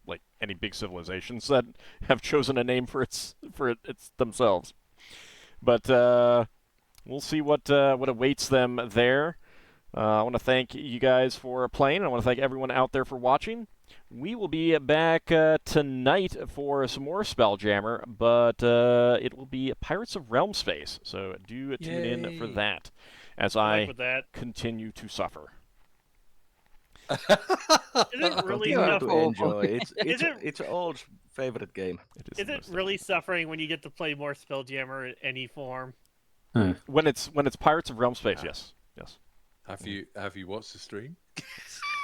like any big civilizations that have chosen a name for its themselves. But we'll see what awaits them there. I want to thank you guys for playing. I want to thank everyone out there for watching. We will be back tonight for some more Spelljammer, but it will be Pirates of Realm Space. So do tune in for Yay. that as Like I with that. continue to suffer. Is it really Continue enough? to enjoy. Is it- It's old favorite game. It Is the it most really difficult. suffering when you get to play more Spelljammer in any form? When it's Pirates of Realm Space? Yes. Have you watched the stream?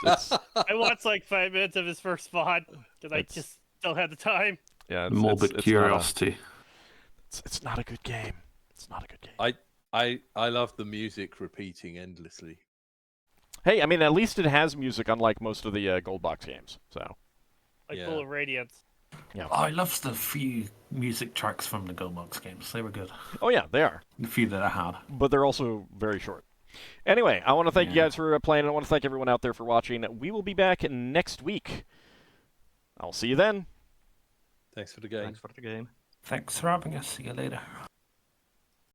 It's, I watched like 5 minutes of his first spot because I It's- just don't have the time. yeah, morbid it's curiosity. It's not a good game. It's not a good game. I love the music repeating endlessly. Hey, I mean, at least it has music, unlike most of the gold box games. So Like Yeah. full of radiance. Oh, I love the few music tracks from the Goldbox games. They were good. oh yeah, they are, The few that I had. but they're also very short. Anyway, I want to thank you Yeah. guys for playing. I want to thank everyone out there for watching. We will be back next week. I'll see you then. Thanks for the game. Thanks for the game. Thanks for having us. See you later.